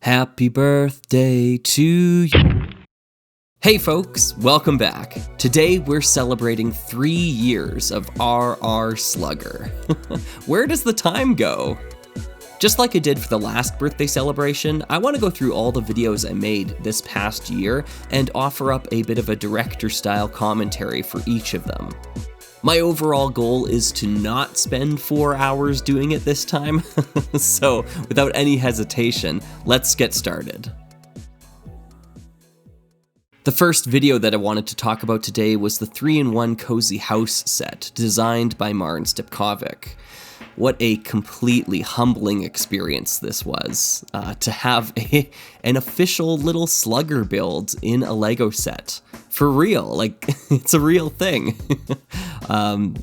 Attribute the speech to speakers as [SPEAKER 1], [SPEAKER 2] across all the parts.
[SPEAKER 1] Happy birthday to you. Hey folks, welcome back. Today we're celebrating 3 years of RR Slugger. Where does the time go? Just like I did for the last birthday celebration, I want to go through all the videos I made this past year and offer up a bit of a director-style commentary for each of them. My overall goal is to not spend 4 hours doing it this time, so without any hesitation, let's get started. The first video that I wanted to talk about today was the 3-in-1 Cozy House set, designed by Marin Stepkovic. What a completely humbling experience this was, to have an official little Slugger build in a Lego set. For real, like, it's a real thing. I'm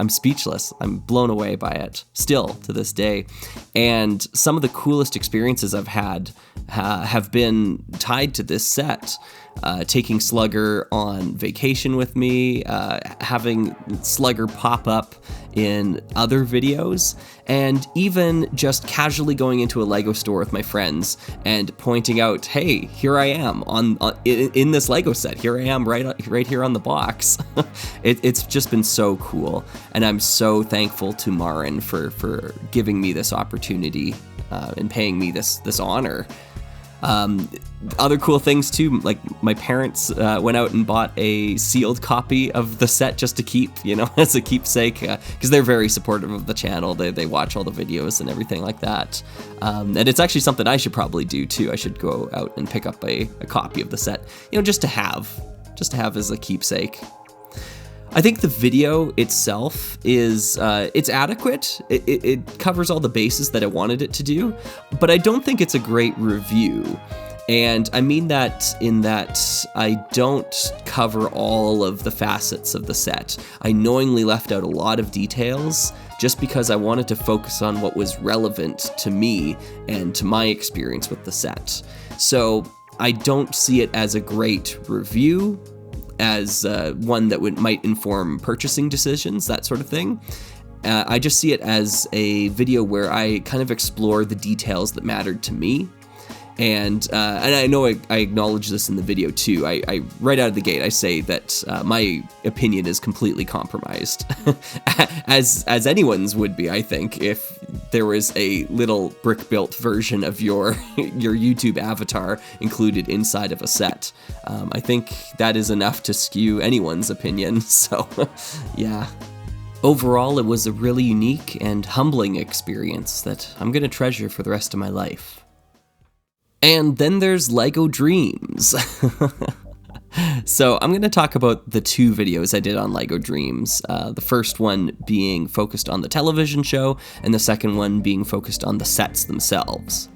[SPEAKER 1] speechless. I'm blown away by it, still to this day. And some of the coolest experiences I've had have been tied to this set. Taking Slugger on vacation with me, having Slugger pop up in other videos, and even just casually going into a Lego store with my friends and pointing out, hey, here I am in this Lego set. Here I am right here on the box. It's just been so cool, and I'm so thankful to Marin for giving me this opportunity and paying me this honor. Other cool things too, like my parents went out and bought a sealed copy of the set just to keep, as a keepsake, because they're very supportive of the channel. They watch all the videos and everything like that. And it's actually something I should probably do too. I should go out and pick up a copy of the set, just to have as a keepsake. I think the video itself is, it's adequate. It covers all the bases that I wanted it to do, but I don't think it's a great review. And I mean that in that I don't cover all of the facets of the set. I knowingly left out a lot of details just because I wanted to focus on what was relevant to me and to my experience with the set. So I don't see it as a great review, as one that might inform purchasing decisions, that sort of thing. I just see it as a video where I kind of explore the details that mattered to me. And I know I acknowledge this in the video too. I right out of the gate, I say that my opinion is completely compromised, as anyone's would be, I think, if there was a little brick-built version of your YouTube avatar included inside of a set. I think that is enough to skew anyone's opinion, so yeah. Overall, it was a really unique and humbling experience that I'm going to treasure for the rest of my life. And then there's Lego DreamZzz. So I'm going to talk about the 2 videos I did on Lego DreamZzz. The first one being focused on the television show, and the second one being focused on the sets themselves.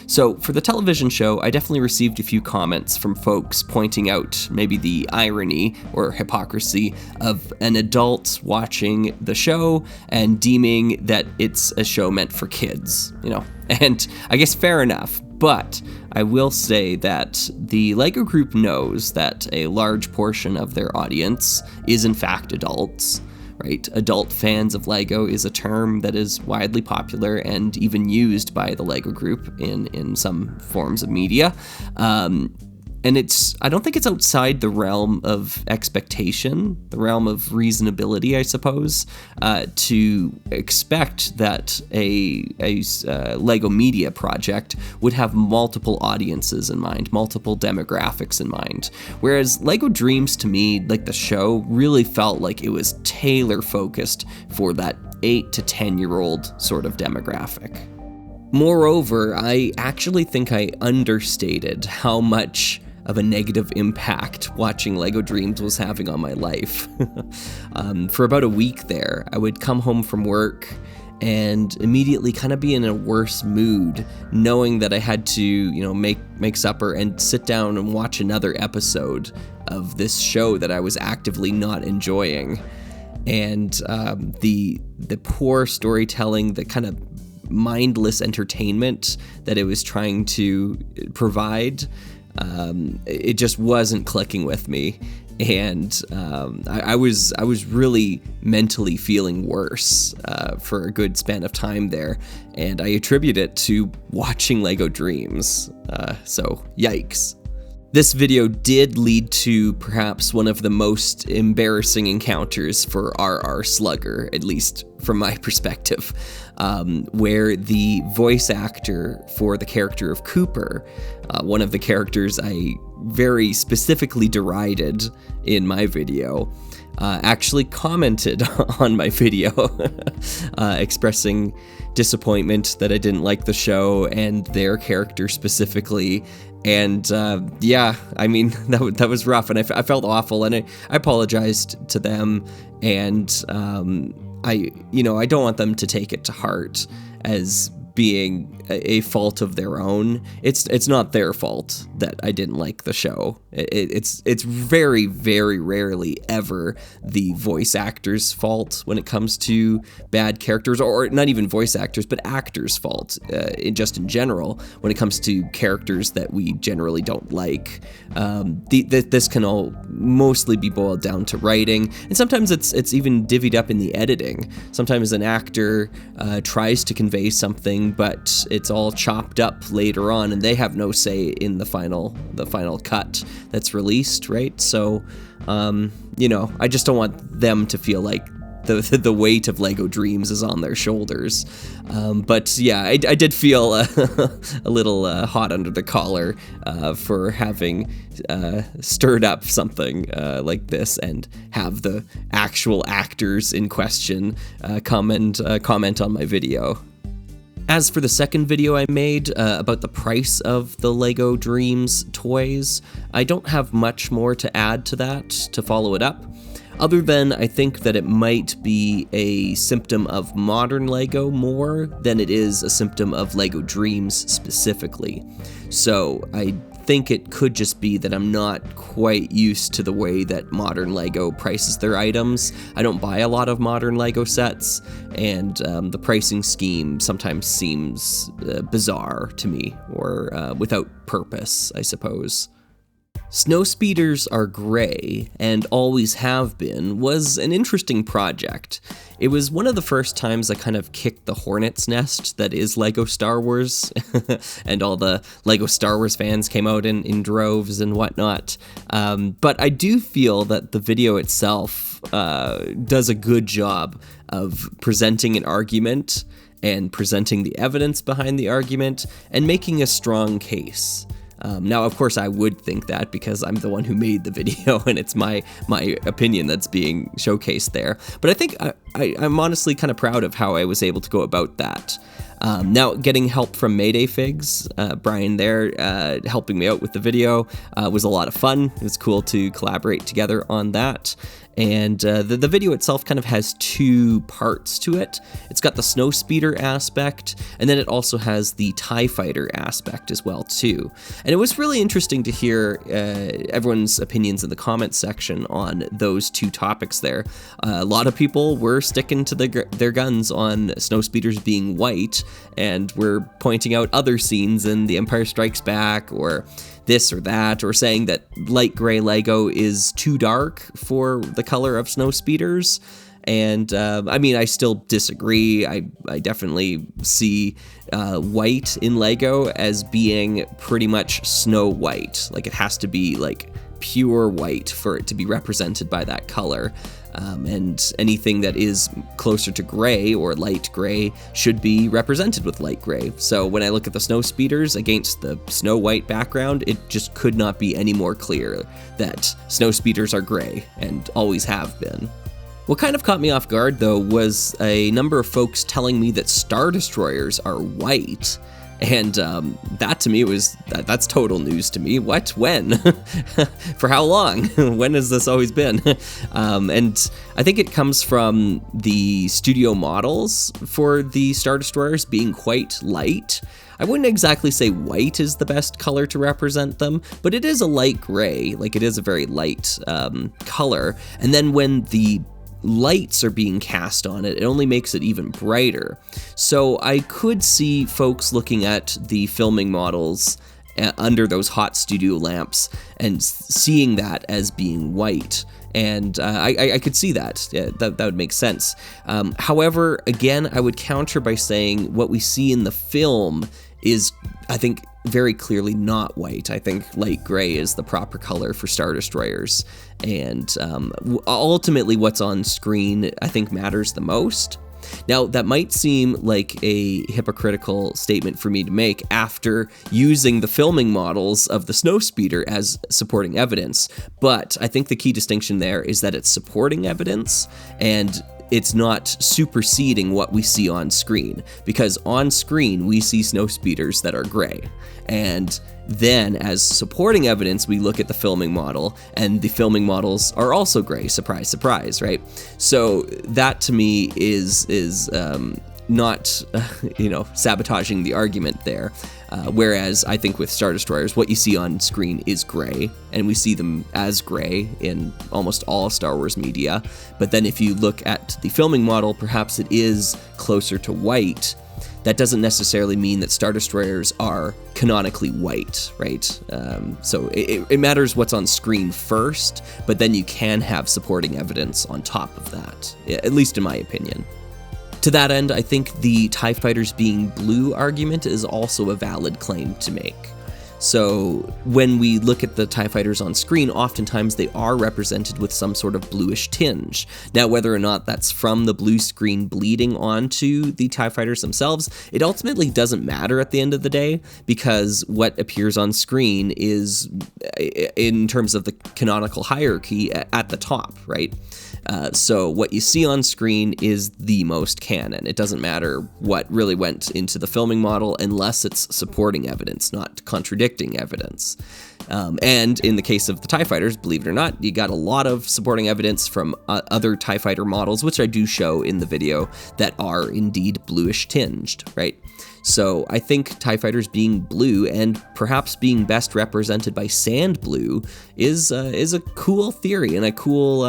[SPEAKER 1] So for the television show, I definitely received a few comments from folks pointing out maybe the irony or hypocrisy of an adult watching the show and deeming that it's a show meant for kids, and I guess fair enough. But I will say that the Lego group knows that a large portion of their audience is in fact adults, right? Adult fans of Lego is a term that is widely popular and even used by the Lego group in some forms of media. And I don't think it's outside the realm of expectation, the realm of reasonability, I suppose, to expect that a Lego media project would have multiple audiences in mind, multiple demographics in mind. Whereas Lego DreamZzz, to me, like the show, really felt like it was tailor-focused for that 8 to 10-year-old sort of demographic. Moreover, I actually think I understated how much of a negative impact watching Lego DreamZzz was having on my life. For about a week there, I would come home from work and immediately kind of be in a worse mood, knowing that I had to, make supper and sit down and watch another episode of this show that I was actively not enjoying. And the poor storytelling, the kind of mindless entertainment that it was trying to provide, it just wasn't clicking with me. and I was really mentally feeling worse for a good span of time there, and I attribute it to watching LEGO Dreams. So yikes. This video did lead to perhaps one of the most embarrassing encounters for RR Slugger, at least from my perspective, where the voice actor for the character of Cooper, one of the characters I very specifically derided in my video, actually commented on my video, expressing disappointment that I didn't like the show and their character specifically. And yeah, I mean, that was rough, and I felt awful, and I apologized to them, and I don't want them to take it to heart as being a fault of their own. It's not their fault that I didn't like the show. It's very, very rarely ever the voice actor's fault when it comes to bad characters, or not even voice actors, but actors' fault just in general when it comes to characters that we generally don't like. This can all mostly be boiled down to writing, and sometimes it's even divvied up in the editing. Sometimes an actor tries to convey something, but it's all chopped up later on, and they have no say in the final cut that's released, right? So, I just don't want them to feel like the weight of LEGO Dreams is on their shoulders. But yeah, I did feel a little hot under the collar for having stirred up something like this and have the actual actors in question comment on my video. As for the second video I made about the price of the LEGO Dreams toys, I don't have much more to add to that to follow it up, other than I think that it might be a symptom of modern LEGO more than it is a symptom of LEGO Dreams specifically. So I think it could just be that I'm not quite used to the way that modern LEGO prices their items. I don't buy a lot of modern LEGO sets, and the pricing scheme sometimes seems bizarre to me, or without purpose, I suppose. Snowspeeders Are Gray, and Always Have Been, was an interesting project. It was one of the first times I kind of kicked the hornet's nest that is LEGO Star Wars, and all the LEGO Star Wars fans came out in droves and whatnot. But I do feel that the video itself does a good job of presenting an argument, and presenting the evidence behind the argument, and making a strong case. Now, of course, I would think that because I'm the one who made the video and it's my opinion that's being showcased there. But I think I'm honestly kind of proud of how I was able to go about that. Now, getting help from Mayday Figs, Brian there, helping me out with the video, was a lot of fun. It was cool to collaborate together on that. And the video itself kind of has two parts to it. It's got the Snowspeeder aspect, and then it also has the TIE Fighter aspect as well, too. And it was really interesting to hear everyone's opinions in the comments section on those two topics there. A lot of people were sticking to their guns on Snowspeeders being white, and were pointing out other scenes in The Empire Strikes Back, or this or that, or saying that light gray LEGO is too dark for the color of Snowspeeders. And I mean, I still disagree. I definitely see white in LEGO as being pretty much Snow White. Like, it has to be like pure white for it to be represented by that color. And anything that is closer to gray or light gray should be represented with light gray. So when I look at the Snowspeeders against the snow white background, it just could not be any more clear that Snowspeeders are gray and always have been. What kind of caught me off guard, though, was a number of folks telling me that Star Destroyers are white. And that to me that's total news to me. What? When? For how long? When has this always been? And I think it comes from the studio models for the Star Destroyers being quite light. I wouldn't exactly say white is the best color to represent them, but it is a light gray. Like, it is a very light color. And then when the lights are being cast on it, it only makes it even brighter. So I could see folks looking at the filming models under those hot studio lamps and seeing that as being white. And I could see that. Yeah, that would make sense. However, again, I would counter by saying what we see in the film is, I think, very clearly not white. I think light gray is the proper color for Star Destroyers. And ultimately what's on screen, I think, matters the most. Now, that might seem like a hypocritical statement for me to make after using the filming models of the Snowspeeder as supporting evidence, but I think the key distinction there is that it's supporting evidence and it's not superseding what we see on screen, because on screen we see Snowspeeders that are gray. And then as supporting evidence, we look at the filming model, and the filming models are also gray. Surprise, surprise, right? So that to me is not, sabotaging the argument there. Whereas I think with Star Destroyers, what you see on screen is gray, and we see them as gray in almost all Star Wars media. But then if you look at the filming model, perhaps it is closer to white. That doesn't necessarily mean that Star Destroyers are canonically white, right? So it matters what's on screen first, but then you can have supporting evidence on top of that, at least in my opinion. To that end, I think the TIE fighters being blue argument is also a valid claim to make. So when we look at the TIE fighters on screen, oftentimes they are represented with some sort of bluish tinge. Now, whether or not that's from the blue screen bleeding onto the TIE fighters themselves, it ultimately doesn't matter at the end of the day, because what appears on screen is, in terms of the canonical hierarchy, at the top, right? So what you see on screen is the most canon. It doesn't matter what really went into the filming model unless it's supporting evidence, not contradicting evidence. And in the case of the TIE fighters, believe it or not, you got a lot of supporting evidence from other TIE fighter models, which I do show in the video, that are indeed bluish tinged, right? So I think TIE fighters being blue, and perhaps being best represented by sand blue, is a cool theory and a cool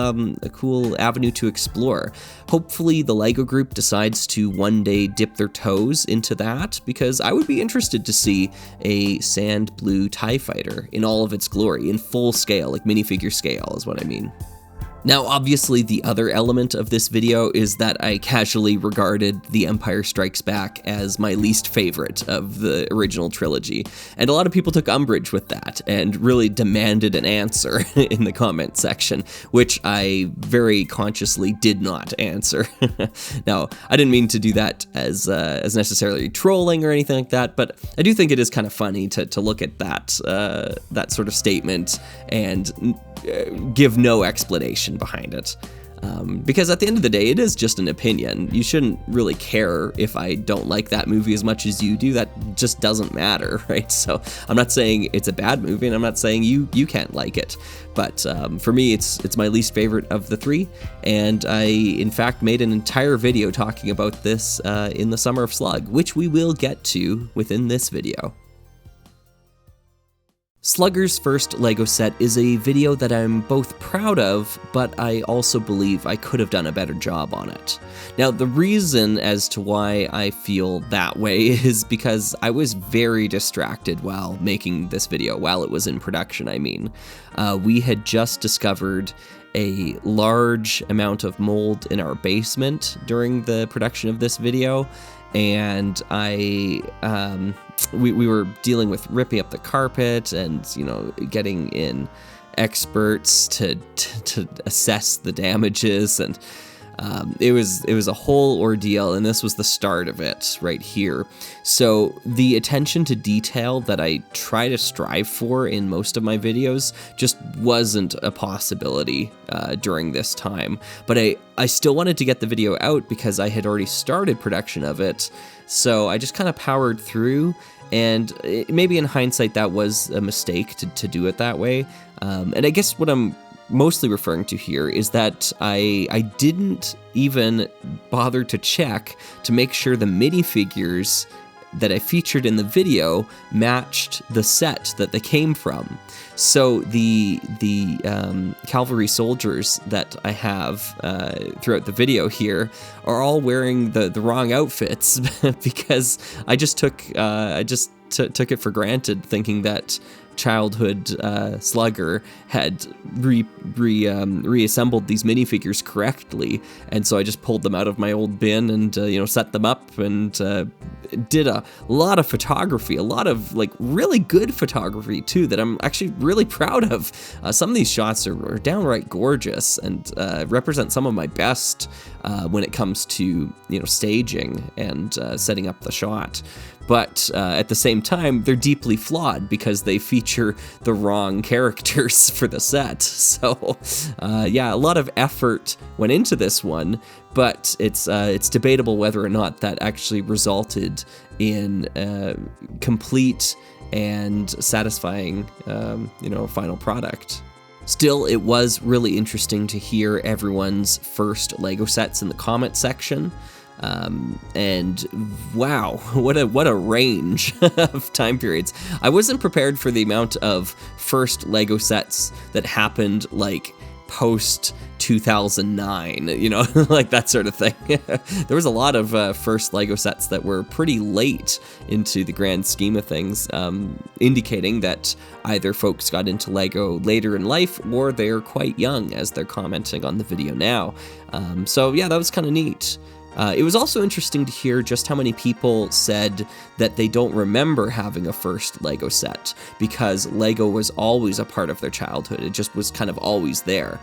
[SPEAKER 1] avenue to explore. Hopefully the LEGO group decides to one day dip their toes into that, because I would be interested to see a sand blue TIE fighter in all of its glory, in full scale, like minifigure scale is what I mean. Now, obviously, the other element of this video is that I casually regarded The Empire Strikes Back as my least favorite of the original trilogy, and a lot of people took umbrage with that and really demanded an answer in the comment section, which I very consciously did not answer. Now, I didn't mean to do that as necessarily trolling or anything like that, but I do think it is kind of funny to look at that sort of statement and give no explanation behind it. Because at the end of the day, it is just an opinion. You shouldn't really care if I don't like that movie as much as you do. That just doesn't matter, right? So I'm not saying it's a bad movie, and I'm not saying you can't like it. But for me, it's my least favorite of the three, and I, in fact, made an entire video talking about this in the Summer of Slug, which we will get to within this video. Slugger's first LEGO set is a video that I'm both proud of, but I also believe I could have done a better job on it. Now, the reason as to why I feel that way is because I was very distracted while making this video, while it was in production, I mean. We had just discovered a large amount of mold in our basement during the production of this video, and we were dealing with ripping up the carpet and, getting in experts to assess the damages, and it was a whole ordeal, and this was the start of it right here. So the attention to detail that I try to strive for in most of my videos just wasn't a possibility during this time. But I still wanted to get the video out because I had already started production of it, so I just kind of powered through. And maybe in hindsight that was a mistake to do it that way. And I guess what I'm mostly referring to here is that I didn't even bother to check to make sure the minifigures that I featured in the video matched the set that they came from. So the cavalry soldiers that I have throughout the video here are all wearing the wrong outfits because I just took it for granted, thinking that childhood Slugger had reassembled these minifigures correctly, and so I just pulled them out of my old bin and set them up and did a lot of photography, a lot of like really good photography too that I'm actually really proud of. Some of these shots are downright gorgeous and represent some of my best when it comes to staging and setting up the shot. But at the same time, they're deeply flawed because they feature the wrong characters for the set. So yeah, a lot of effort went into this one, but it's debatable whether or not that actually resulted in complete and satisfying final product. Still, it was really interesting to hear everyone's first LEGO sets in the comment section. And wow, what a range of time periods. I wasn't prepared for the amount of first LEGO sets that happened like post 2009, like that sort of thing. There was a lot of first LEGO sets that were pretty late into the grand scheme of things, indicating that either folks got into LEGO later in life or they're quite young as they're commenting on the video now. So yeah, that was kind of neat. It was also interesting to hear just how many people said that they don't remember having a first LEGO set because LEGO was always a part of their childhood. It just was kind of always there.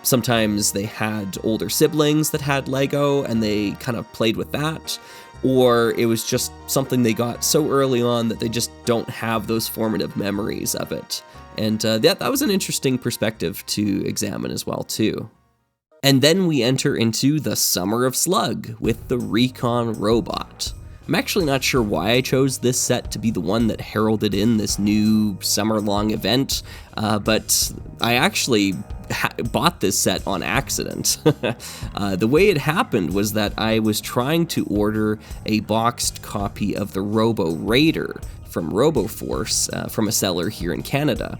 [SPEAKER 1] Sometimes they had older siblings that had LEGO and they kind of played with that, or it was just something they got so early on that they just don't have those formative memories of it. And that was an interesting perspective to examine as well, too. And then we enter into the Summer of Slug with the Recon Robot. I'm actually not sure why I chose this set to be the one that heralded in this new summer-long event, but I actually bought this set on accident. The way it happened was that I was trying to order a boxed copy of the Robo Raider from RoboForce from a seller here in Canada.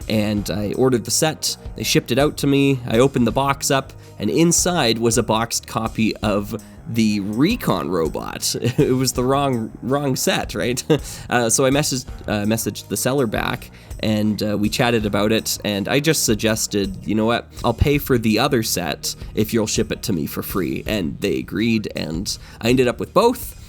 [SPEAKER 1] And I ordered the set, they shipped it out to me, I opened the box up, and inside was a boxed copy of the Recon Robot. It was the wrong set, right? So I messaged the seller back, and we chatted about it, and I just suggested, you know what, I'll pay for the other set if you'll ship it to me for free, and they agreed, and I ended up with both.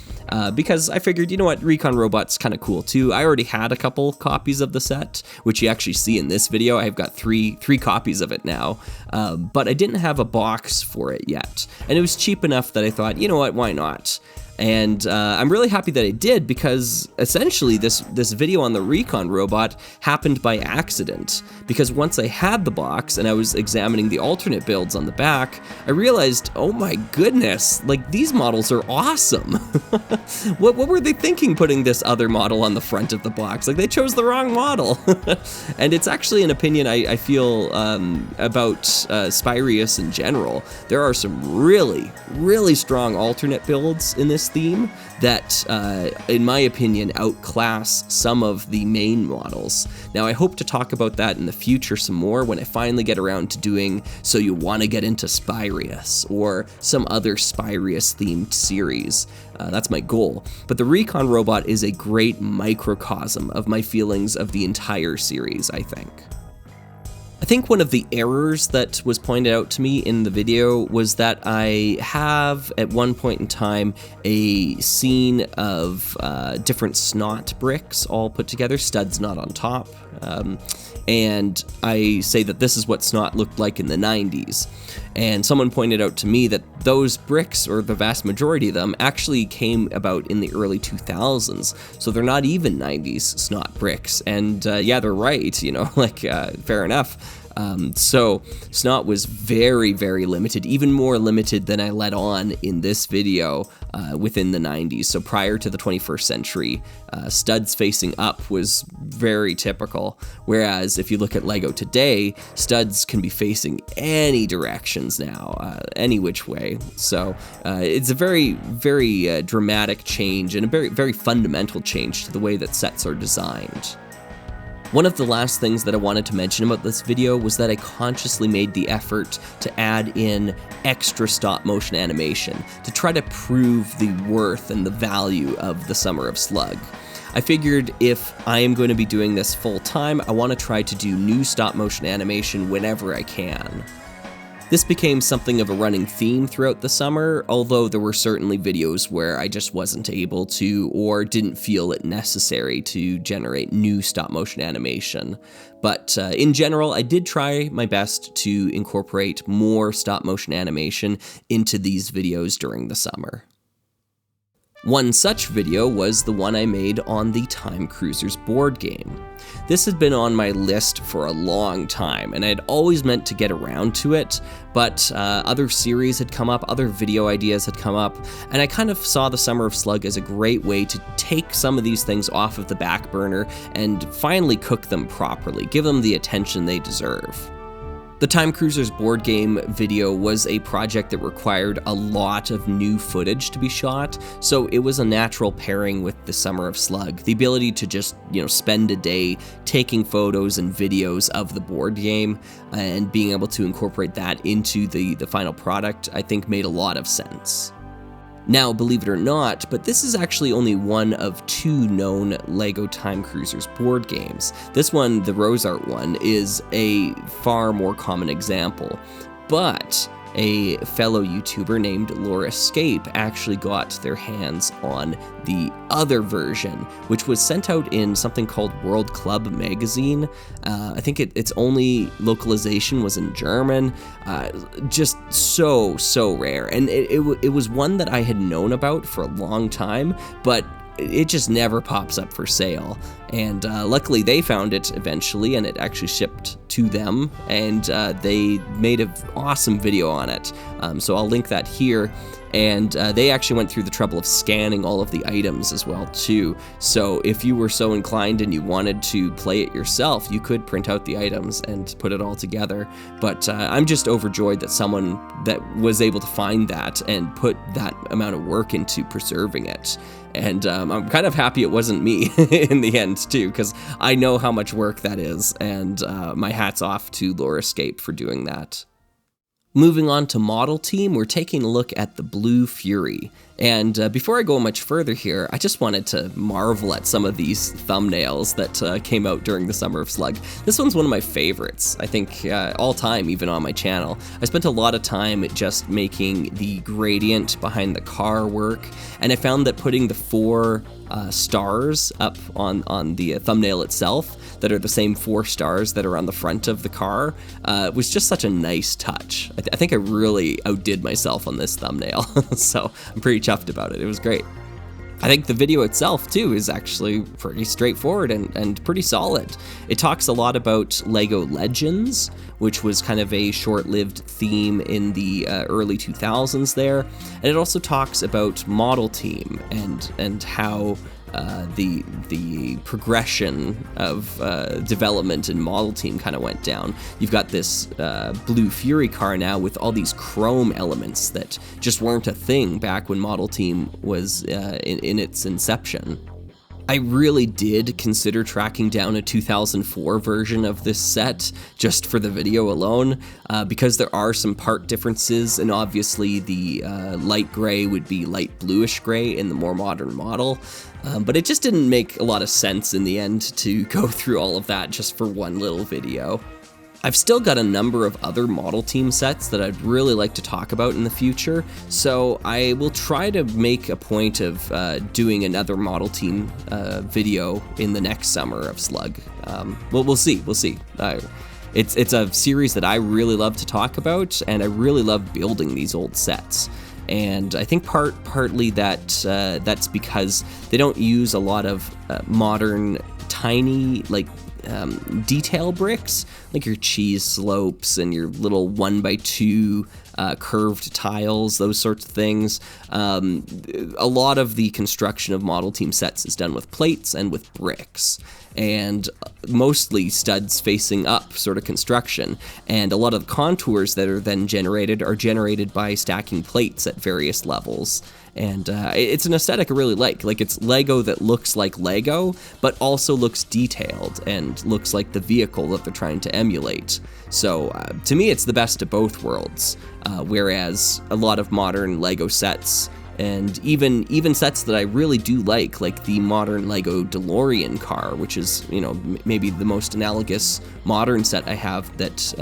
[SPEAKER 1] Because I figured, you know what, Recon Robot's kind of cool too. I already had a couple copies of the set, which you actually see in this video. I've got three copies of it now, but I didn't have a box for it yet. And it was cheap enough that I thought, you know what, why not? And I'm really happy that I did, because essentially this video on the Recon Robot happened by accident. Because once I had the box and I was examining the alternate builds on the back, I realized, oh my goodness, like these models are awesome. What were they thinking putting this other model on the front of the box? Like they chose the wrong model. And it's actually an opinion I feel about Spyrius in general. There are some really, really strong alternate builds in this theme that, in my opinion, outclass some of the main models. Now, I hope to talk about that in the future some more when I finally get around to doing So You Want to Get Into Spyrius, or some other Spyrius-themed series. That's my goal. But the Recon Robot is a great microcosm of my feelings of the entire series, I think. I think one of the errors that was pointed out to me in the video was that I have, at one point in time, a scene of different snot bricks all put together, studs not on top, and I say that this is what snot looked like in the 90s. And someone pointed out to me that those bricks, or the vast majority of them, actually came about in the early 2000s. So they're not even 90s snot bricks. And yeah, they're right, fair enough. So snot was very, very limited, even more limited than I let on in this video within the 90s. So prior to the 21st century, studs facing up was very typical. Whereas if you look at LEGO today, studs can be facing any directions now, any which way. So it's a very, very dramatic change, and a very, very fundamental change to the way that sets are designed. One of the last things that I wanted to mention about this video was that I consciously made the effort to add in extra stop motion animation to try to prove the worth and the value of the Summer of Slug. I figured if I am going to be doing this full time, I want to try to do new stop motion animation whenever I can. This became something of a running theme throughout the summer, although there were certainly videos where I just wasn't able to or didn't feel it necessary to generate new stop motion animation. But in general, I did try my best to incorporate more stop motion animation into these videos during the summer. One such video was the one I made on the Time Cruisers board game. This had been on my list for a long time, and I'd always meant to get around to it, but other series had come up, other video ideas had come up, and I kind of saw the Summer of Slug as a great way to take some of these things off of the back burner and finally cook them properly, give them the attention they deserve. The Time Cruisers board game video was a project that required a lot of new footage to be shot, so it was a natural pairing with the Summer of Slug. The ability to just, spend a day taking photos and videos of the board game and being able to incorporate that into the final product, I think made a lot of sense. Now, believe it or not, but this is actually only one of 2 known LEGO Time Cruisers board games. This one, the Rosart one, is a far more common example, but a fellow YouTuber named Laura Escape actually got their hands on the other version, which was sent out in something called World Club magazine. I think its only localization was in German. Just so rare, and it was one that I had known about for a long time, but it just never pops up for sale. And luckily they found it eventually, and it actually shipped to them, and they made an awesome video on it. So I'll link that here. And they actually went through the trouble of scanning all of the items as well too. So if you were so inclined and you wanted to play it yourself, you could print out the items and put it all together. But I'm just overjoyed that someone that was able to find that and put that amount of work into preserving it. And I'm kind of happy it wasn't me in the end too, because I know how much work that is, and my hat's off to Laura Escape for doing that. Moving on to Model Team, we're taking a look at the Blue Fury. And before I go much further here, I just wanted to marvel at some of these thumbnails that came out during the Summer of Slug. This one's one of my favorites, I think, all time, even on my channel. I spent a lot of time just making the gradient behind the car work, and I found that putting the 4 stars up on the thumbnail itself, that are the same 4 stars that are on the front of the car, was just such a nice touch. I think I really outdid myself on this thumbnail, so I'm pretty chuffed about it. It was great. I think the video itself too is actually pretty straightforward and pretty solid. It talks a lot about LEGO Legends, which was kind of a short-lived theme in the early 2000s there, and it also talks about Model Team and how the progression of development in Model Team kind of went down. You've got this Blue Fury car now with all these chrome elements that just weren't a thing back when Model Team was in its inception. I really did consider tracking down a 2004 version of this set just for the video alone, because there are some part differences, and obviously the light gray would be light bluish gray in the more modern model, but it just didn't make a lot of sense in the end to go through all of that just for one little video. I've still got a number of other Model Team sets that I'd really like to talk about in the future, so I will try to make a point of doing another Model Team video in the next Summer of Slug. Well, we'll see. It's a series that I really love to talk about, and I really love building these old sets. And I think partly that's because they don't use a lot of modern, tiny, detail bricks, like your cheese slopes and your little 1x2 curved tiles, those sorts of things. A lot of the construction of Model Team sets is done with plates and with bricks, and mostly studs facing up sort of construction. And a lot of the contours that are then generated are generated by stacking plates at various levels. And it's an aesthetic I really like. It's Lego that looks like Lego, but also looks detailed and looks like the vehicle that they're trying to emulate. So to me, it's the best of both worlds. Whereas a lot of modern Lego sets And even sets that I really do like the modern Lego DeLorean car, which is, you know, maybe the most analogous modern set I have that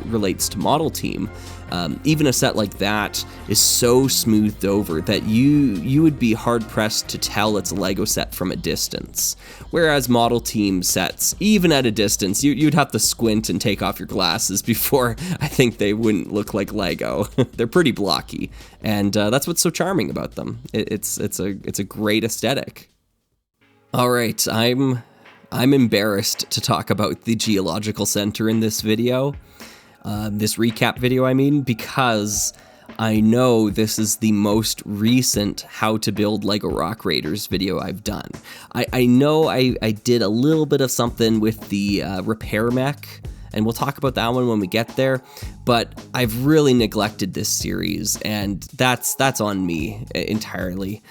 [SPEAKER 1] relates to Model Team. Even a set like that is so smoothed over that you would be hard-pressed to tell it's a Lego set from a distance. Whereas Model Team sets, even at a distance, you'd have to squint and take off your glasses before I think they wouldn't look like Lego. They're pretty blocky, and that's what's so charming about them. It's a great aesthetic. All right, I'm embarrassed to talk about the Geological Center in this video. This recap video, I mean, because I know this is the most recent how to build Lego Rock Raiders video I've done. I know I did a little bit of something with the repair mech, and we'll talk about that one when we get there, but I've really neglected this series, and that's on me entirely.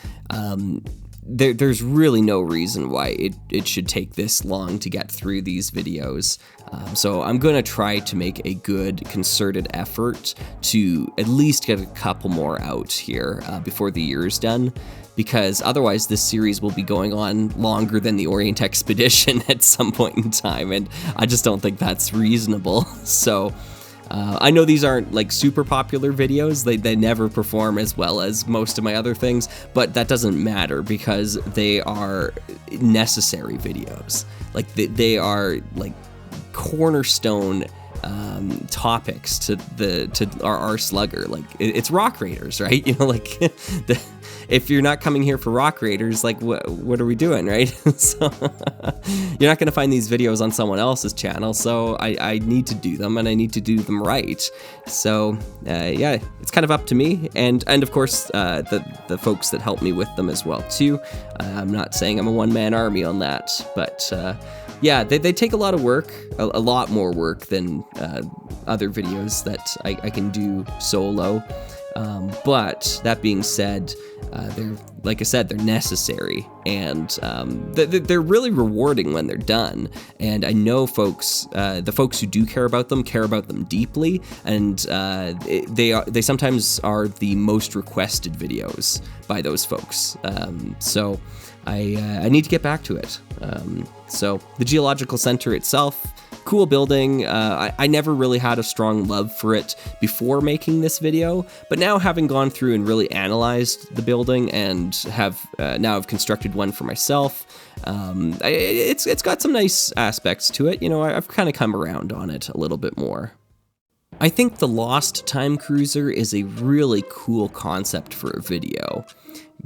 [SPEAKER 1] There's really no reason why it should take this long to get through these videos. So I'm going to try to make a good concerted effort to at least get a couple more out here before the year is done, because otherwise this series will be going on longer than the Orient Expedition at some point in time, and I just don't think that's reasonable. So I know these aren't like super popular videos, they never perform as well as most of my other things, but that doesn't matter because they are necessary videos. Like they are like cornerstone topics to our Slugger. Like it's Rock Raiders, right? You know, like if you're not coming here for Rock Raiders, like what are we doing, right? So you're not going to find these videos on someone else's channel, so I need to do them, and I need to do them right. So yeah, it's kind of up to me, and of course the folks that help me with them as well too. I'm not saying I'm a one-man army on that, but yeah, they take a lot of work, a lot more work than other videos that I can do solo. But that being said, they're, like I said, they're necessary, and they're really rewarding when they're done. And I know the folks who do care about them deeply, and they sometimes are the most requested videos by those folks. So I need to get back to it. So the Geological Center itself, cool building. I never really had a strong love for it before making this video, but now having gone through and really analyzed the building and have now I've constructed one for myself, it's got some nice aspects to it. You know, I've kind of come around on it a little bit more. I think the Lost Time Cruiser is a really cool concept for a video.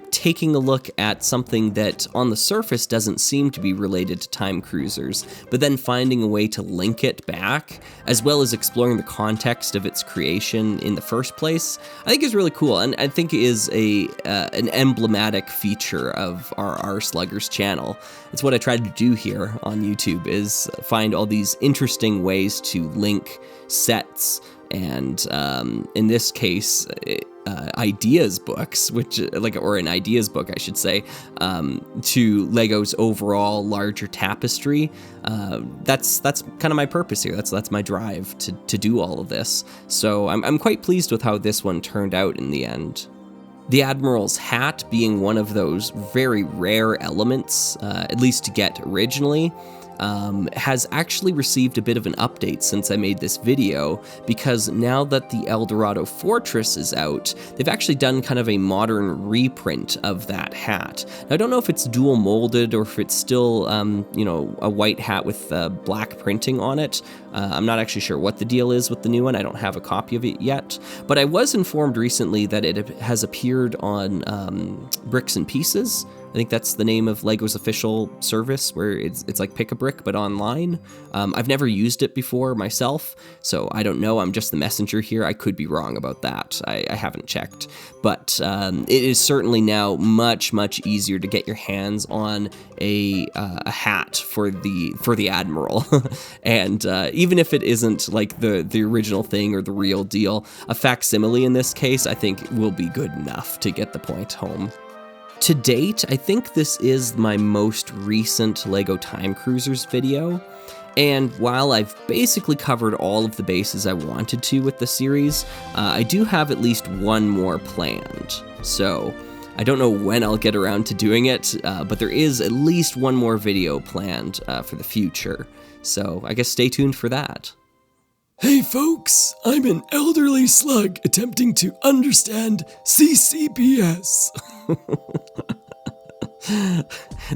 [SPEAKER 1] Taking a look at something that on the surface doesn't seem to be related to time cruisers, but then finding a way to link it back, as well as exploring the context of its creation in the first place, I think is really cool, and I think is an emblematic feature of our Slugger's channel. It's what I tried to do here on YouTube, is find all these interesting ways to link sets, and in this case, ideas books, or an ideas book, I should say, to Lego's overall larger tapestry. That's kind of my purpose here. That's my drive to do all of this. So I'm quite pleased with how this one turned out in the end. The Admiral's hat being one of those very rare elements, at least to get originally, has actually received a bit of an update since I made this video, because now that the Eldorado Fortress is out, they've actually done kind of a modern reprint of that hat. Now, I don't know if it's dual molded or if it's still, you know, a white hat with black printing on it. I'm not actually sure what the deal is with the new one. I don't have a copy of it yet, but I was informed recently that it has appeared on Bricks and Pieces. I think that's the name of Lego's official service, where it's like Pick a Brick, but online. I've never used it before myself, so I don't know. I'm just the messenger here. I could be wrong about that. I haven't checked. But it is certainly now much, much easier to get your hands on a hat for the Admiral. And even if it isn't like the original thing or the real deal, a facsimile in this case, I think will be good enough to get the point home. To date, I think this is my most recent LEGO Time Cruisers video, and while I've basically covered all of the bases I wanted to with the series, I do have at least one more planned. So I don't know when I'll get around to doing it, but there is at least one more video planned for the future. So I guess stay tuned for that.
[SPEAKER 2] Hey folks, I'm an elderly slug attempting to understand CCBS.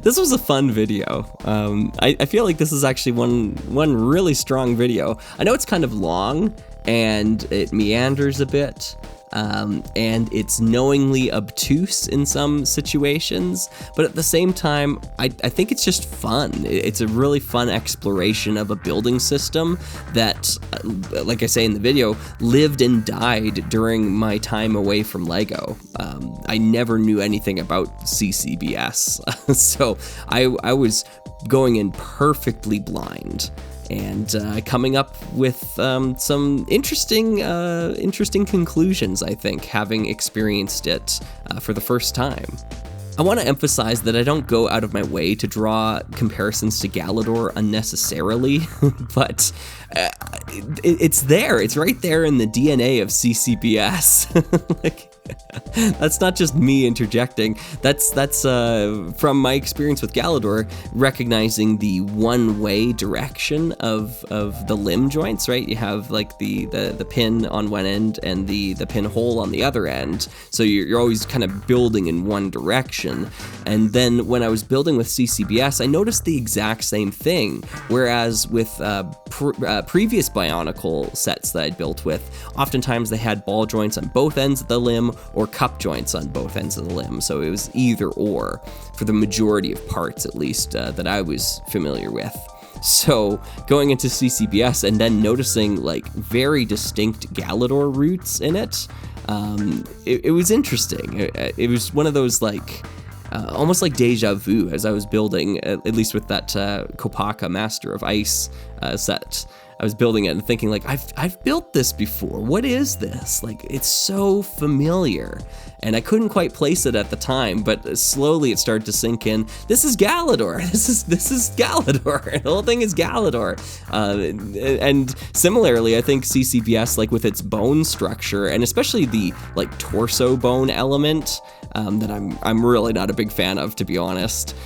[SPEAKER 1] This was a fun video. I feel like this is actually one really strong video. I know it's kind of long and it meanders a bit, and it's knowingly obtuse in some situations, but at the same time, I think it's just fun. It's a really fun exploration of a building system that, like I say in the video, lived and died during my time away from LEGO. I never knew anything about CCBS, so I was going in perfectly blind, and coming up with some interesting conclusions, I think, having experienced it for the first time. I want to emphasize that I don't go out of my way to draw comparisons to Galador unnecessarily, but it's there. It's right there in the DNA of CCBS. Like, that's not just me interjecting. That's from my experience with Galador, recognizing the one-way direction of the limb joints, right? You have like the pin on one end and the pinhole on the other end. So you're always kind of building in one direction. And then when I was building with CCBS, I noticed the exact same thing. Whereas with previous Bionicle sets that I'd built with, oftentimes they had ball joints on both ends of the limb or cup joints on both ends of the limb. So it was either or for the majority of parts, at least, that I was familiar with. So going into CCBS and then noticing like very distinct Galador roots in it, it was interesting. It was one of those like almost like deja vu as I was building, at least with that Kopaka Master of Ice set. I was building it and thinking like, I've built this before. What is this? Like, it's so familiar. And I couldn't quite place it at the time, but slowly it started to sink in. This is Galador. This is Galador. The whole thing is Galador. And similarly, I think CCBS, like with its bone structure, and especially the like torso bone element, that I'm really not a big fan of, to be honest.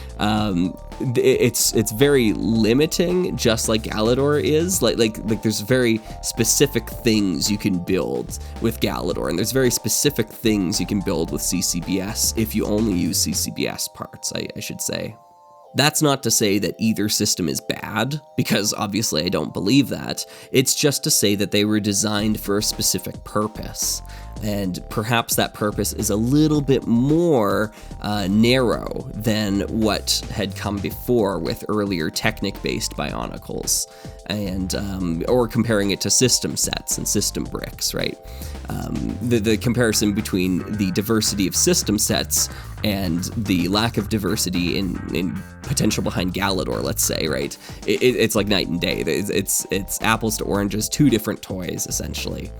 [SPEAKER 1] It's very limiting, just like Galador is. Like there's very specific things you can build with Galador, and there's very specific things you can build with CCBS if you only use CCBS parts, I should say. That's not to say that either system is bad, because obviously I don't believe that. It's just to say that they were designed for a specific purpose. And perhaps that purpose is a little bit more narrow than what had come before with earlier Technic-based Bionicles, and or comparing it to system sets and system bricks, right? The comparison between the diversity of system sets and the lack of diversity in potential behind Galador, let's say, right? It's like night and day. It's apples to oranges, two different toys, essentially.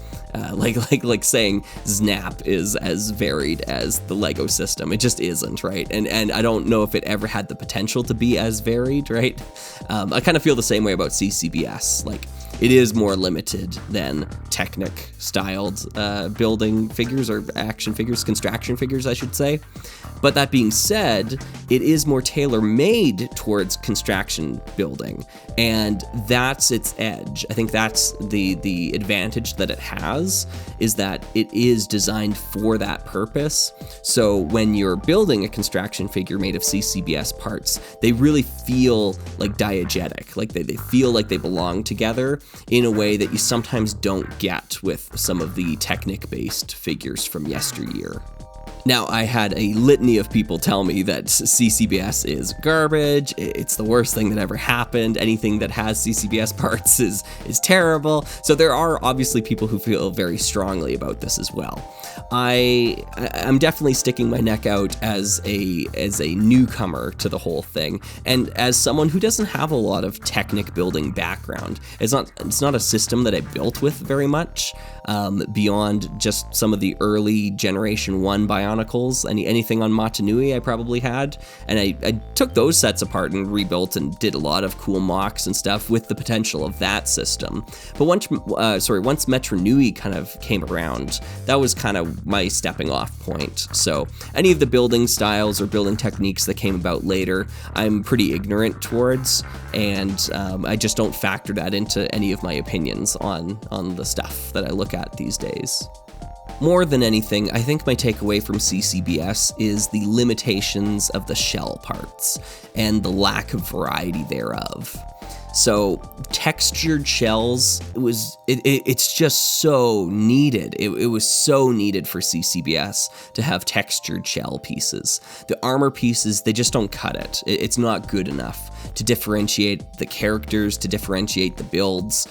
[SPEAKER 1] Like saying Snap is as varied as the Lego system. It just isn't, right? And I don't know if it ever had the potential to be as varied, right? I kind of feel the same way about CCBS. Like, it is more limited than Technic-styled building figures, or action figures, construction figures, I should say. But that being said, it is more tailor-made towards construction building, and that's its edge. I think that's the advantage that it has, is that it is designed for that purpose. So when you're building a construction figure made of CCBS parts, they really feel like diegetic, like they feel like they belong together in a way that you sometimes don't get with some of the Technic-based figures from yesteryear. Now, I had a litany of people tell me that CCBS is garbage, it's the worst thing that ever happened, anything that has CCBS parts is terrible. So there are obviously people who feel very strongly about this as well. I'm definitely sticking my neck out as a newcomer to the whole thing, and as someone who doesn't have a lot of Technic building background. It's not a system that I built with very much, beyond just some of the early Generation 1 Bionicle Bionicles, anything on Motunui I probably had, and I took those sets apart and rebuilt and did a lot of cool mocks and stuff with the potential of that system. But once Metru Nui kind of came around, that was kind of my stepping off point. So any of the building styles or building techniques that came about later, I'm pretty ignorant towards, and I just don't factor that into any of my opinions on the stuff that I look at these days. More than anything, I think my takeaway from CCBS is the limitations of the shell parts and the lack of variety thereof. So textured shells, it's just so needed. It was so needed for CCBS to have textured shell pieces. The armor pieces, they just don't cut it. It's not good enough to differentiate the characters, to differentiate the builds.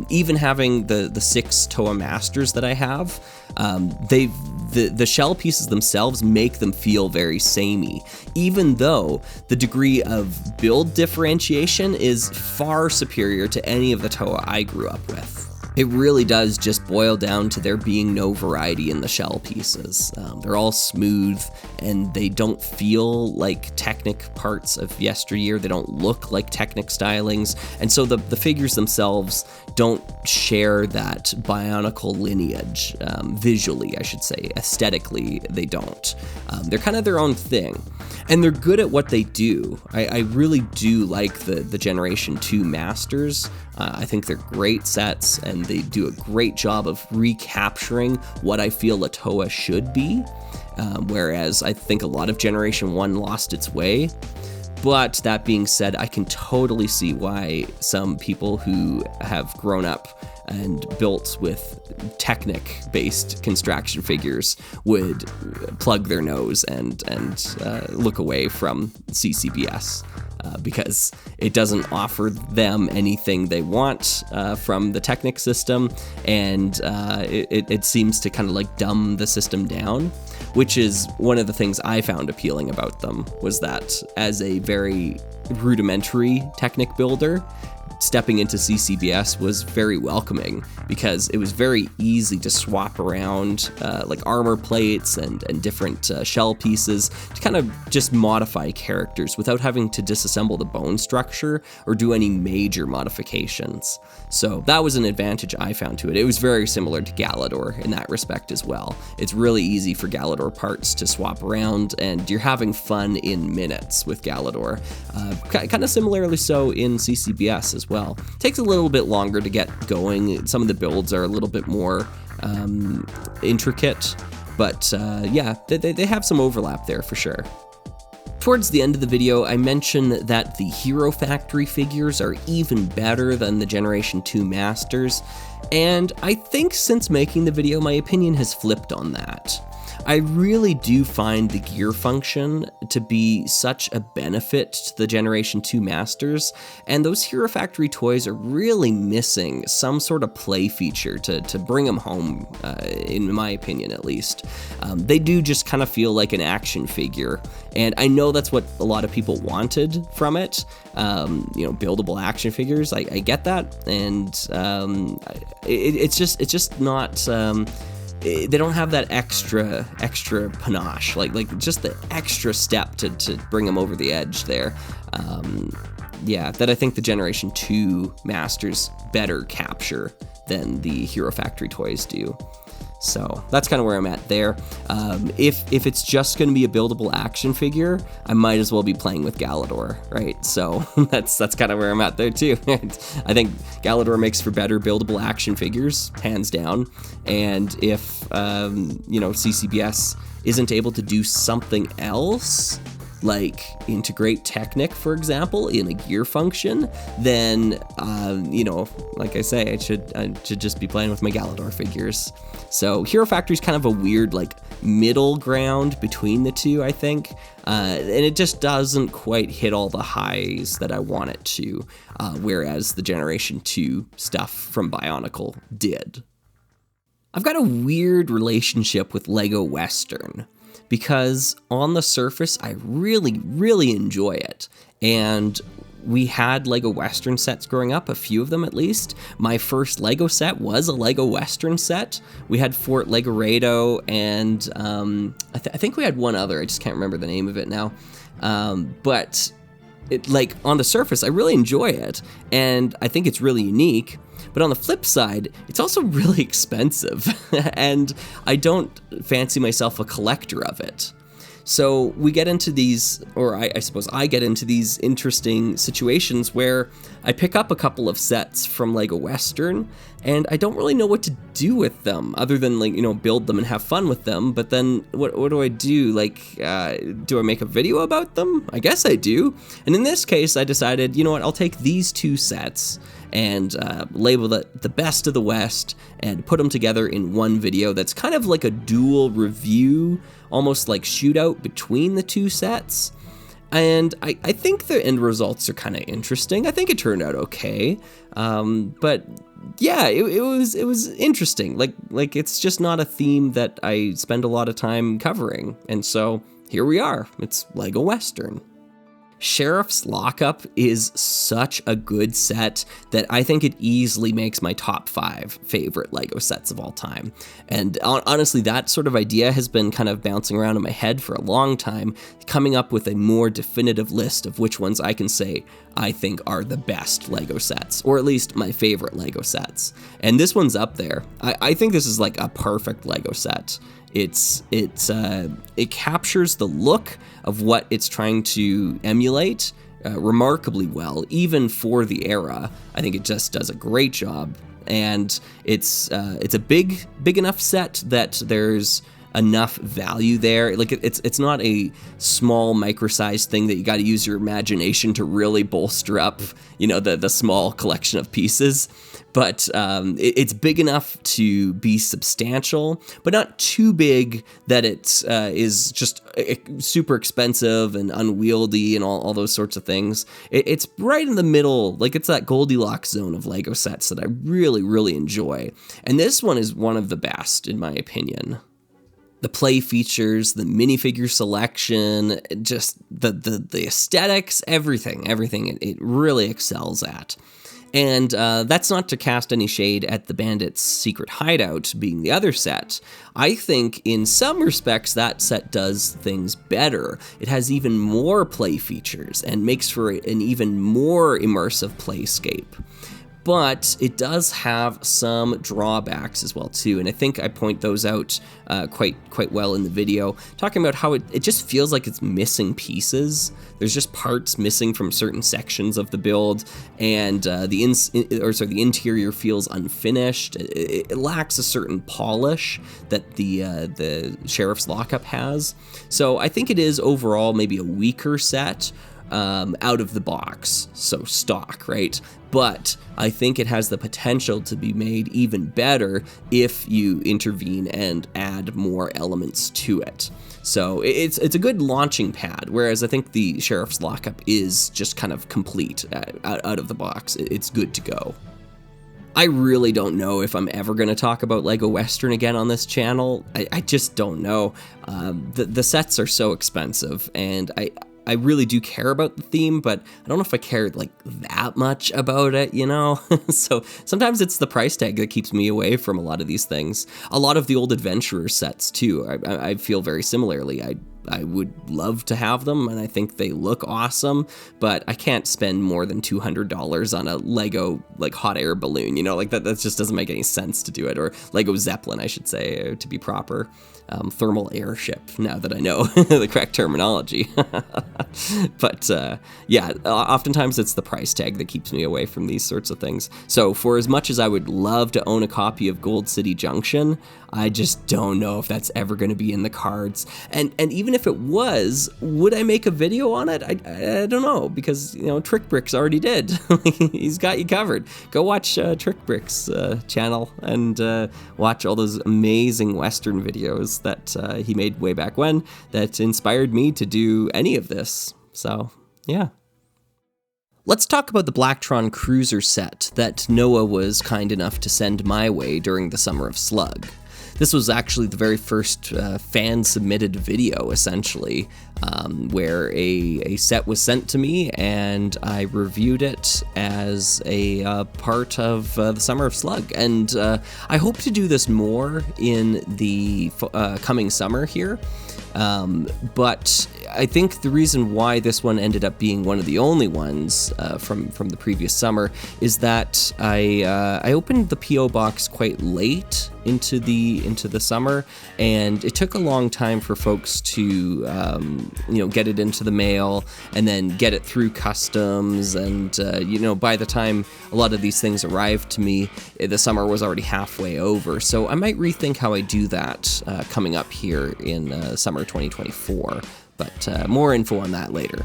[SPEAKER 1] Even having the 6 Toa Masters that I have, the shell pieces themselves make them feel very samey, even though the degree of build differentiation is far superior to any of the Toa I grew up with. It really does just boil down to there being no variety in the shell pieces. They're all smooth, and they don't feel like Technic parts of yesteryear. They don't look like Technic stylings, and so the figures themselves don't share that Bionicle lineage. Visually, I should say. Aesthetically, they don't. They're kind of their own thing. And they're good at what they do. I really do like the Generation 2 Masters. I think they're great sets, and they do a great job of recapturing what I feel a Toa should be, whereas I think a lot of Generation 1 lost its way. But that being said, I can totally see why some people who have grown up and built with Technic-based construction figures would plug their nose and look away from CCBS. Because it doesn't offer them anything they want from the Technic system, and it seems to kind of like dumb the system down, which is one of the things I found appealing about them, was that as a very rudimentary Technic builder, stepping into CCBS was very welcoming, because it was very easy to swap around like armor plates and different shell pieces to kind of just modify characters without having to disassemble the bone structure or do any major modifications. So that was an advantage I found to it. It was very similar to Galador in that respect as well. It's really easy for Galador parts to swap around, and you're having fun in minutes with Galador. Kind of similarly so in CCBS as well. Takes a little bit longer to get going. Some of the builds are a little bit more intricate, but yeah, they have some overlap there for sure. Towards the end of the video, I mentioned that the Hero Factory figures are even better than the Generation 2 Masters, and I think since making the video, my opinion has flipped on that. I really do find the gear function to be such a benefit to the Generation 2 Masters, and those Hero Factory toys are really missing some sort of play feature to bring them home, in my opinion at least. They do just kind of feel like an action figure, and I know that's what a lot of people wanted from it, buildable action figures. I get that, and it's just not... they don't have that extra panache, like just the extra step to bring them over the edge there. Yeah, that I think the Generation 2 Masters better capture than the Hero Factory toys do. So that's kind of where I'm at there. If it's just going to be a buildable action figure, I might as well be playing with Galador, right? So that's kind of where I'm at there too. I think Galador makes for better buildable action figures, hands down. And if CCBS isn't able to do something else, like integrate Technic, for example, in a gear function, then like I say, I should just be playing with my Galador figures. So Hero Factory is kind of a weird like middle ground between the two, I think, and it just doesn't quite hit all the highs that I want it to, whereas the Generation 2 stuff from Bionicle did. I've got a weird relationship with Lego Western, because on the surface, I really, really enjoy it. And we had Lego Western sets growing up, a few of them at least. My first Lego set was a Lego Western set. We had Fort Legoredo, and I think we had one other. I just can't remember the name of it now. But it, like, on the surface, I really enjoy it, and I think it's really unique. But on the flip side, it's also really expensive, and I don't fancy myself a collector of it. So we get into these, or I suppose I get into these interesting situations where I pick up a couple of sets from Lego Western, and I don't really know what to do with them, other than, like, you know, build them and have fun with them. But then what do I do? Like, do I make a video about them? I guess I do. And in this case, I decided, you know what, I'll take these two sets and label it the best of the West and put them together in one video that's kind of like a dual review, almost like shootout between the two sets. And I think the end results are kind of interesting. I think it turned out okay. But yeah, it was interesting. Like it's just not a theme that I spend a lot of time covering. And so here we are. It's Lego Western. Sheriff's Lockup is such a good set that I think it easily makes my top 5 favorite Lego sets of all time. And honestly, that sort of idea has been kind of bouncing around in my head for a long time, coming up with a more definitive list of which ones I can say I think are the best Lego sets, or at least my favorite Lego sets. And this one's up there. I think this is like a perfect Lego set. It captures the look of what it's trying to emulate remarkably well, even for the era. I think it just does a great job, and it's a big enough set that there's enough value there. Like it's not a small micro-sized thing that you got to use your imagination to really bolster up, you know, the small collection of pieces. But it's big enough to be substantial, but not too big that it is just super expensive and unwieldy and all those sorts of things. It's right in the middle, like it's that Goldilocks zone of Lego sets that I really, really enjoy. And this one is one of the best, in my opinion. The play features, the minifigure selection, just the aesthetics, everything it really excels at. And that's not to cast any shade at the Bandit's Secret Hideout being the other set. I think in some respects that set does things better. It has even more play features and makes for an even more immersive playscape. But it does have some drawbacks as well too, and I think I point those out quite well in the video, talking about how it just feels like it's missing pieces. There's just parts missing from certain sections of the build, and the interior feels unfinished. It lacks a certain polish that the Sheriff's Lockup has. So I think it is overall maybe a weaker set out of the box, so stock, right? But I think it has the potential to be made even better if you intervene and add more elements to it. So it's a good launching pad, whereas I think the Sheriff's Lockup is just kind of complete out of the box. It's good to go. I really don't know if I'm ever going to talk about Lego Western again on this channel. I just don't know. The sets are so expensive, and I really do care about the theme, but I don't know if I care like that much about it, you know? So sometimes it's the price tag that keeps me away from a lot of these things. A lot of the old Adventurer sets too, I feel very similarly. I would love to have them, and I think they look awesome, but I can't spend more than $200 on a Lego like hot air balloon, you know, like that just doesn't make any sense to do it, or Lego Zeppelin, I should say, to be proper. Thermal airship, now that I know the correct terminology. But yeah, oftentimes it's the price tag that keeps me away from these sorts of things. So for as much as I would love to own a copy of Gold City Junction, I just don't know if that's ever going to be in the cards. And even if it was, would I make a video on it? I don't know, because, you know, Trick Bricks already did. He's got you covered. Go watch Trick Bricks channel and watch all those amazing Western videos that he made way back when that inspired me to do any of this. So, yeah. Let's talk about the Blacktron cruiser set that Noah was kind enough to send my way during the Summer of Slug. This was actually the very first fan-submitted video, essentially, where a set was sent to me, and I reviewed it as a part of the Summer of Slug. And I hope to do this more in the coming summer here. But I think the reason why this one ended up being one of the only ones from the previous summer is that I opened the P.O. box quite late into the summer, and it took a long time for folks to get it into the mail and then get it through customs, and by the time a lot of these things arrived to me, the summer was already halfway over. So I might rethink how I do that coming up here in summer 2024, but more info on that later.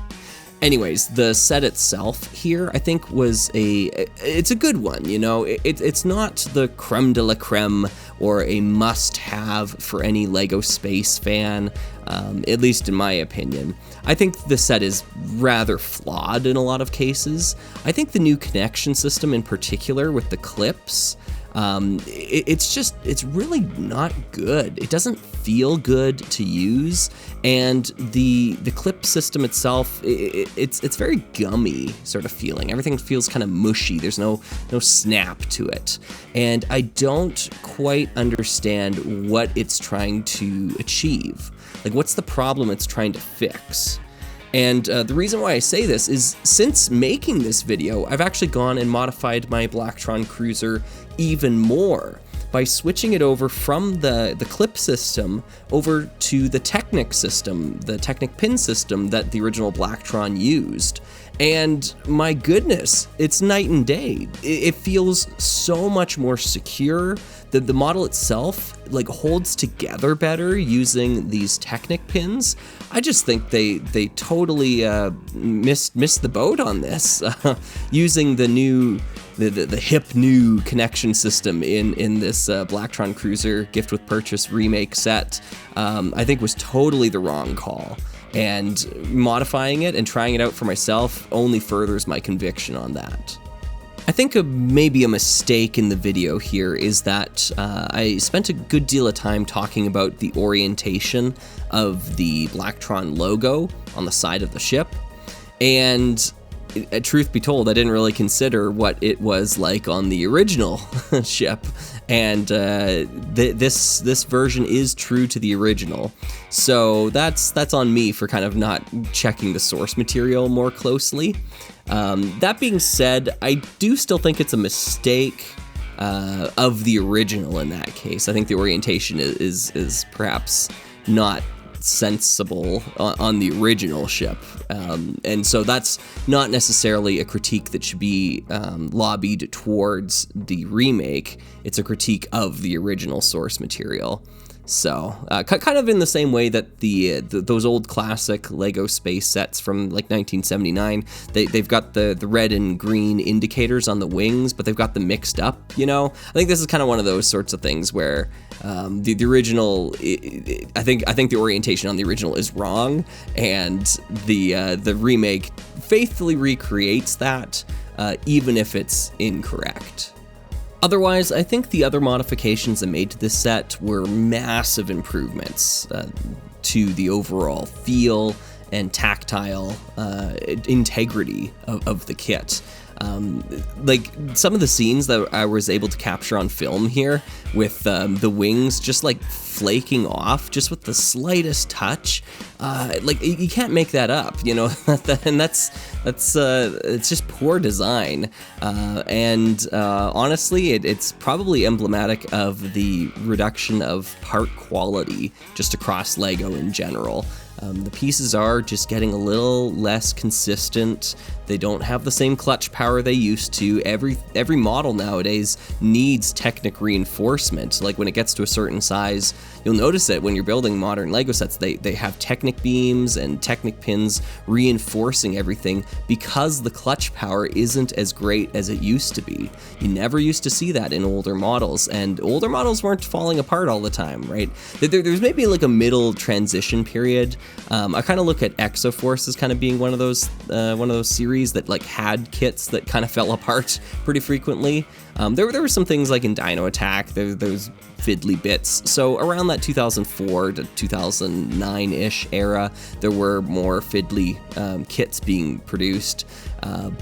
[SPEAKER 1] Anyways, the set itself here, I think, it's a good one, It's not the creme de la creme or a must-have for any LEGO space fan, at least in my opinion. I think the set is rather flawed in a lot of cases. I think the new connection system in particular with the clips, it's really not good. It doesn't feel good to use, and the clip system itself, it's very gummy sort of feeling. Everything feels kind of mushy. There's no snap to it, and I don't quite understand what it's trying to achieve. Like, what's the problem it's trying to fix? And the reason why I say this is, since making this video, I've actually gone and modified my Blacktron cruiser even more by switching it over from the clip system over to the Technic system, the Technic pin system that the original Blacktron used. And my goodness, it's night and day. It feels so much more secure. The model itself holds together better using these Technic pins. I just think they totally missed the boat on this, using the hip new connection system in this Blacktron Cruiser gift with purchase remake set. I think was totally the wrong call. And modifying it and trying it out for myself only furthers my conviction on that. I think maybe a mistake in the video here is that I spent a good deal of time talking about the orientation of the Blacktron logo on the side of the ship, and truth be told, I didn't really consider what it was like on the original ship, and this version is true to the original. So that's on me for kind of not checking the source material more closely. That being said, I do still think it's a mistake of the original in that case. I think the orientation is perhaps not sensible on the original ship, and so that's not necessarily a critique that should be lobbied towards the remake. It's a critique of the original source material. So kind of in the same way that those old classic Lego space sets from 1979, they've got the red and green indicators on the wings, but they've got them mixed up. I think this is kind of one of those sorts of things where the original, I think the orientation on the original is wrong, and the remake faithfully recreates that, even if it's incorrect. Otherwise, I think the other modifications I made to this set were massive improvements to the overall feel and tactile integrity of the kit. Some of the scenes that I was able to capture on film here with the wings just flaking off just with the slightest touch, you can't make that up, and that's it's just poor design, and honestly it's probably emblematic of the reduction of part quality just across Lego in general. The pieces are just getting a little less consistent. They don't have the same clutch power they used to. Every model nowadays needs Technic reinforcement. When it gets to a certain size, you'll notice it when you're building modern Lego sets. They have Technic beams and Technic pins reinforcing everything because the clutch power isn't as great as it used to be. You never used to see that in older models, and older models weren't falling apart all the time, right? There's maybe a middle transition period I kind of look at Exoforce as kind of being one of those series that like had kits that kind of fell apart pretty frequently. There were some things like in Dino Attack, those fiddly bits. So around that 2004 to 2009-ish era, there were more fiddly kits being produced.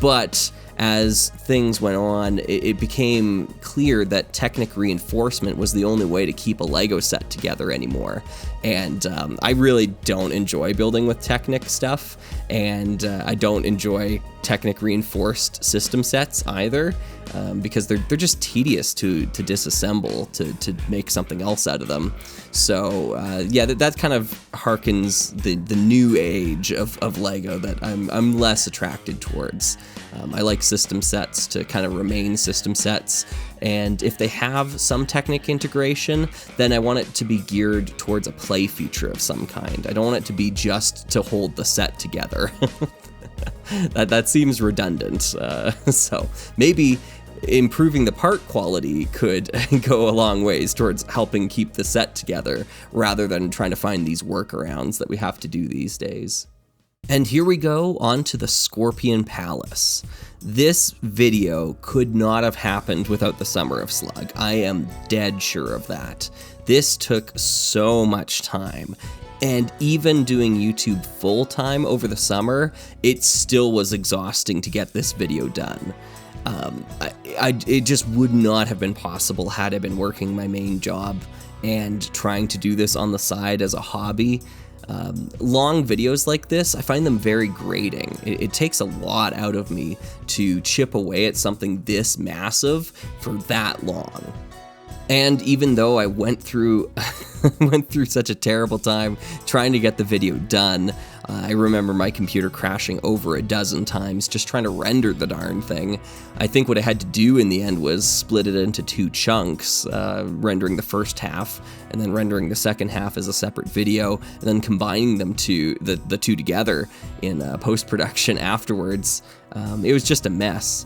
[SPEAKER 1] But as things went on, it became clear that Technic reinforcement was the only way to keep a Lego set together anymore. And I really don't enjoy building with Technic stuff, and I don't enjoy Technic reinforced system sets either, because they're just tedious to disassemble to make something else out of them. So yeah, that kind of harkens the new age of Lego that I'm less attracted towards. I like system sets to kind of remain system sets, and if they have some Technic integration, then I want it to be geared towards a play feature of some kind. I don't want it to be just to hold the set together. That seems redundant. So maybe improving the part quality could go a long ways towards helping keep the set together, rather than trying to find these workarounds that we have to do these days. And here we go on to the Scorpion Palace. This video could not have happened without the Summer of Slug. I am dead sure of that. This took so much time. And even doing YouTube full time over the summer, it still was exhausting to get this video done. It just would not have been possible had I been working my main job and trying to do this on the side as a hobby. Long videos like this, I find them very grating. It takes a lot out of me to chip away at something this massive for that long. And even though I went through such a terrible time trying to get the video done, I remember my computer crashing over a dozen times just trying to render the darn thing. I think what I had to do in the end was split it into two chunks, rendering the first half and then rendering the second half as a separate video, and then combining them the two together in post-production afterwards. It was just a mess.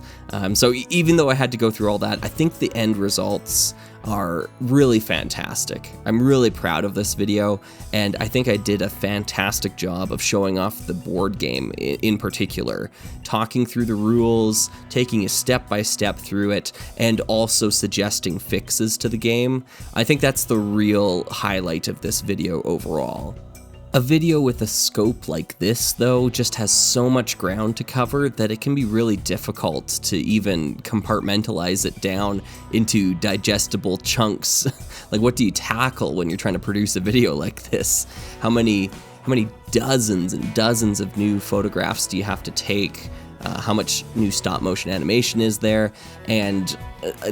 [SPEAKER 1] So even though I had to go through all that, I think the end results are really fantastic. I'm really proud of this video, and I think I did a fantastic job of showing off the board game in particular, talking through the rules, taking a step-by-step through it, and also suggesting fixes to the game. I think that's the real highlight of this video overall. A video with a scope like this, though, just has so much ground to cover that it can be really difficult to even compartmentalize it down into digestible chunks. Like, what do you tackle when you're trying to produce a video like this? How many dozens and dozens of new photographs do you have to take? How much new stop motion animation is there? And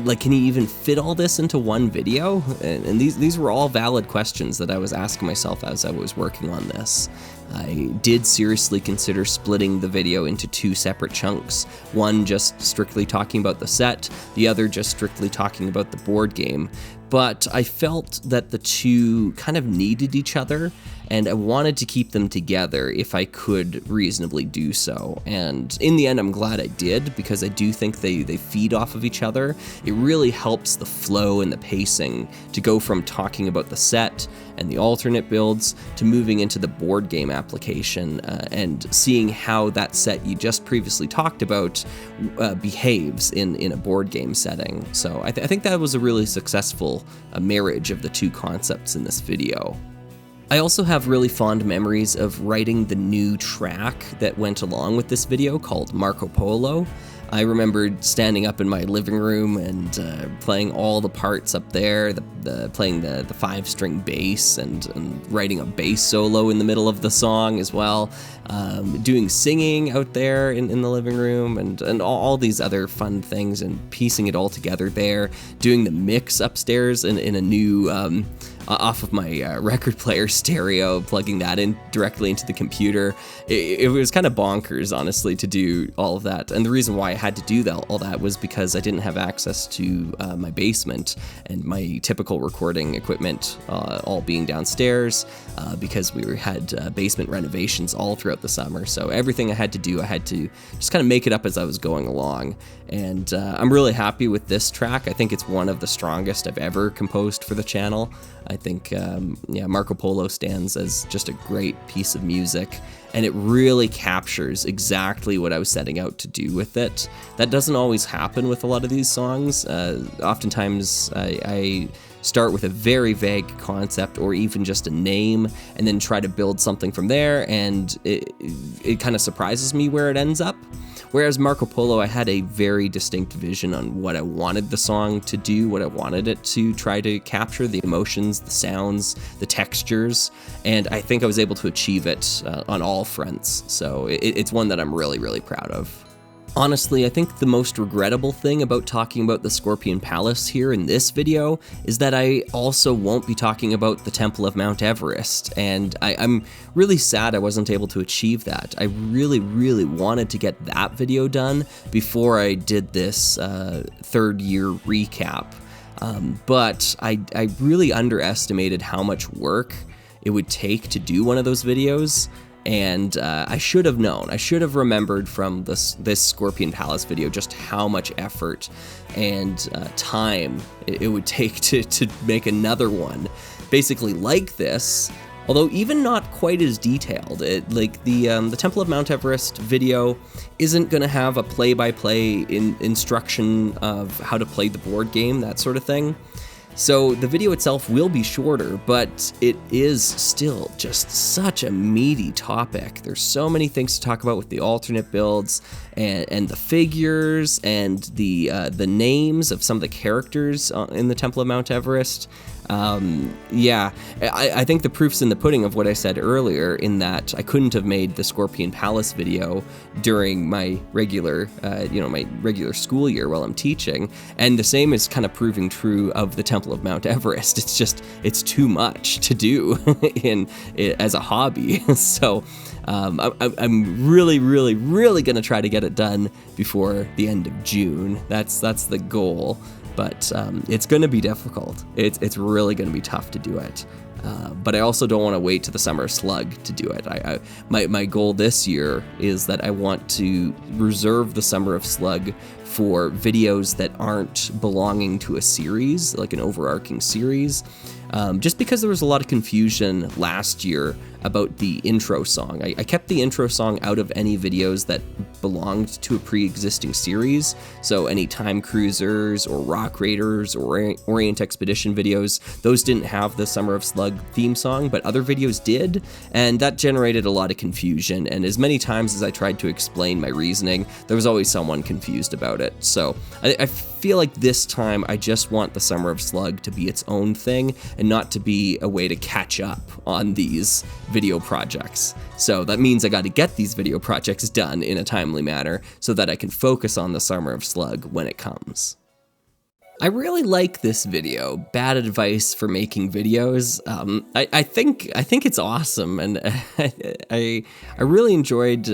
[SPEAKER 1] like, can you even fit all this into one video? And these were all valid questions that I was asking myself as I was working on this. I did seriously consider splitting the video into two separate chunks, one just strictly talking about the set, the other just strictly talking about the board game. But I felt that the two kind of needed each other, and I wanted to keep them together if I could reasonably do so. And in the end, I'm glad I did, because I do think they feed off of each other. It really helps the flow and the pacing to go from talking about the set and the alternate builds to moving into the board game application and seeing how that set you just previously talked about behaves in a board game setting. So I think that was a really successful marriage of the two concepts in this video. I also have really fond memories of writing the new track that went along with this video called Marco Polo. I remembered standing up in my living room and playing all the parts up there, playing the 5-string bass and writing a bass solo in the middle of the song as well, doing singing out there in the living room and all these other fun things, and piecing it all together there, doing the mix upstairs in a new off of my record player stereo, plugging that in directly into the computer. It was kind of bonkers, honestly, to do all of that. And the reason why I had to do all that was because I didn't have access to my basement and my typical recording equipment all being downstairs, because we had basement renovations all throughout the summer. So everything I had to do, I had to just kind of make it up as I was going along. And I'm really happy with this track. I think it's one of the strongest I've ever composed for the channel. I think, Marco Polo stands as just a great piece of music, and it really captures exactly what I was setting out to do with it. That doesn't always happen with a lot of these songs. Oftentimes, I start with a very vague concept or even just a name, and then try to build something from there, and it kind of surprises me where it ends up. Whereas Marco Polo, I had a very distinct vision on what I wanted the song to do, what I wanted it to try to capture, the emotions, the sounds, the textures, and I think I was able to achieve it on all fronts. So it's one that I'm really, really proud of. Honestly, I think the most regrettable thing about talking about the Scorpion Palace here in this video is that I also won't be talking about the Temple of Mount Everest, and I'm really sad I wasn't able to achieve that. I really, really wanted to get that video done before I did this third year recap, but I really underestimated how much work it would take to do one of those videos. And I should have known, I should have remembered from this Scorpion Palace video just how much effort and time it would take to make another one basically like this, although even not quite as detailed. Like the Temple of Mount Everest video isn't going to have a play-by-play instruction of how to play the board game, that sort of thing. So the video itself will be shorter, but it is still just such a meaty topic. There's so many things to talk about with the alternate builds and the figures and the names of some of the characters in the Temple of Mount Everest. I think the proof's in the pudding of what I said earlier, in that I couldn't have made the Scorpion Palace video during my regular school year while I'm teaching, and the same is kind of proving true of the Temple of Mount Everest. It's too much to do as a hobby. So I'm really, really, really gonna try to get it done before the end of June. That's the goal. But it's going to be difficult. It's really going to be tough to do it. But I also don't want to wait to the Summer of Slug to do it. My goal this year is that I want to reserve the Summer of Slug for videos that aren't belonging to a series, like an overarching series. Just because there was a lot of confusion last year about the intro song. I kept the intro song out of any videos that belonged to a pre-existing series, so any Time Cruisers or Rock Raiders or Orient Expedition videos, those didn't have the Summer of Slug theme song, but other videos did, and that generated a lot of confusion, and as many times as I tried to explain my reasoning, there was always someone confused about it. So I feel like this time I just want the Summer of Slug to be its own thing and not to be a way to catch up on these video projects. So that means I got to get these video projects done in a timely manner so that I can focus on the Summer of Slug when it comes. I really like this video, Bad Advice for Making Videos. I think it's awesome, and I really enjoyed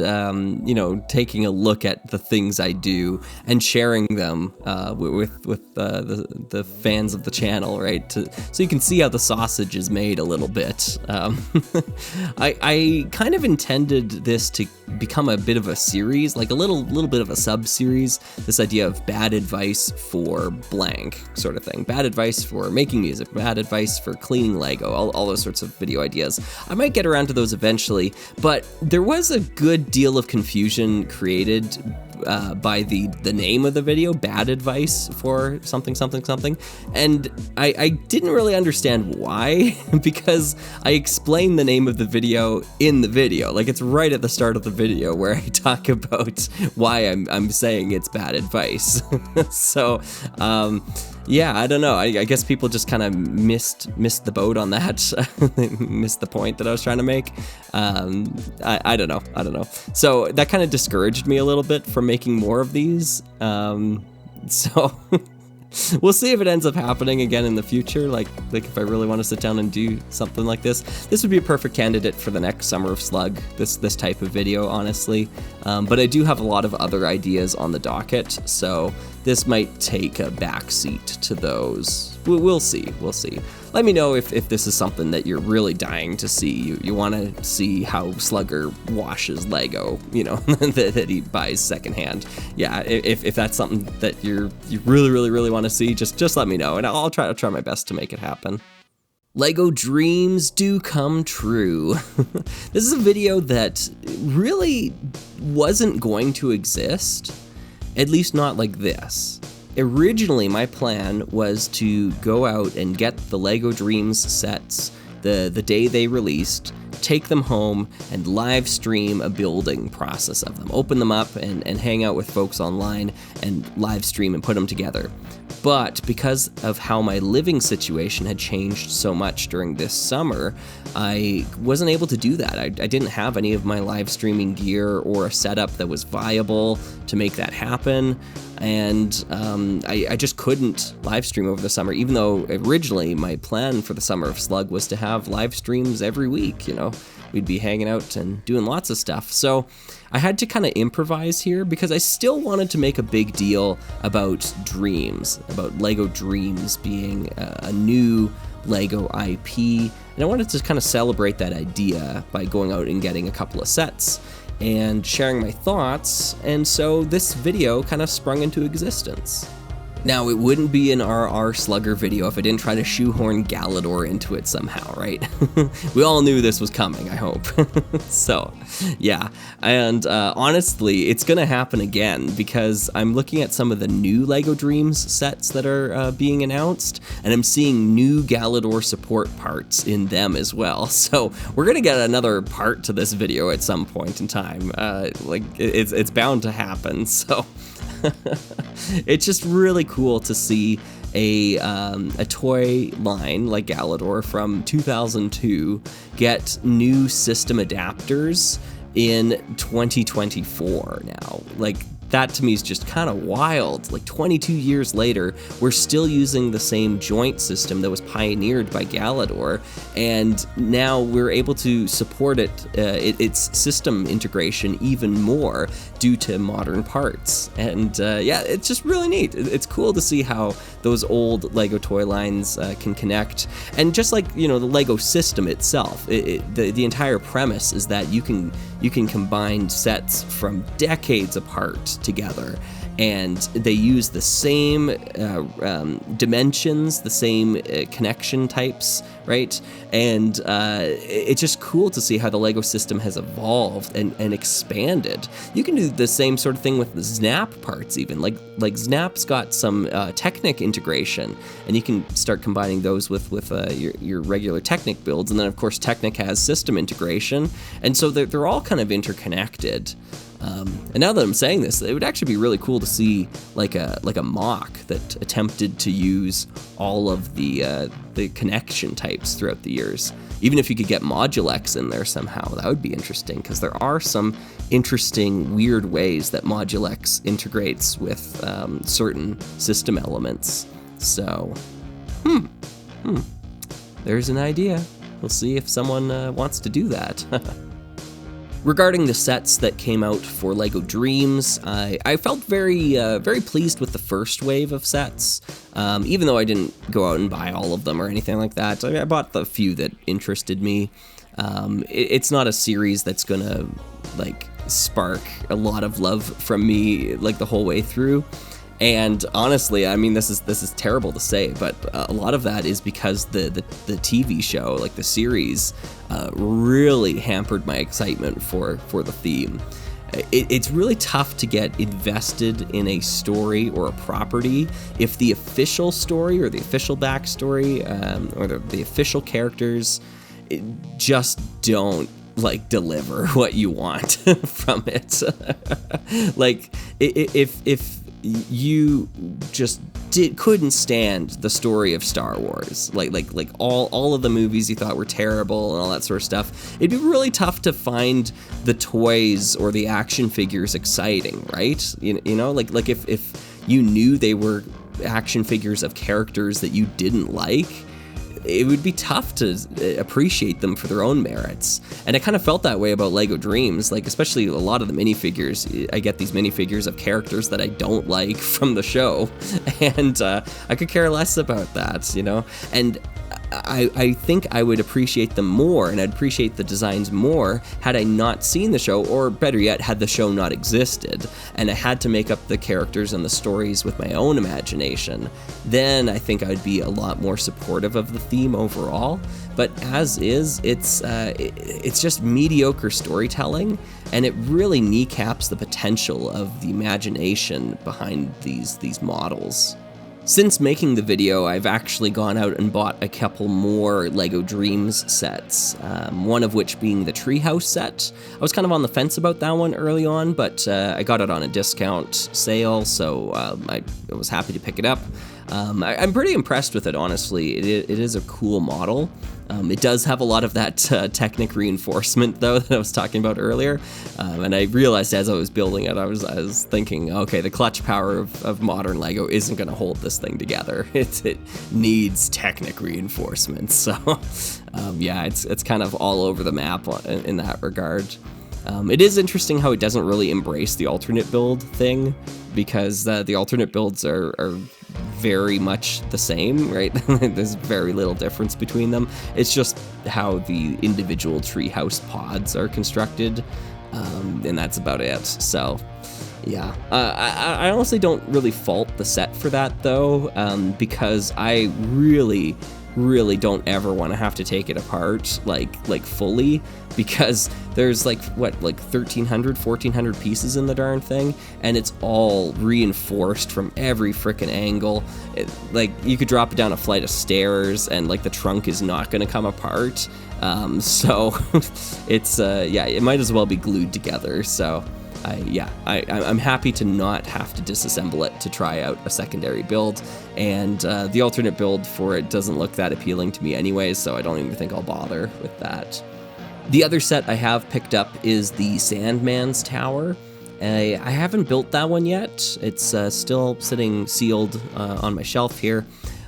[SPEAKER 1] taking a look at the things I do and sharing them with the fans of the channel, right? So you can see how the sausage is made a little bit. I kind of intended this to become a bit of a series, like a little bit of a sub-series. This idea of bad advice for blank sort of thing. Bad advice for making music, bad advice for cleaning Lego, all those sorts of video ideas. I might get around to those eventually, but there was a good deal of confusion created by the name of the video, Bad Advice for something, and I didn't really understand why, because I explained the name of the video in the video. Like, it's right at the start of the video where I talk about why I'm saying it's bad advice. So, I don't know. I guess people just kind of missed the boat on that. Missed the point that I was trying to make. I don't know. So that kind of discouraged me a little bit from making more of these. So we'll see if it ends up happening again in the future. Like if I really want to sit down and do something like this would be a perfect candidate for the next Summer of Slug, this type of video, honestly. But I do have a lot of other ideas on the docket, so this might take a backseat to those. We'll see. Let me know if this is something that you're really dying to see. You want to see how Slugger washes Lego, that he buys secondhand. Yeah, if that's something that you really, really, really want to see, just let me know, and I'll try my best to make it happen. Lego dreams do come true. This is a video that really wasn't going to exist, at least not like this. Originally, my plan was to go out and get the Lego Dreams sets the day they released, take them home, and live stream a building process of them. Open them up and hang out with folks online and live stream and put them together. But because of how my living situation had changed so much during this summer, I wasn't able to do that. I didn't have any of my live streaming gear or a setup that was viable to make that happen. And I just couldn't live stream over the summer, even though originally my plan for the summer of Slug was to have live streams every week. We'd be hanging out and doing lots of stuff. So I had to kind of improvise here because I still wanted to make a big deal about DreamZzz, about Lego Dreams being a new Lego IP. And I wanted to kind of celebrate that idea by going out and getting a couple of sets and sharing my thoughts, and so this video kind of sprung into existence. Now, it wouldn't be an RR Slugger video if I didn't try to shoehorn Galador into it somehow, right? We all knew this was coming, I hope. So, yeah. And honestly, it's gonna happen again because I'm looking at some of the new Lego Dreams sets that are being announced, and I'm seeing new Galador support parts in them as well. So we're gonna get another part to this video at some point in time. It's bound to happen, so... It's just really cool to see a toy line like Galador from 2002 get new system adapters in 2024 now. That to me is just kind of wild. 22 years later, we're still using the same joint system that was pioneered by Galador, and now we're able to support its system integration even more due to modern parts. And yeah, it's just really neat. It's cool to see how those old Lego toy lines can connect. And just like, the Lego system itself, the entire premise is that you can combine sets from decades apart together, and they use the same dimensions, the same connection types, right? And it's just cool to see how the Lego system has evolved and expanded. You can do the same sort of thing with the Snap parts even. Like Snap's got some Technic integration, and you can start combining those with your regular Technic builds. And then of course Technic has system integration, and so they're all kind of interconnected. And now that I'm saying this, it would actually be really cool to see like a mock that attempted to use all of the connection types throughout the years. Even if you could get Modulex in there somehow, that would be interesting, because there are some interesting, weird ways that Modulex integrates with certain system elements. So, there's an idea. We'll see if someone wants to do that. Regarding the sets that came out for Lego Dreams, I felt very pleased with the first wave of sets, even though I didn't go out and buy all of them or anything like that. I bought the few that interested me. It's not a series that's gonna spark a lot of love from me the whole way through. And honestly, I mean, this is terrible to say, but a lot of that is because the TV show, the series, really hampered my excitement for the theme. It's really tough to get invested in a story or a property if the official story or the official backstory or the official characters just don't deliver what you want from it. If you just couldn't stand the story of Star Wars, all of the movies you thought were terrible and all that sort of stuff, it'd be really tough to find the toys or the action figures exciting, right? If you knew they were action figures of characters that you didn't like, it would be tough to appreciate them for their own merits. And I kind of felt that way about Lego Dreams, especially a lot of the minifigures. I get these minifigures of characters that I don't like from the show, and I could care less about that, And I think I would appreciate them more, and I'd appreciate the designs more had I not seen the show, or better yet, had the show not existed, and I had to make up the characters and the stories with my own imagination. Then I think I'd be a lot more supportive of the theme overall. But as is, it's just mediocre storytelling, and it really kneecaps the potential of the imagination behind these models. Since making the video, I've actually gone out and bought a couple more LEGO DreamZzz sets, one of which being the Treehouse set. I was kind of on the fence about that one early on, but I got it on a discount sale, so I was happy to pick it up. I'm pretty impressed with it, honestly. It is a cool model. It does have a lot of that Technic reinforcement, though, that I was talking about earlier. And I realized as I was building it, I was thinking, okay, the clutch power of modern LEGO isn't going to hold this thing together. It needs Technic reinforcement. So, yeah, it's kind of all over the map in that regard. It is interesting how it doesn't really embrace the alternate build thing, because the alternate builds are very much the same, right? There's very little difference between them. It's just how the individual treehouse pods are constructed, and that's about it. So, yeah. I honestly don't really fault the set for that, though, because I really don't ever want to have to take it apart like fully, because there's like 1,300, 1,400 pieces in the darn thing, and it's all reinforced from every frickin' angle. Like, you could drop it down a flight of stairs and like the trunk is not going to come apart. So it's yeah, it might as well be glued together. So I'm happy to not have to disassemble it to try out a secondary build, and the alternate build for it doesn't look that appealing to me anyways, so I don't even think I'll bother with that. The other set I have picked up is the Sandman's Tower. I haven't built that one yet. It's still sitting sealed on my shelf here.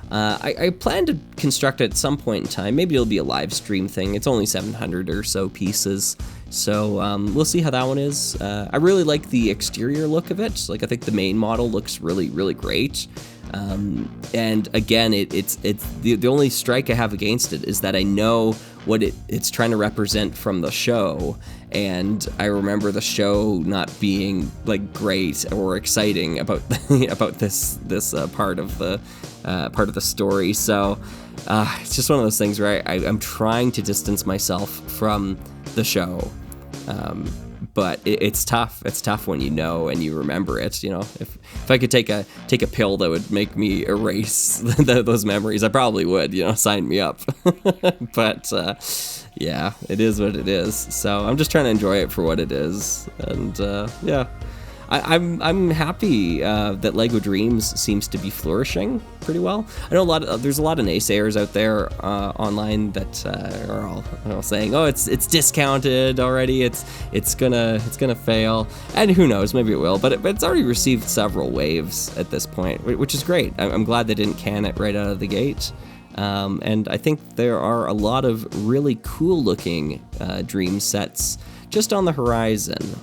[SPEAKER 1] I plan to construct it at some point in time. Maybe it'll be a live stream thing. It's only 700 or so pieces, so we'll see how that one is. I really like the exterior look of it. Like, I think the main model looks really great. And again, it's the only strike I have against it is that I know what it's trying to represent from the show, and I remember the show not being like great or exciting about about this part of the story. So it's just one of those things where I'm trying to distance myself from the show. But it's tough. It's tough when you know and you remember it. You know, if I could take a pill that would make me erase those memories, I probably would. You know, sign me up. But yeah, it is what it is. So I'm just trying to enjoy it for what it is, and yeah. I'm happy that LEGO DreamZzz seems to be flourishing pretty well. I know there's a lot of naysayers out there online that are all saying, "Oh, it's discounted already. It's gonna fail." And who knows? Maybe it will. But it's already received several waves at this point, which is great. I'm glad they didn't can it right out of the gate. And I think there are a lot of really cool looking Dream sets just on the horizon.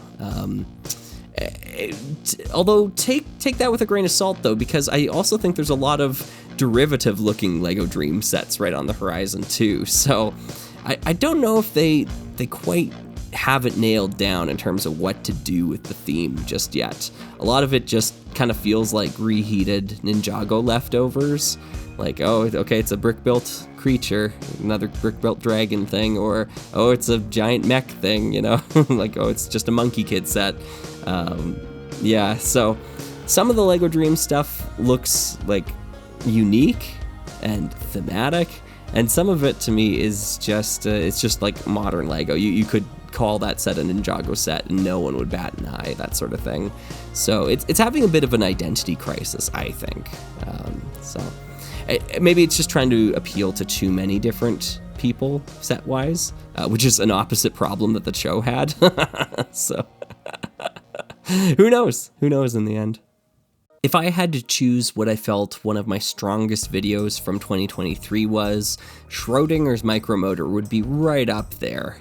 [SPEAKER 1] Although take that with a grain of salt, though, because I also think there's a lot of derivative looking LEGO Dream sets right on the horizon too. So I don't know if they quite have it nailed down in terms of what to do with the theme just yet. A lot of it just kind of feels like reheated Ninjago leftovers. Like, oh, okay, it's a brick-built creature, another brick-built dragon thing, or, oh, it's a giant mech thing, you know? Like, oh, it's just a Monkey Kid set. Yeah, so some of the LEGO Dream stuff looks, like, unique and thematic, and some of it, to me, is just, it's just like modern LEGO. You could call that set a Ninjago set, and no one would bat an eye, that sort of thing. So it's having a bit of an identity crisis, I think. So maybe it's just trying to appeal to too many different people set-wise, which is an opposite problem that the show had. So who knows? Who knows in the end? If I had to choose what I felt one of my strongest videos from 2023 was, Schrodinger's Micromotor would be right up there.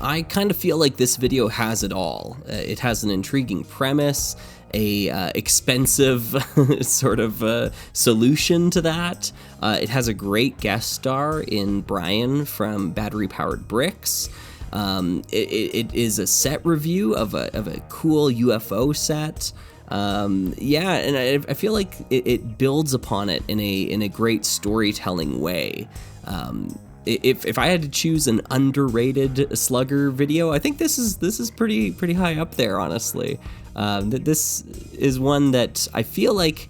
[SPEAKER 1] I kind of feel like this video has it all. It has an intriguing premise, expensive sort of solution to that. It has a great guest star in Brian from Battery Powered Bricks. It is a set review of a cool UFO set. Yeah, and I feel like it builds upon it in a great storytelling way. If I had to choose an underrated Slugger video, I think this is pretty high up there, honestly. This is one that I feel like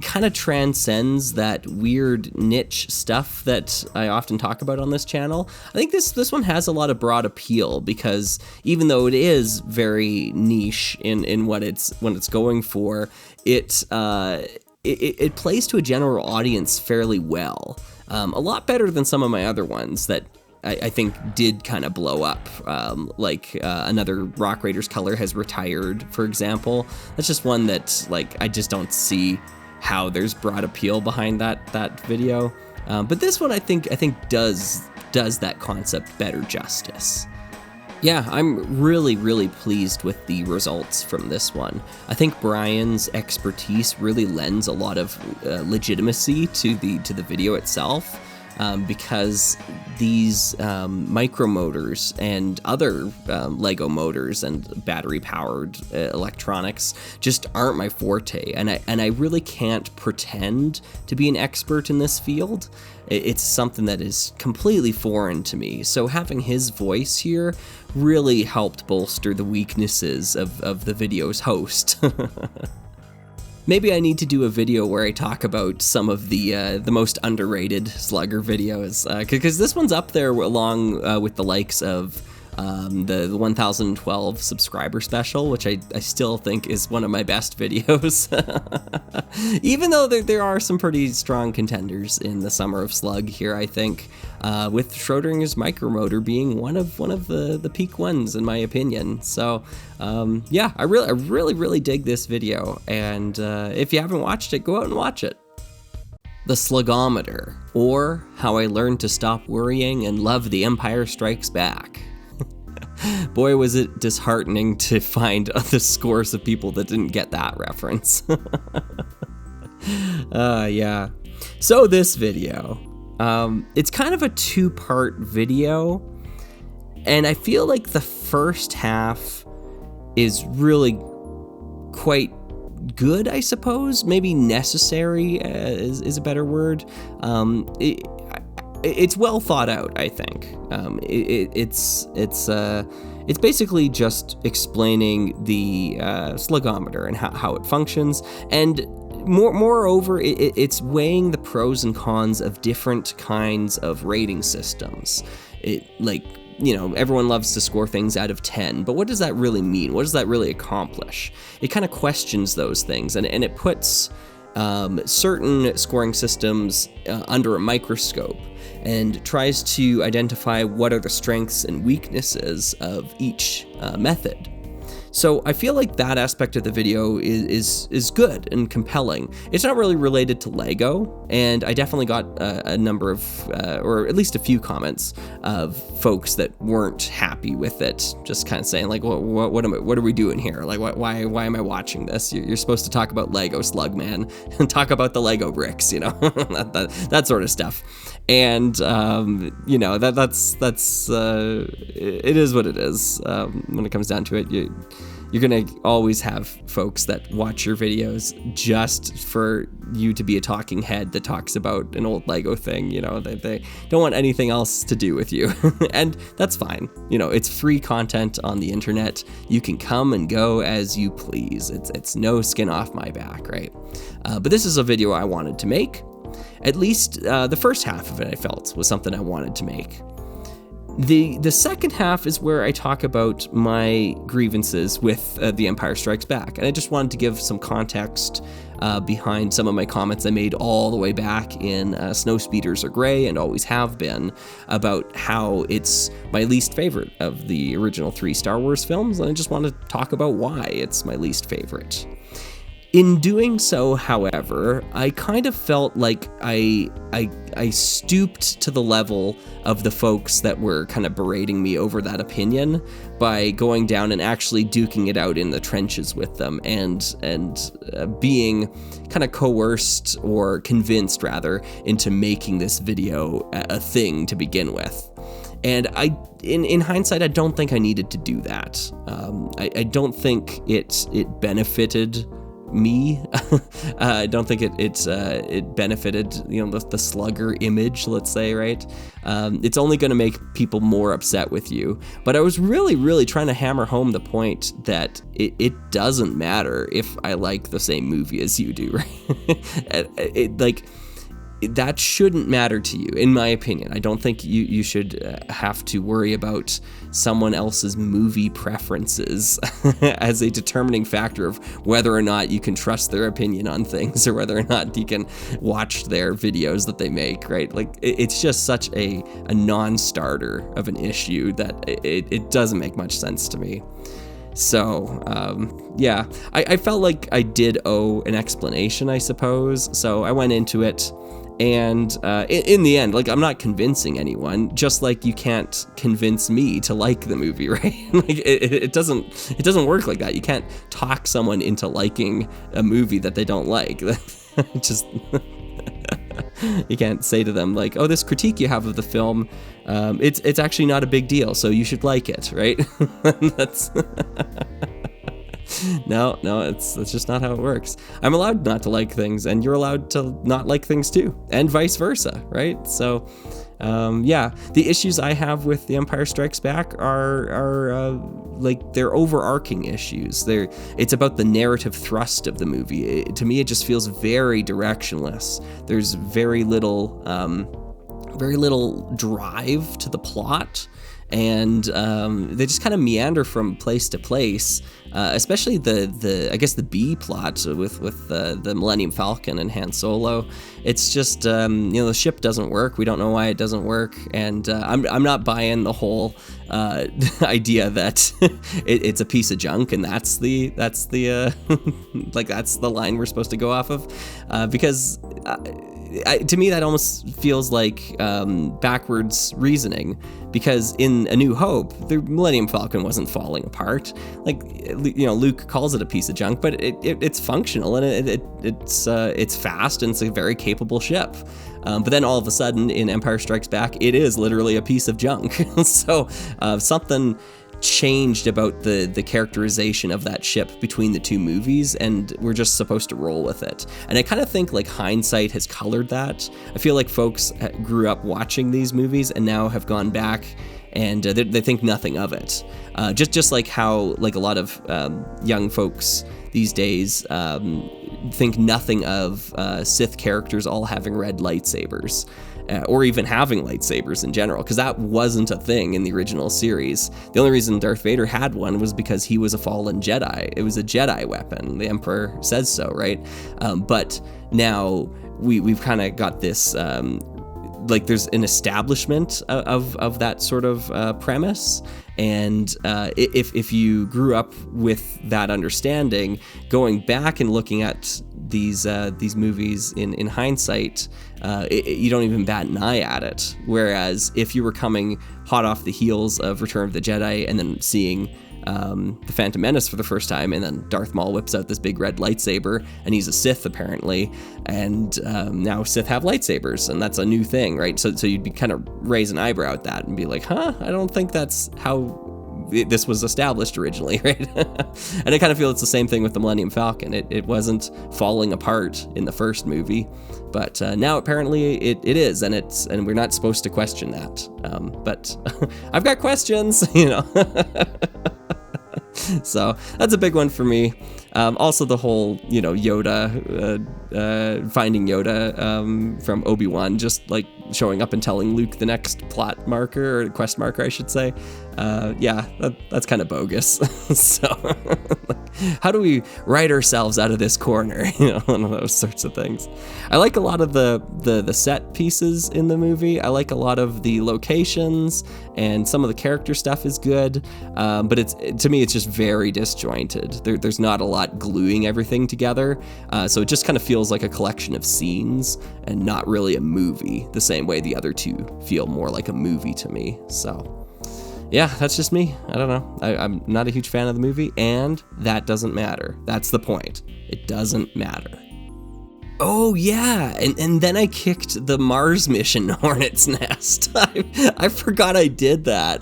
[SPEAKER 1] kind of transcends that weird niche stuff that I often talk about on this channel. I think this one has a lot of broad appeal, because even though it is very niche in what it's going for, it plays to a general audience fairly well. A lot better than some of my other ones that I think did kind of blow up, like another Rock Raiders color has retired, for example. That's just one that, like, I just don't see how there's broad appeal behind that video. But this one I think does that concept better justice. Yeah, I'm really pleased with the results from this one. I think Brian's expertise really lends a lot of legitimacy to the video itself, because these micromotors and other Lego motors and battery-powered electronics just aren't my forte, and I really can't pretend to be an expert in this field. It's something that is completely foreign to me, so having his voice here really helped bolster the weaknesses of the video's host. Maybe I need to do a video where I talk about some of the most underrated Slugger videos, because this one's up there along with the likes of the 1012 subscriber special, which I still think is one of my best videos. Even though there are some pretty strong contenders in the Summer of Slug here, I think, with Schrodinger's Micromotor being one of the peak ones in my opinion. So yeah, I really dig this video, and if you haven't watched it, go out and watch it. The Slug-O-Meter, or How I Learned to Stop Worrying and Love the Empire Strikes Back. Boy, was it disheartening to find the scores of people that didn't get that reference. Yeah. So this video, it's kind of a two-part video, and I feel like the first half is really quite good, I suppose. Maybe necessary is a better word. It's well thought out, I think. It's basically just explaining the Slug-O-Meter and how it functions, and moreover, it's weighing the pros and cons of different kinds of rating systems. Everyone loves to score things out of 10, but what does that really mean? What does that really accomplish? It kind of questions those things, and it puts certain scoring systems under a microscope and tries to identify what are the strengths and weaknesses of each method. So I feel like that aspect of the video is good and compelling. It's not really related to Lego, and I definitely got a number of, or at least a few comments of folks that weren't happy with it, just kind of saying like, what are we doing here? Like, why am I watching this? You're supposed to talk about Lego, Slug Man, and talk about the Lego bricks, that sort of stuff. And that's it is what it is. When it comes down to it, you're gonna always have folks that watch your videos just for you to be a talking head that talks about an old Lego thing. They don't want anything else to do with you, and that's fine. It's free content on the internet. You can come and go as you please. It's no skin off my back, right? But this is a video I wanted to make. At least the first half of it, I felt, was something I wanted to make. The second half is where I talk about my grievances with The Empire Strikes Back, and I just wanted to give some context behind some of my comments I made all the way back in Snowspeeders Are Gray and Always Have Been, about how it's my least favorite of the original 3 Star Wars films, and I just want to talk about why it's my least favorite. In doing so, however, I kind of felt like I stooped to the level of the folks that were kind of berating me over that opinion by going down and actually duking it out in the trenches with them and being kind of coerced or convinced rather into making this video a thing to begin with. And in hindsight, I don't think I needed to do that. I don't think it benefited me. I don't think it benefited, the Slugger image, let's say, right? It's only going to make people more upset with you. But I was really, really trying to hammer home the point that it doesn't matter if I like the same movie as you do, right? That shouldn't matter to you, in my opinion. I don't think you should have to worry about someone else's movie preferences as a determining factor of whether or not you can trust their opinion on things or whether or not you can watch their videos that they make, right? Like, it's just such a non-starter of an issue that it doesn't make much sense to me. So, yeah, I felt like I did owe an explanation, I suppose. So I went into it. And in the end, like, I'm not convincing anyone, just like you can't convince me to like the movie, right? Like, it doesn't work like that. You can't talk someone into liking a movie that they don't like. Just you can't say to them like, oh, this critique you have of the film, it's actually not a big deal, so you should like it, right? That's No, it's just not how it works. I'm allowed not to like things, and you're allowed to not like things too, and vice versa, right? So, yeah, the issues I have with The Empire Strikes Back are like, they're overarching issues. It's about the narrative thrust of the movie. To me, it just feels very directionless. There's very little drive to the plot. And they just kind of meander from place to place, especially I guess the B plot with the Millennium Falcon and Han Solo. It's just the ship doesn't work. We don't know why it doesn't work, and I'm not buying the whole idea that it's a piece of junk and that's the like, that's the line we're supposed to go off of, because. To me, that almost feels like backwards reasoning, because in A New Hope, the Millennium Falcon wasn't falling apart. Like, Luke calls it a piece of junk, but it's functional, and it's fast, and it's a very capable ship. But then all of a sudden, in Empire Strikes Back, it is literally a piece of junk. So something changed about the characterization of that ship between the two movies, and we're just supposed to roll with it. And I kind of think like hindsight has colored that. I feel like folks grew up watching these movies and now have gone back and they think nothing of it. Just like how, like, a lot of young folks these days think nothing of Sith characters all having red lightsabers. Or even having lightsabers in general, because that wasn't a thing in the original series. The only reason Darth Vader had one was because he was a fallen Jedi. It was a Jedi weapon. The Emperor says so, right? But now we've kind of got this, like, there's an establishment of that sort of premise. And if you grew up with that understanding, going back and looking at these movies in hindsight, you don't even bat an eye at it. Whereas if you were coming hot off the heels of Return of the Jedi and then seeing The Phantom Menace for the first time, and then Darth Maul whips out this big red lightsaber, and he's a Sith apparently, and now Sith have lightsabers, and that's a new thing, right? So you'd be kind of raise an eyebrow at that and be like, huh, I don't think that's how this was established originally, right? And I kind of feel it's the same thing with the Millennium Falcon. It wasn't falling apart in the first movie, but now apparently it is, and we're not supposed to question that. But I've got questions, So that's a big one for me. Also the whole, Yoda, finding Yoda from Obi-Wan, just like showing up and telling Luke the next plot marker, or quest marker, I should say. yeah, that's kind of bogus. So how do we write ourselves out of this corner? One of those sorts of things. I like a lot of the set pieces in the movie. I like a lot of the locations, and some of the character stuff is good. But to me, it's just very disjointed. There's not a lot gluing everything together. So it just kind of feels like a collection of scenes and not really a movie, the same way the other two feel more like a movie to me. So yeah, that's just me. I don't know. I'm not a huge fan of the movie, and that doesn't matter. That's the point. It doesn't matter. Oh yeah, and then I kicked the Mars mission hornet's nest. I forgot I did that.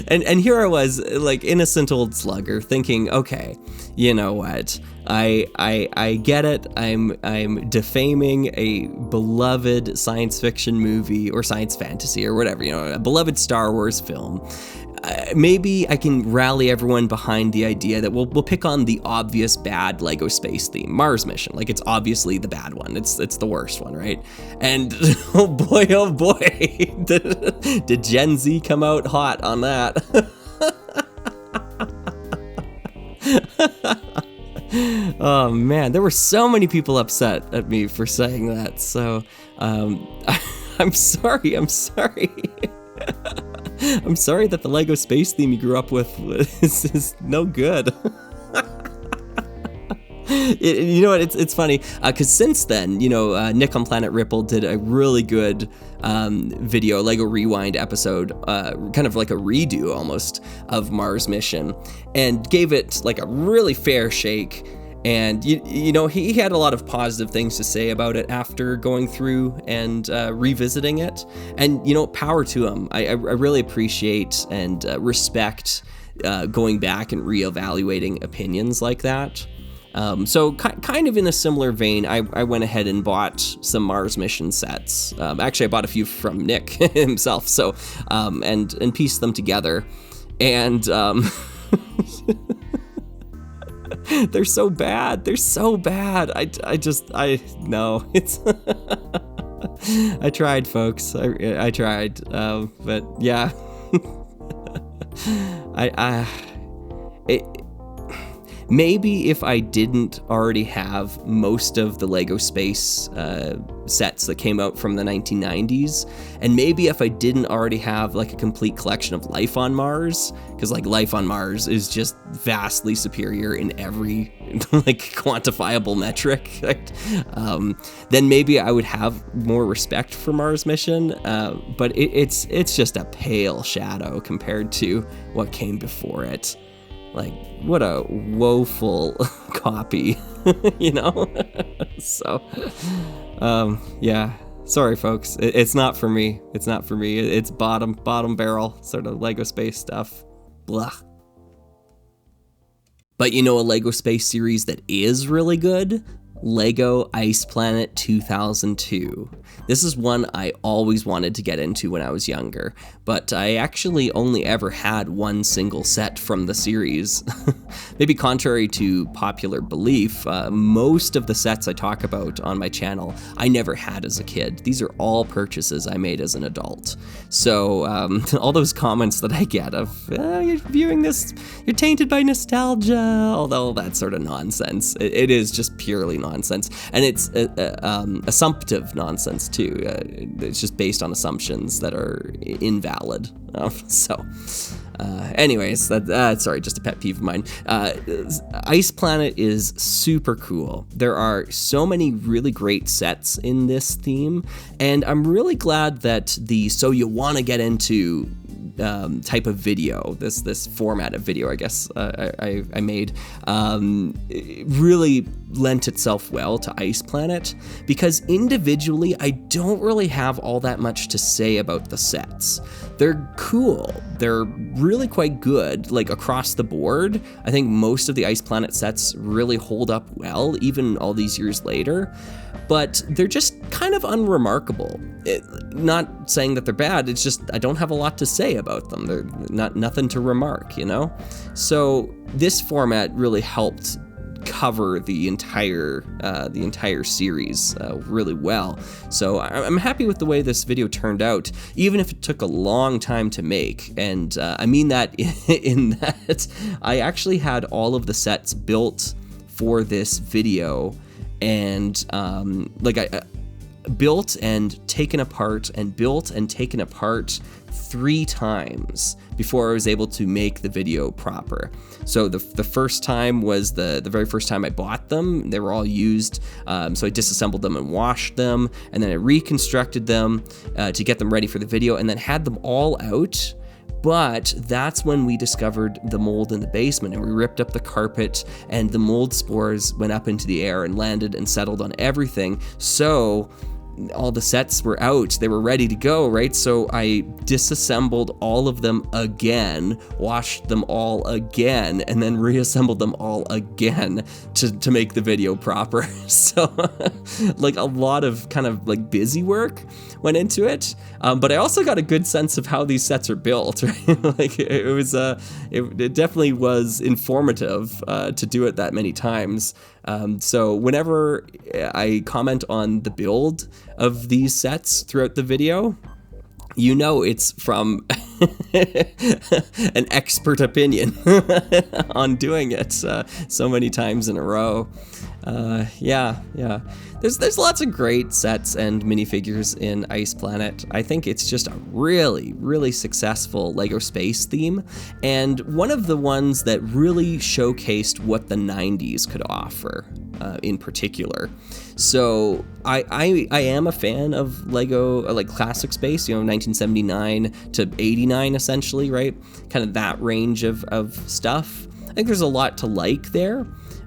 [SPEAKER 1] And here I was, like innocent old Slugger, thinking, okay, you know what? I get it. I'm defaming a beloved science fiction movie or science fantasy or whatever, a beloved Star Wars film. Maybe I can rally everyone behind the idea that we'll pick on the obvious bad Lego space theme, Mars mission. Like, it's obviously the bad one. It's the worst one, right? And oh boy, did Gen Z come out hot on that. Oh man, there were so many people upset at me for saying that. So I'm sorry. I'm sorry that the Lego space theme you grew up with is no good. You know what? It's funny because since then, Nick on Planet Ripple did a really good video, Lego Rewind episode, kind of like a redo almost of Mars Mission, and gave it like a really fair shake. And he had a lot of positive things to say about it after going through and revisiting it. And power to him. I really appreciate and respect going back and reevaluating opinions like that. So kind of in a similar vein, I went ahead and bought some Mars mission sets. Actually, I bought a few from Nick himself. So and pieced them together, and they're so bad. No, it's. I tried, folks. I tried, but yeah. Maybe if I didn't already have most of the Lego space sets that came out from the 1990s, and maybe if I didn't already have like a complete collection of Life on Mars, because like Life on Mars is just vastly superior in every like quantifiable metric, right? Then maybe I would have more respect for Mars Mission, but it's just a pale shadow compared to what came before it. Like, what a woeful copy, So, yeah. Sorry, folks. It's not for me. It's bottom barrel sort of Lego space stuff. Blah. But a Lego space series that is really good? Lego Ice Planet 2002. This is one I always wanted to get into when I was younger, but I actually only ever had one single set from the series. Maybe contrary to popular belief, most of the sets I talk about on my channel I never had as a kid. These are all purchases I made as an adult. So all those comments that I get of, you're viewing this, you're tainted by nostalgia, all that sort of nonsense. It is just purely nonsense. And it's assumptive nonsense too. It's just based on assumptions that are invalid. Anyways, sorry, just a pet peeve of mine. Ice Planet is super cool. There are so many really great sets in this theme, and I'm really glad that the So You Want to Get Into type of video, this format of video, I guess, I made, really lent itself well to Ice Planet, because individually I don't really have all that much to say about the sets. They're cool. They're really quite good, like across the board. I think most of the Ice Planet sets really hold up well, even all these years later. But they're just kind of unremarkable. Not saying that they're bad, it's just I don't have a lot to say about them. They're nothing to remark, So this format really helped cover the entire series really well. So I'm happy with the way this video turned out, even if it took a long time to make. And I mean that in that I actually had all of the sets built for this video, and I built and taken apart and built and taken apart 3 times before I was able to make the video proper. So the first time was the very first time I bought them. They were all used, so I disassembled them and washed them, and then I reconstructed them to get them ready for the video, and then had them all out. But that's when we discovered the mold in the basement, and we ripped up the carpet, and the mold spores went up into the air and landed and settled on everything. So all the sets were out, they were ready to go, right? So I disassembled all of them again, washed them all again, and then reassembled them all again to make the video proper. So like a lot of kind of like busy work went into it, but I also got a good sense of how these sets are built, right? Like it definitely was informative to do it that many times. So whenever I comment on the build of these sets throughout the video, you know it's from an expert opinion on doing it so many times in a row. Yeah. There's lots of great sets and minifigures in Ice Planet. I think it's just a really, really successful LEGO space theme, and one of the ones that really showcased what the 90s could offer in particular. So I am a fan of LEGO, like classic space, 1979 to 89 essentially, right? Kind of that range of stuff. I think there's a lot to like there.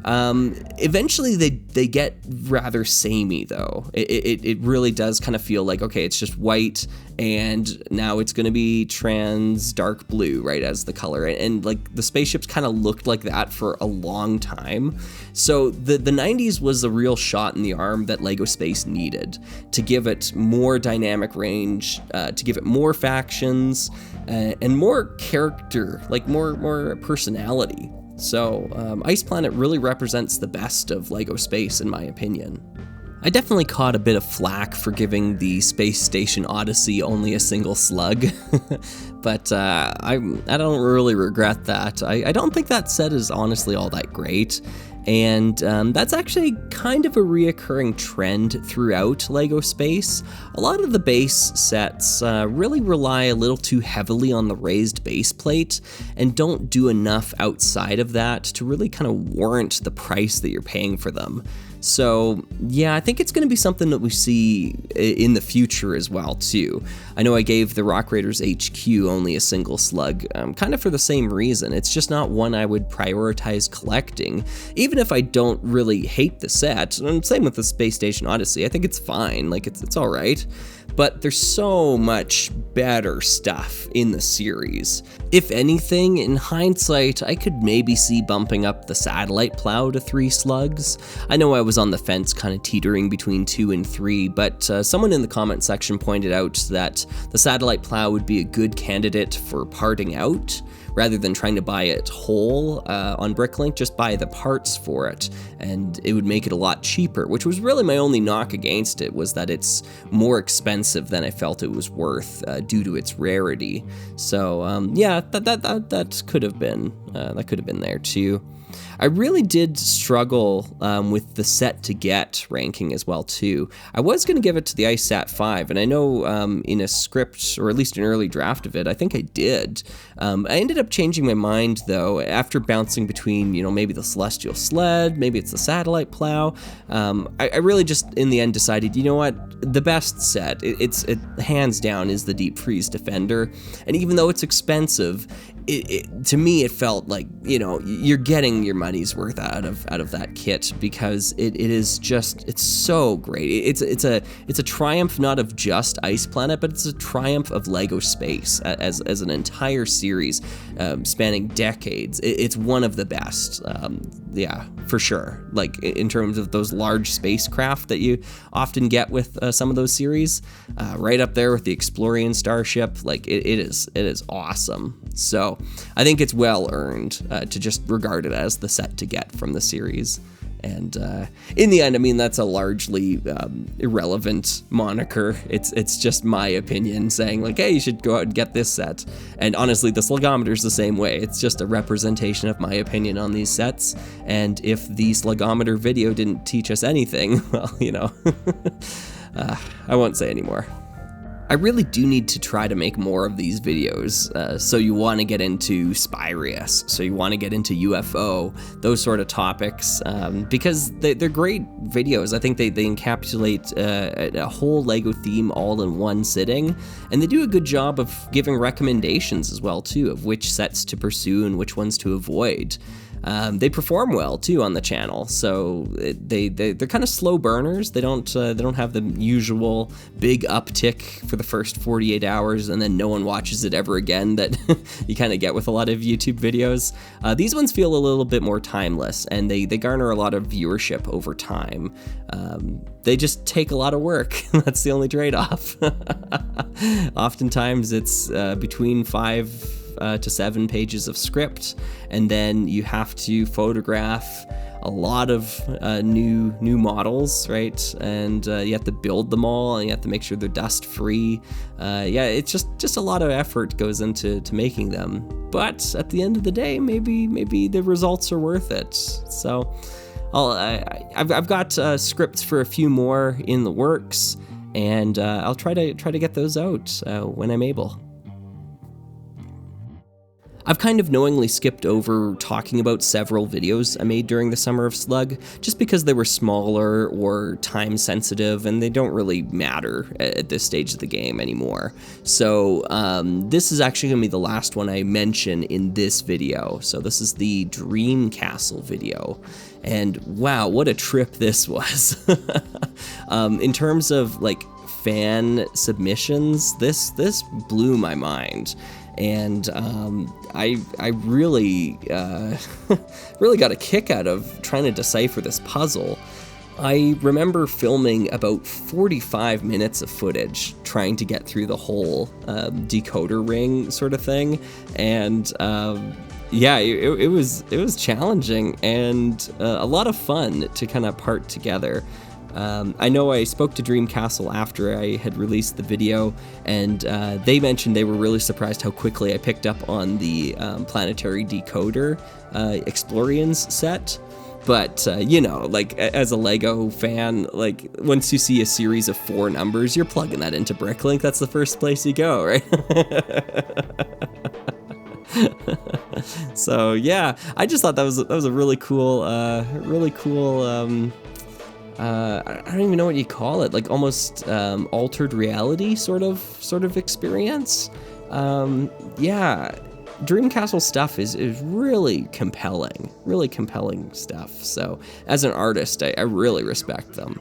[SPEAKER 1] Eventually they get rather samey though. It really does kind of feel like, okay, it's just white and now it's gonna be trans dark blue, right, as the color. And like the spaceships kind of looked like that for a long time. So the 90s was a real shot in the arm that LEGO Space needed to give it more dynamic range, to give it more factions, and more character, like more personality. So Ice Planet really represents the best of LEGO Space, in my opinion. I definitely caught a bit of flack for giving the Space Station Odyssey only a single slug, but I don't really regret that. I don't think that set is honestly all that great. And that's actually kind of a reoccurring trend throughout LEGO Space. A lot of the base sets really rely a little too heavily on the raised base plate and don't do enough outside of that to really kind of warrant the price that you're paying for them. So yeah, I think it's going to be something that we see in the future as well too. I know I gave the Rock Raiders HQ only a single slug, kind of for the same reason. It's just not one I would prioritize collecting, even if I don't really hate the set. And same with the Space Station Odyssey. I think it's fine, like it's all right. But there's so much better stuff in the series. If anything, in hindsight, I could maybe see bumping up the satellite plow to 3 slugs. I know I was on the fence, kind of teetering between 2 and 3, but someone in the comment section pointed out that the satellite plow would be a good candidate for parting out. Rather than trying to buy it whole on Bricklink, just buy the parts for it, and it would make it a lot cheaper, which was really my only knock against it, was that it's more expensive than I felt it was worth due to its rarity. So yeah, that could have been there too. I really did struggle with the set to get ranking as well too. I was going to give it to the IceSat 5, and I know in a script, or at least an early draft of it, I think I did. I ended up changing my mind though, after bouncing between, maybe the Celestial Sled, maybe it's the Satellite Plow. I really just, in the end, decided, you know what, the best set, it hands down is the Deep Freeze Defender, and even though it's expensive, to me it felt like, you're getting your money's worth out of that kit, because it is just, it's so great. It's a triumph not of just Ice Planet, but it's a triumph of LEGO Space as an entire series spanning decades. It's one of the best, yeah, for sure. Like in terms of those large spacecraft that you often get with some of those series, right up there with the Explorian Starship. Like it is awesome. So I think it's well earned to just regard it as the set to get from the series. And in the end, I mean, that's a largely irrelevant moniker. It's just my opinion saying like, hey, you should go out and get this set. And honestly, the Slug-O-Meter is the same way. It's just a representation of my opinion on these sets. And if the Slug-O-Meter video didn't teach us anything, well, you know, I won't say anymore. I really do need to try to make more of these videos. So you want to get into Spyrius, so you want to get into UFO, those sort of topics, because they're great videos. I think they encapsulate a whole LEGO theme all in one sitting, and they do a good job of giving recommendations as well too, of which sets to pursue and which ones to avoid. They perform well too on the channel, so they're kind of slow burners. They don't have the usual big uptick for the first 48 hours and then no one watches it ever again that you kind of get with a lot of YouTube videos. These ones feel a little bit more timeless, and they garner a lot of viewership over time. They just take a lot of work. That's the only trade-off. Oftentimes it's between 5 to 7 pages of script, and then you have to photograph a lot of new models, right? And you have to build them all, and you have to make sure they're dust free. Yeah, it's just a lot of effort goes into making them. But at the end of the day, maybe the results are worth it. So I've got scripts for a few more in the works, and I'll try to get those out when I'm able. I've kind of knowingly skipped over talking about several videos I made during the Summer of Slug, just because they were smaller or time sensitive and they don't really matter at this stage of the game anymore. So this is actually going to be the last one I mention in this video. So this is the Dreamcastle video. And wow, what a trip this was. In terms of like fan submissions, this blew my mind. And I really really got a kick out of trying to decipher this puzzle. I remember filming about 45 minutes of footage trying to get through the whole decoder ring sort of thing, and yeah, it was challenging and a lot of fun to kind of part together. I know I spoke to Dreamcastle after I had released the video, and they mentioned they were really surprised how quickly I picked up on the planetary decoder Explorians set. But, you know, like, as a LEGO fan, like, once you see a series of 4 numbers, you're plugging that into Bricklink. That's the first place you go, right? So, yeah, I just thought that was a really cool, I don't even know what you call it, like almost altered reality sort of experience. Yeah, Dreamcastle stuff is really compelling stuff. So as an artist, I really respect them.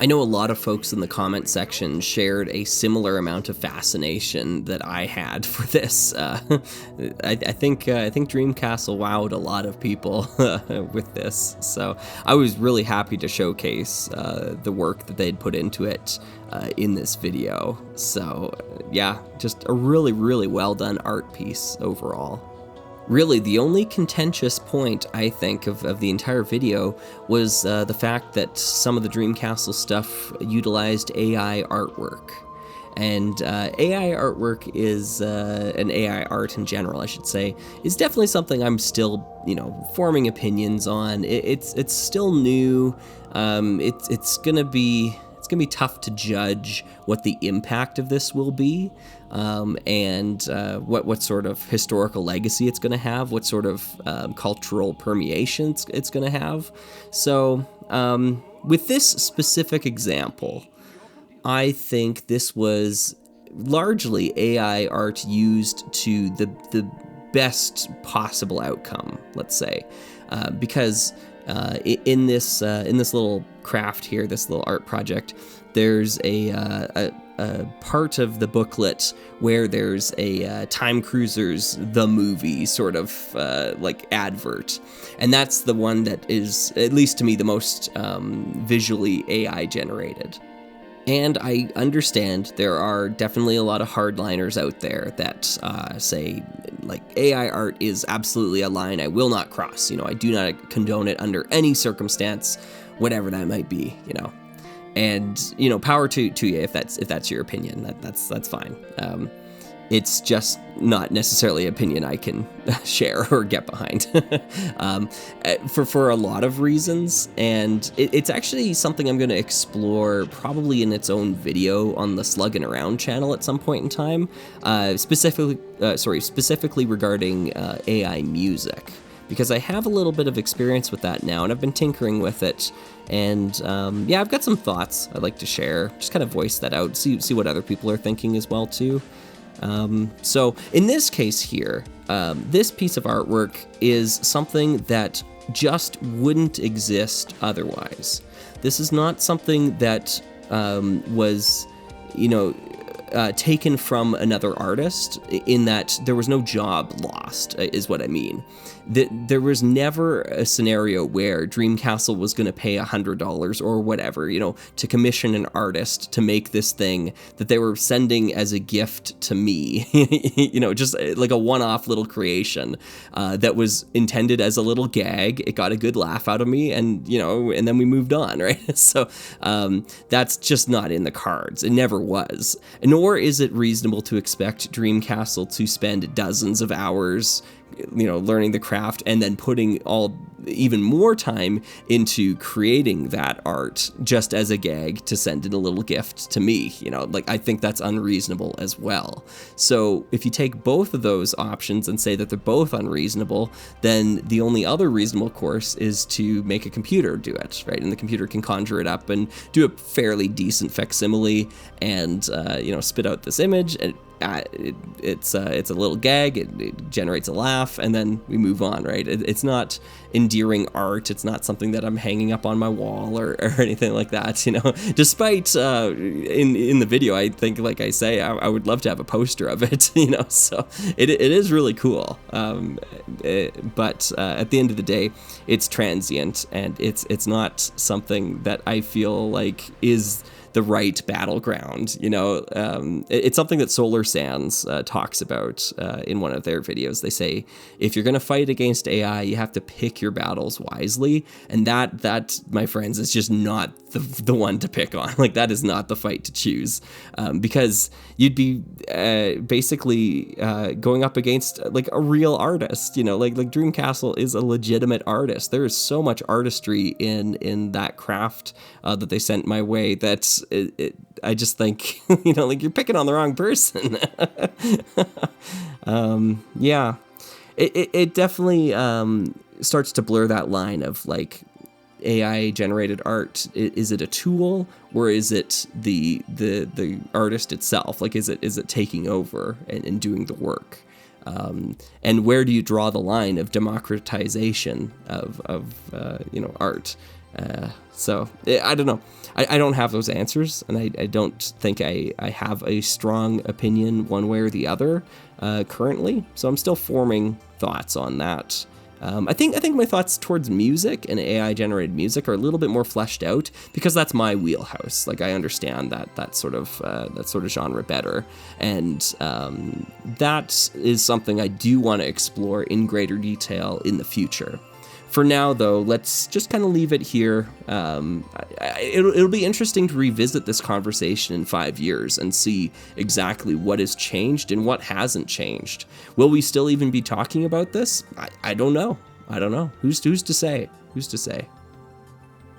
[SPEAKER 1] I know a lot of folks in the comment section shared a similar amount of fascination that I had for this. I think Dreamcastle wowed a lot of people with this, so I was really happy to showcase the work that they'd put into it in this video. So yeah, just a really well done art piece overall. Really, the only contentious point, I think, of the entire video was the fact that some of the Dreamcastle stuff utilized AI artwork. And AI artwork is, and AI art in general, I should say, is definitely something I'm still, forming opinions on. It's still new. It's gonna be tough to judge what the impact of this will be, and what sort of historical legacy it's going to have, what sort of cultural permeation it's going to have. So with this specific example, I think this was largely AI art used to the best possible outcome, let's say, because in this little craft here, this little art project, there's a a part of the booklet where there's a Time Cruisers the movie sort of like advert, and that's the one that is, at least to me, the most visually AI generated. And I understand there are definitely a lot of hardliners out there that say, like, AI art is absolutely a line I will not cross. I do not condone it under any circumstance, whatever that might be, And, power to you if that's your opinion. That's fine. It's just not necessarily an opinion I can share or get behind for a lot of reasons. And it's actually something I'm going to explore probably in its own video on the Sluggin Around channel at some point in time, specifically regarding AI music, because I have a little bit of experience with that now, and I've been tinkering with it. And I've got some thoughts I'd like to share, just kind of voice that out, see what other people are thinking as well too. So in this case here, this piece of artwork is something that just wouldn't exist otherwise. This is not something that was, taken from another artist, in that there was no job lost, is what I mean. There was never a scenario where Dreamcastle was going to pay $100 or whatever, to commission an artist to make this thing that they were sending as a gift to me, just like a one-off little creation that was intended as a little gag. It got a good laugh out of me, and then we moved on, right? So that's just not in the cards. It never was. Nor is it reasonable to expect Dreamcastle to spend dozens of hours learning the craft and then putting even more time into creating that art just as a gag to send in a little gift to me. I think that's unreasonable as well. So if you take both of those options and say that they're both unreasonable, then the only other reasonable course is to make a computer do it, right? And the computer can conjure it up and do a fairly decent facsimile and spit out this image, and it's a little gag, it generates a laugh, and then we move on, right? It's not endearing art, it's not something that I'm hanging up on my wall or anything like that, despite in the video, I think, like I say, I would love to have a poster of it, so it is really cool, but at the end of the day, it's transient, and it's not something that I feel like is the right battleground. It's something that Solar Sands talks about in one of their videos. They say, if you're going to fight against AI, you have to pick your battles wisely. And that, my friends, is just not the one to pick on. Like, that is not the fight to choose, because you'd be basically going up against like a real artist. Like Dreamcastle is a legitimate artist. There is so much artistry in that craft that they sent my way that I just think, like, you're picking on the wrong person. It definitely starts to blur that line of, like, AI generated art. Is it a tool, or is it the artist itself? Like, is it taking over and doing the work? And where do you draw the line of democratization of art? So I don't know. I don't have those answers, and I don't think I have a strong opinion one way or the other currently. So I'm still forming thoughts on that. I think my thoughts towards music and AI generated music are a little bit more fleshed out, because that's my wheelhouse. Like, I understand that sort of genre better, and that is something I do want to explore in greater detail in the future. For now, though, let's just kind of leave it here. It'll be interesting to revisit this conversation in 5 years and see exactly what has changed and what hasn't changed. Will we still even be talking about this? I don't know. Who's to say?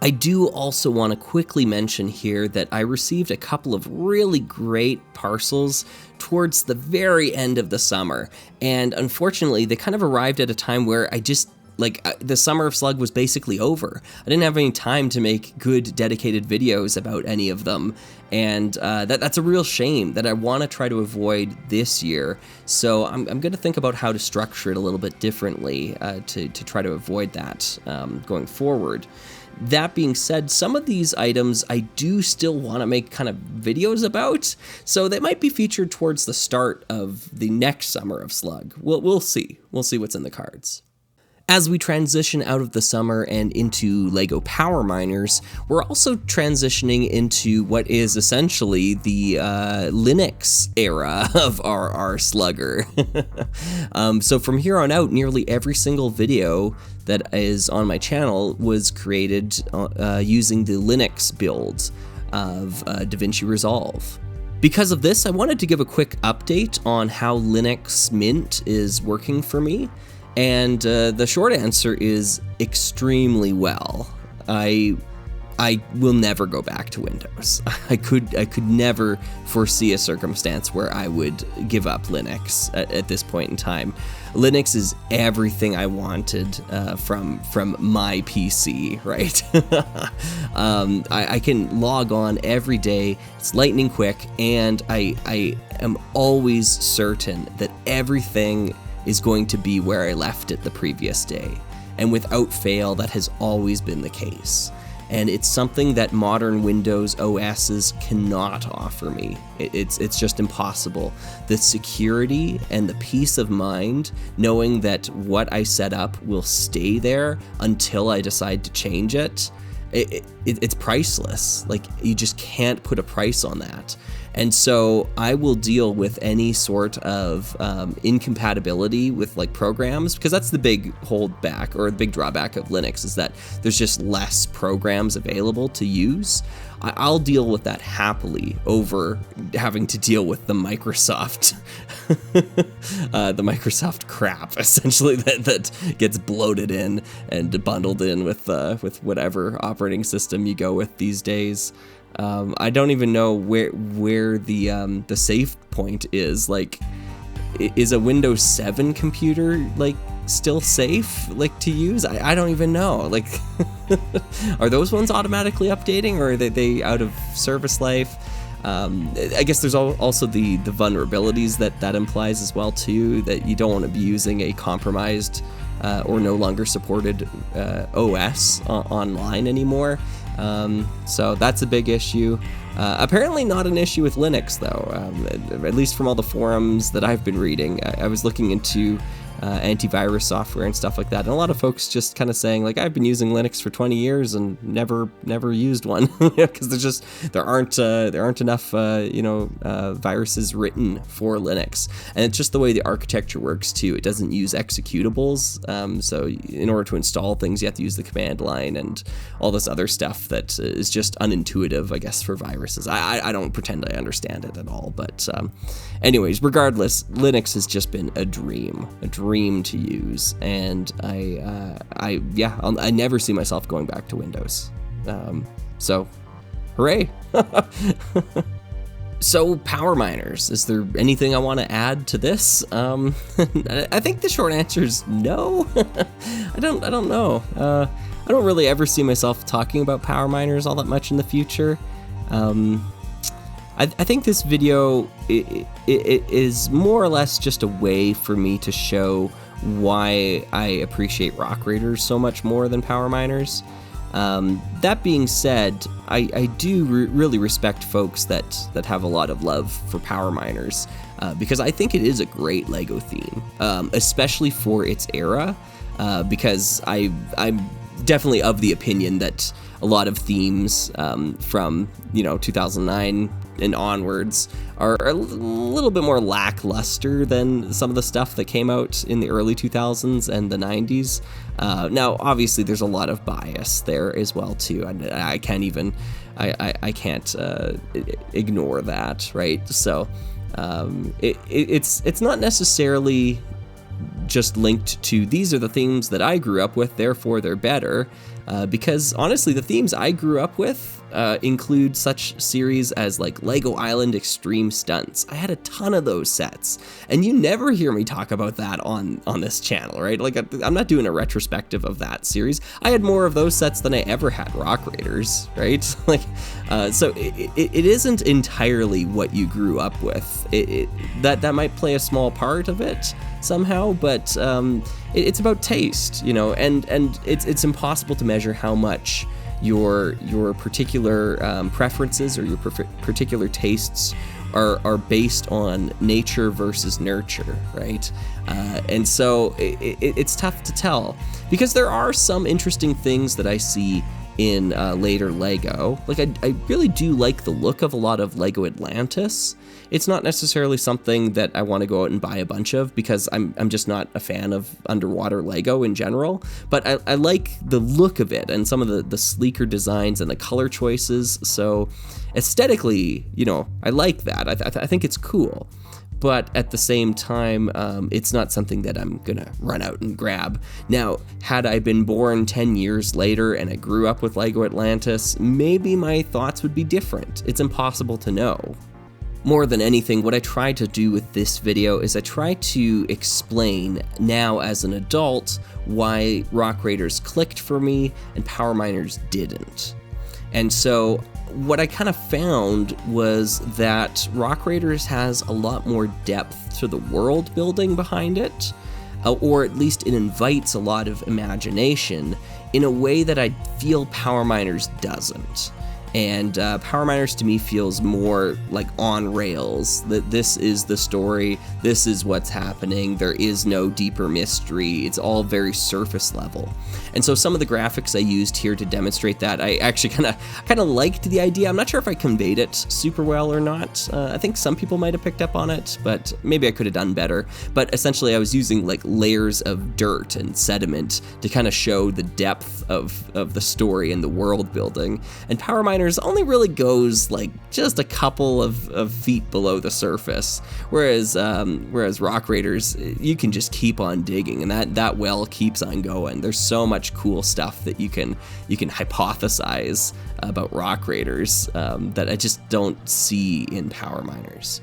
[SPEAKER 1] I do also want to quickly mention here that I received a couple of really great parcels towards the very end of the summer, and unfortunately, they kind of arrived at a time where the summer of Slug was basically over. I didn't have any time to make good dedicated videos about any of them, and that's a real shame that I want to try to avoid this year. So I'm going to think about how to structure it a little bit differently to try to avoid that going forward. That being said, some of these items I do still want to make kind of videos about, so they might be featured towards the start of the next summer of Slug. We'll see. We'll see what's in the cards. As we transition out of the summer and into LEGO Power Miners, we're also transitioning into what is essentially the Linux era of our Slugger. So from here on out, nearly every single video that is on my channel was created using the Linux build of DaVinci Resolve. Because of this, I wanted to give a quick update on how Linux Mint is working for me. And the short answer is extremely well. I will never go back to Windows. I could never foresee a circumstance where I would give up Linux at this point in time. Linux is everything I wanted from my PC, right? I can log on every day. It's lightning quick, and I am always certain that everything is going to be where I left it the previous day. And without fail, that has always been the case. And it's something that modern Windows OSs cannot offer me. It's just impossible. The security and the peace of mind, knowing that what I set up will stay there until I decide to change it, it's priceless. Like, you just can't put a price on that. And so I will deal with any sort of incompatibility with like programs, because that's the big holdback or the big drawback of Linux, is that there's just less programs available to use. I'll deal with that happily over having to deal with the Microsoft crap, essentially, that gets bloated in and bundled in with whatever operating system you go with these days. I don't even know where the safe point is. Like, is a Windows 7 computer like still safe like to use? I don't even know. Like, are those ones automatically updating, or are they out of service life? I guess there's also the vulnerabilities that implies as well too, that you don't want to be using a compromised or no longer supported OS online anymore. So that's a big issue. Apparently not an issue with Linux though, at least from all the forums that I've been reading. I was looking into antivirus software and stuff like that, and a lot of folks just kind of saying like, I've been using Linux for 20 years and never used one, because there aren't enough viruses written for Linux, and it's just the way the architecture works too. It doesn't use executables, so in order to install things you have to use the command line and all this other stuff that is just unintuitive, I guess, for viruses. I don't pretend I understand it at all, but anyways, regardless, Linux has just been a dream to use, and I never see myself going back to Windows. So, hooray! So, Power Miners, is there anything I want to add to this? I think the short answer is no. I don't know. I don't really ever see myself talking about Power Miners all that much in the future. I think this video it is more or less just a way for me to show why I appreciate Rock Raiders so much more than Power Miners. That being said, I do really respect folks that have a lot of love for Power Miners, because I think it is a great LEGO theme, especially for its era, because I'm definitely of the opinion that a lot of themes from 2009 and onwards are a little bit more lackluster than some of the stuff that came out in the early 2000s and the 90s. Now, obviously, there's a lot of bias there as well too, and I can't ignore that, right? So it's not necessarily just linked to these are the themes that I grew up with, therefore they're better. Because honestly, the themes I grew up with include such series as like Lego Island Extreme Stunts. I had a ton of those sets, and you never hear me talk about that on this channel, right? Like, I'm not doing a retrospective of that series. I had more of those sets than I ever had Rock Raiders, right? Like, so it isn't entirely what you grew up with. That might play a small part of it somehow, but it's about taste, and it's impossible to measure how much your particular preferences or your particular tastes are based on nature versus nurture, right? And so it's tough to tell, because there are some interesting things that I see in later Lego. Like I really do like the look of a lot of Lego Atlantis. It's not necessarily something that I want to go out and buy a bunch of, because I'm just not a fan of underwater Lego in general, but I like the look of it and some of the sleeker designs and the color choices. So aesthetically, you know, I like that. I think it's cool. But at the same time, it's not something that I'm gonna run out and grab. Now, had I been born 10 years later and I grew up with Lego Atlantis, maybe my thoughts would be different. It's impossible to know. More than anything, what I try to do with this video is I try to explain now as an adult why Rock Raiders clicked for me and Power Miners didn't. And so what I kind of found was that Rock Raiders has a lot more depth to the world building behind it, or at least it invites a lot of imagination in a way that I feel Power Miners doesn't. And Power Miners to me feels more like on rails, that this is the story, this is what's happening, there is no deeper mystery, it's all very surface level. And so some of the graphics I used here to demonstrate that, I actually kind of liked the idea. I'm not sure if I conveyed it super well or not. I think some people might have picked up on it, but maybe I could have done better. But essentially I was using like layers of dirt and sediment to kind of show the depth of the story and the world building. And Power Miners only really goes like just a couple of feet below the surface, whereas Rock Raiders, you can just keep on digging, and that well keeps on going. There's so much cool stuff that you can hypothesize about Rock Raiders that I just don't see in Power Miners.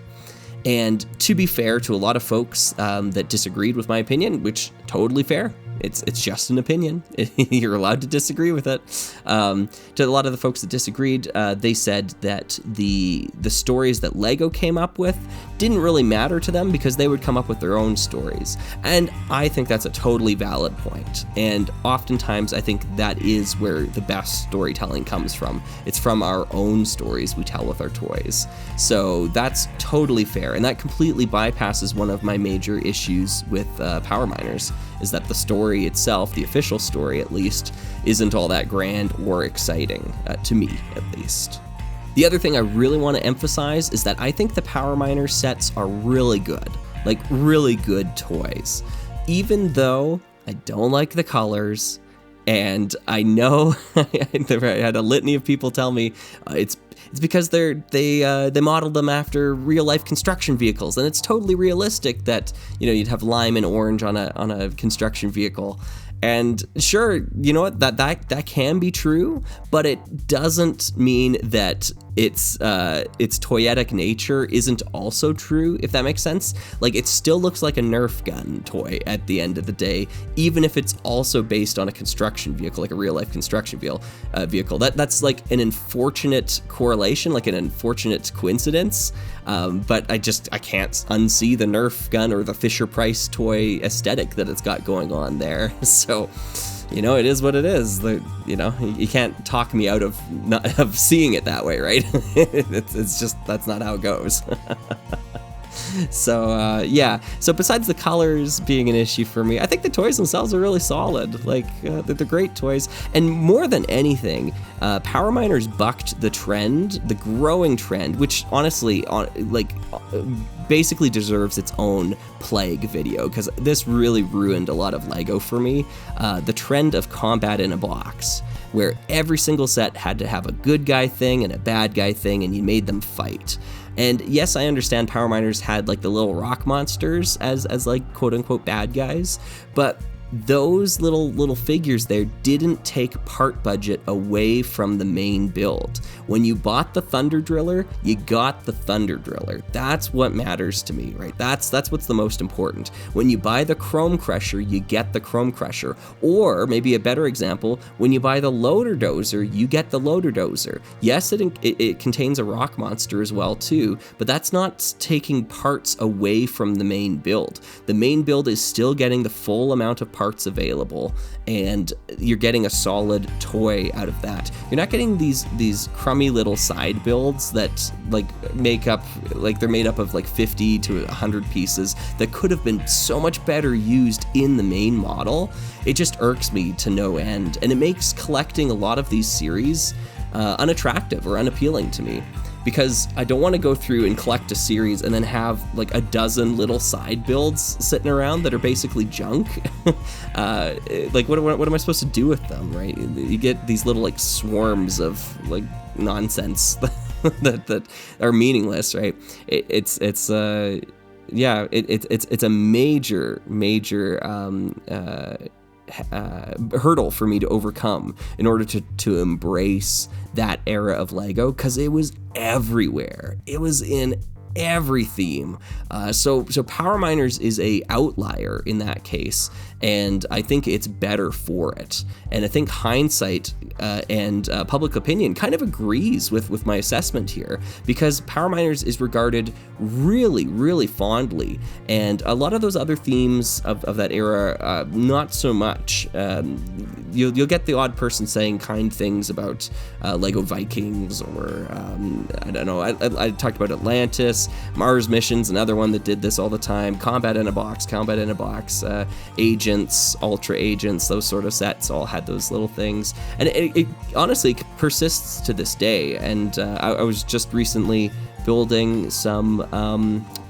[SPEAKER 1] And to be fair to a lot of folks that disagreed with my opinion, which totally fair. It's just an opinion. You're allowed to disagree with it. To a lot of the folks that disagreed, they said that the stories that Lego came up with didn't really matter to them because they would come up with their own stories. And I think that's a totally valid point. And oftentimes I think that is where the best storytelling comes from. It's from our own stories we tell with our toys. So that's totally fair. And that completely bypasses one of my major issues with Power Miners, is that the story itself, the official story at least, isn't all that grand or exciting, to me at least. The other thing I really want to emphasize is that I think the Power Miner sets are really good, like really good toys. Even though I don't like the colors, and I know I had a litany of people tell me it's because they modeled them after real life construction vehicles, and it's totally realistic that, you know, you'd have lime and orange on a construction vehicle. And sure, you know what, that can be true, but it doesn't mean that its toyetic nature isn't also true, if that makes sense. Like, it still looks like a Nerf gun toy at the end of the day, even if it's also based on a construction vehicle, like a real life construction vehicle. That's like an unfortunate correlation, like an unfortunate coincidence. But I can't unsee the Nerf gun or the Fisher-Price toy aesthetic that it's got going on there. So, you know, it is what it is. You know, you can't talk me out of seeing it that way, right? It's just, that's not how it goes. So, yeah. So besides the colors being an issue for me, I think the toys themselves are really solid. Like, they're great toys. And more than anything, Power Miners bucked the trend, the growing trend, which honestly, basically deserves its own plague video, because this really ruined a lot of Lego for me. The trend of combat in a box, where every single set had to have a good guy thing and a bad guy thing, and you made them fight. And yes, I understand Power Miners had like the little rock monsters as like quote unquote bad guys, but those little figures there didn't take part budget away from the main build. When you bought the Thunder Driller, you got the Thunder Driller. That's what matters to me, right? That's what's the most important. When you buy the Chrome Crusher, you get the Chrome Crusher. Or maybe a better example, when you buy the Loader Dozer, you get the Loader Dozer. Yes, it contains a rock monster as well too, but that's not taking parts away from the main build. The main build is still getting the full amount of parts available, and you're getting a solid toy out of that. You're not getting these crummy little side builds that like they're made up of like 50 to 100 pieces that could have been so much better used in the main model. It just irks me to no end, and it makes collecting a lot of these series unattractive or unappealing to me, because I don't want to go through and collect a series and then have like a dozen little side builds sitting around that are basically junk. Like what am I supposed to do with them, right? You get these little like swarms of like nonsense that are meaningless, right? It's a major hurdle for me to overcome in order to embrace that era of Lego, because it was everywhere. It was in every theme. So Power Miners is a outlier in that case, and I think it's better for it. And I think hindsight and public opinion kind of agrees with my assessment here, because Power Miners is regarded really, really fondly, and a lot of those other themes of that era, not so much. You'll get the odd person saying kind things about Lego Vikings, or I don't know. I talked about Atlantis, Mars Missions, another one that did this all the time. Combat in a Box, Agents, Ultra Agents, those sort of sets all had those little things, and it honestly persists to this day. And I was just recently building some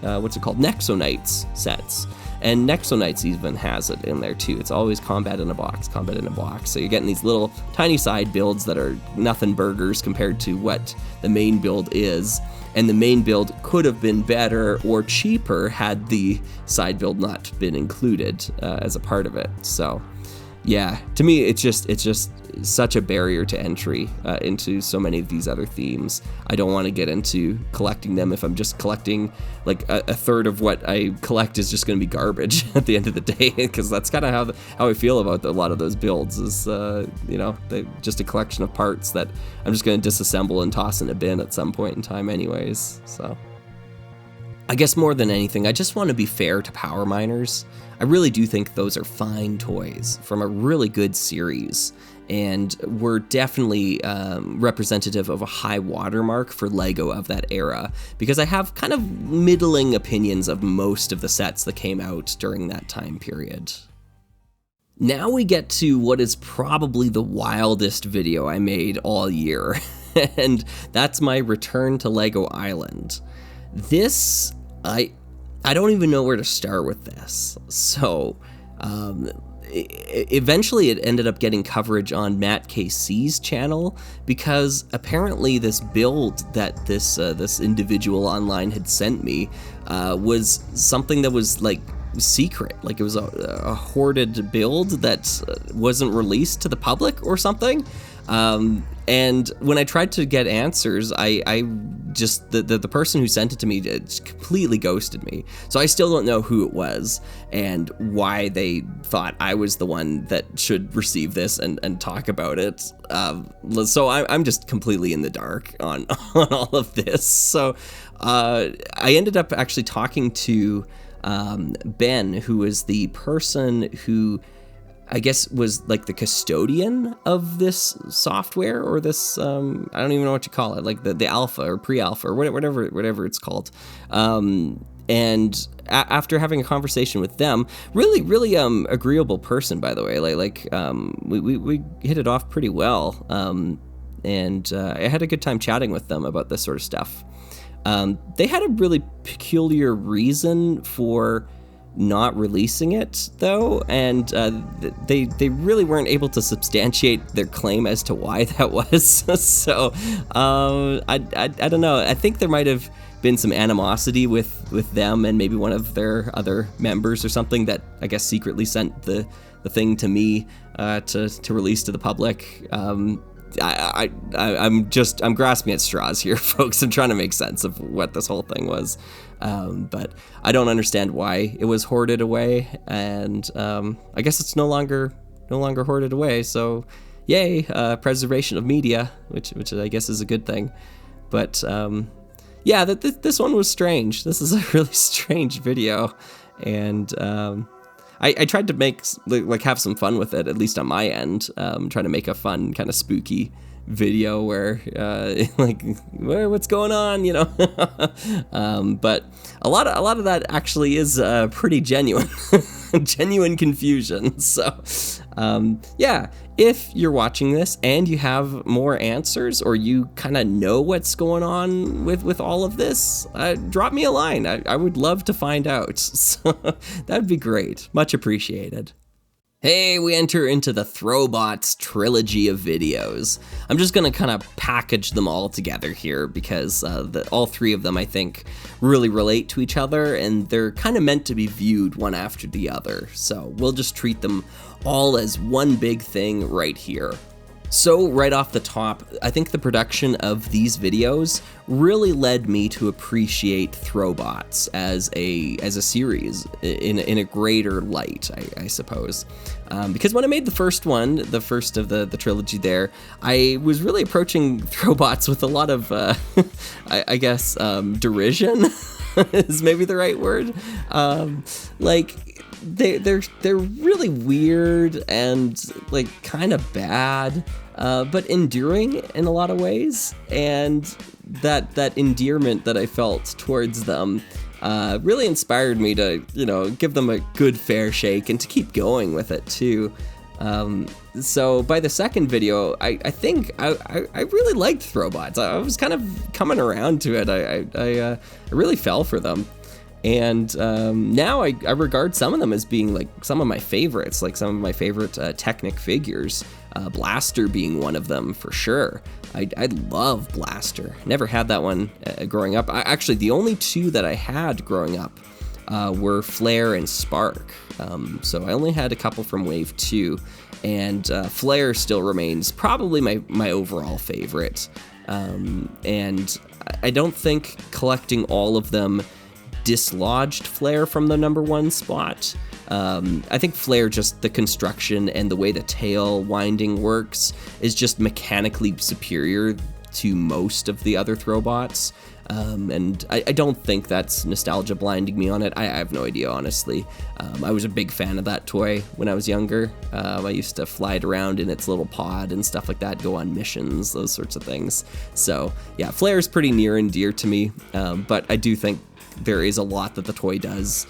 [SPEAKER 1] Nexonites sets. And Nexonites even has it in there too. It's always combat in a box. So you're getting these little tiny side builds that are nothing burgers compared to what the main build is. And the main build could have been better or cheaper had the side build not been included as a part of it. So yeah, to me, it's just such a barrier to entry into so many of these other themes. I don't want to get into collecting them if I'm just collecting like a third of what I collect is just going to be garbage at the end of the day, because that's kind of how I feel about a lot of those builds is, they're just a collection of parts that I'm just going to disassemble and toss in a bin at some point in time anyways. So I guess more than anything, I just want to be fair to Power Miners. I really do think those are fine toys from a really good series, and were definitely representative of a high watermark for Lego of that era, because I have kind of middling opinions of most of the sets that came out during that time period. Now we get to what is probably the wildest video I made all year, and that's my return to Lego Island. This, I don't even know where to start with this. So, eventually it ended up getting coverage on Matt KC's channel, because apparently this build that this individual online had sent me was something that was like secret, like it was a hoarded build that wasn't released to the public or something. And when I tried to get answers, I just, the person who sent it to me completely ghosted me. So I still don't know who it was and why they thought I was the one that should receive this and talk about it. So I'm just completely in the dark on all of this. So I ended up actually talking to Ben, who is the person who I guess was like the custodian of this software, or this, I don't even know what you call it, like the alpha or pre-alpha or whatever it's called. And after having a conversation with them, really agreeable person, by the way, we hit it off pretty well. And I had a good time chatting with them about this sort of stuff. They had a really peculiar reason for not releasing it, though, and they really weren't able to substantiate their claim as to why that was. So I don't know. I think there might have been some animosity with them and maybe one of their other members or something that I guess secretly sent the thing to me to release to the public. I'm grasping at straws here, folks. I'm trying to make sense of what this whole thing was. But I don't understand why it was hoarded away, and I guess it's no longer hoarded away. So, yay, preservation of media, which I guess is a good thing. But yeah, this one was strange. This is a really strange video, and I tried to make have some fun with it, at least on my end. Trying to make a fun kind of spooky video where what's going on, you know. But a lot of that actually is pretty genuine. Genuine confusion. So yeah, if you're watching this and you have more answers, or you kind of know what's going on with all of this, drop me a line. I would love to find out. So that'd be great. Much appreciated. Hey, we enter into the Throwbots Trilogy of videos. I'm just gonna kind of package them all together here because all three of them, I think, really relate to each other, and they're kind of meant to be viewed one after the other. So we'll just treat them all as one big thing right here. So right off the top, I think the production of these videos really led me to appreciate Throwbots as a series in a greater light, I suppose. Because when I made the first one, the first of the trilogy there, I was really approaching Throwbots with a lot of, I guess, derision is maybe the right word. They're really weird and like kind of bad, but endearing in a lot of ways, and that endearment that I felt towards them really inspired me to, you know, give them a good fair shake and to keep going with it too. So by the second video, I think I really liked Throwbots. I was kind of coming around to it. I really fell for them. And now I regard some of them as being like some of my favorites, like some of my favorite Technic figures, Blaster being one of them for sure. I love Blaster. Never had that one growing up. Actually, the only two that I had growing up were Flare and Spark. So I only had a couple from Wave 2, and Flare still remains probably my overall favorite. And I don't think collecting all of them dislodged Flare from the #1 spot. I think Flare, just the construction and the way the tail winding works, is just mechanically superior to most of the other Throwbots. And I don't think that's nostalgia blinding me on it. I have no idea, honestly. I was a big fan of that toy when I was younger. I used to fly it around in its little pod and stuff like that, go on missions, those sorts of things. So yeah, Flare is pretty near and dear to me, but I do think there is a lot that the toy does,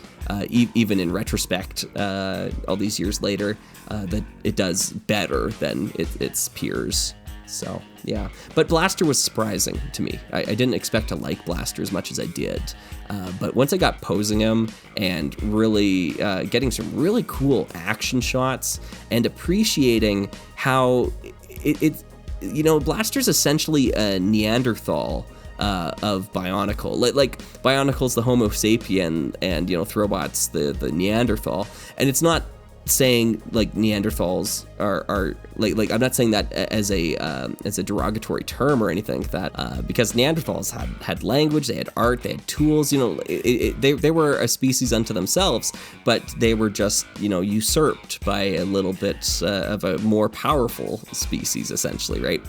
[SPEAKER 1] even in retrospect, all these years later, that it does better than its peers. So yeah, but Blaster was surprising to me. I didn't expect to like Blaster as much as I did, but once I got posing him and really getting some really cool action shots and appreciating how it you know, Blaster's essentially a Neanderthal of Bionicle. Like Bionicle's the Homo sapien, and, you know, Throwbots the Neanderthal. And it's not saying like Neanderthals are like I'm not saying that as a derogatory term or anything like that, because Neanderthals had language, they had art, they had tools, you know, they were a species unto themselves, but they were just, you know, usurped by a little bit of a more powerful species, essentially, right?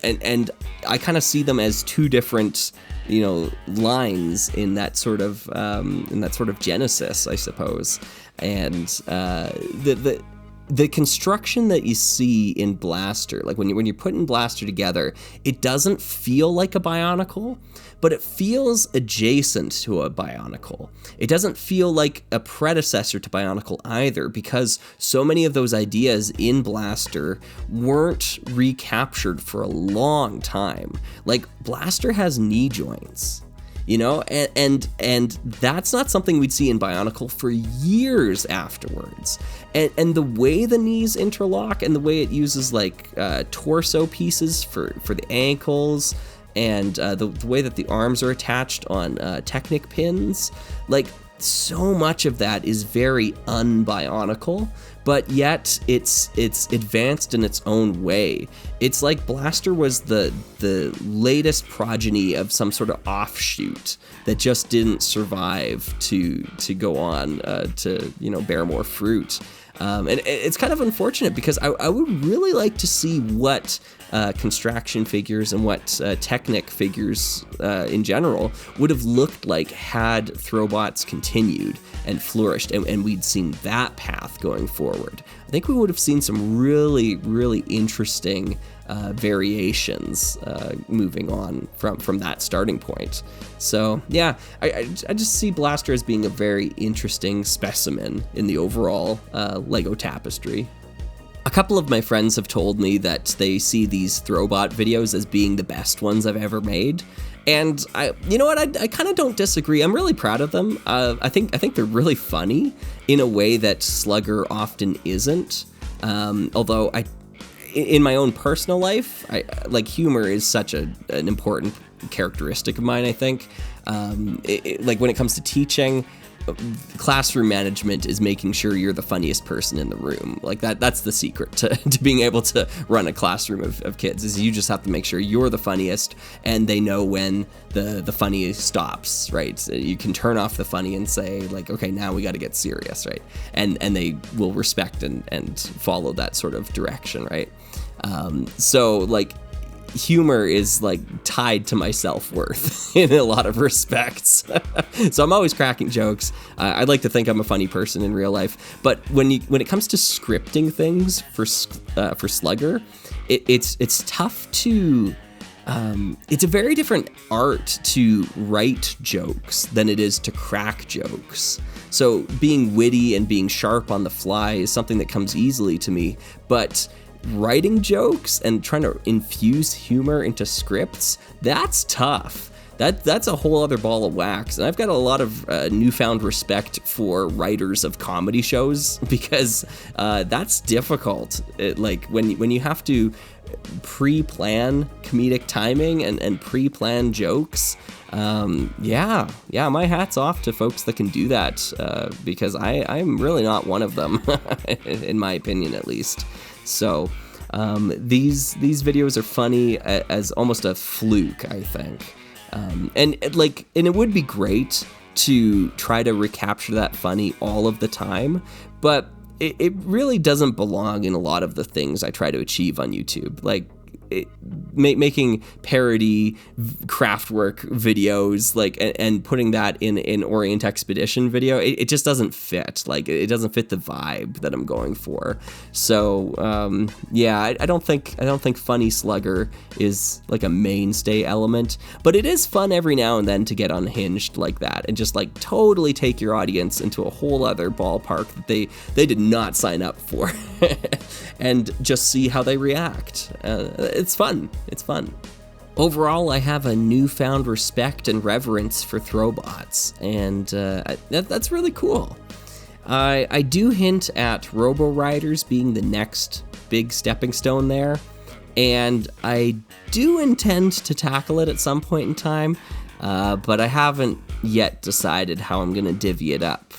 [SPEAKER 1] And I kind of see them as two different, you know, lines in that sort of genesis, I suppose. And the construction that you see in Blaster, like when you're putting Blaster together, it doesn't feel like a Bionicle, but it feels adjacent to a Bionicle. It doesn't feel like a predecessor to Bionicle either, because so many of those ideas in Blaster weren't recaptured for a long time. Like, Blaster has knee joints, you know, and that's not something we'd see in Bionicle for years afterwards. And the way the knees interlock and the way it uses like torso pieces for the ankles, and the way that the arms are attached on Technic pins, like, so much of that is very un-Bionicle, but yet it's advanced in its own way. It's like Blaster was the latest progeny of some sort of offshoot that just didn't survive to go on to bear more fruit. And it's kind of unfortunate because I would really like to see what construction figures and what Technic figures in general would have looked like had Throwbots continued and flourished, and we'd seen that path going forward. I think we would have seen some really, really interesting variations moving on from that starting point. So yeah, I just see Blaster as being a very interesting specimen in the overall Lego tapestry. A couple of my friends have told me that they see these Throwbot videos as being the best ones I've ever made. And I kind of don't disagree. I'm really proud of them. I think they're really funny in a way that Slugger often isn't. Although in my own personal life, humor is such an important characteristic of mine, I think. Like when it comes to teaching, classroom management is making sure you're the funniest person in the room. Like that's the secret to being able to run a classroom of kids, is you just have to make sure you're the funniest and they know when the funny stops, right? So you can turn off the funny and say like, okay, now we got to get serious, right? And they will respect and follow that sort of direction, right? So like humor is like tied to my self-worth in a lot of respects. So I'm always cracking jokes. I'd like to think I'm a funny person in real life, but when it comes to scripting things for Slugger, it's tough to. It's a very different art to write jokes than it is to crack jokes. So being witty and being sharp on the fly is something that comes easily to me, but writing jokes and trying to infuse humor into scripts, that's tough. That's a whole other ball of wax. And I've got a lot of newfound respect for writers of comedy shows because that's difficult. Like when you have to pre-plan comedic timing and pre-plan jokes, yeah, my hat's off to folks that can do that because I'm really not one of them, in my opinion at least. So these videos are funny as almost a fluke, I think. And it would be great to try to recapture that funny all of the time, but it really doesn't belong in a lot of the things I try to achieve on YouTube. Like making parody craftwork videos, like, and putting that in an Orient Expedition video, it just doesn't fit. Like, it doesn't fit the vibe that I'm going for. So, yeah, I don't think Funny Slugger is like a mainstay element, but it is fun every now and then to get unhinged like that and just like totally take your audience into a whole other ballpark that they did not sign up for and just see how they react. It's fun. It's fun. Overall, I have a newfound respect and reverence for Throwbots, and that's really cool. I do hint at Robo Riders being the next big stepping stone there, and I do intend to tackle it at some point in time, but I haven't yet decided how I'm going to divvy it up.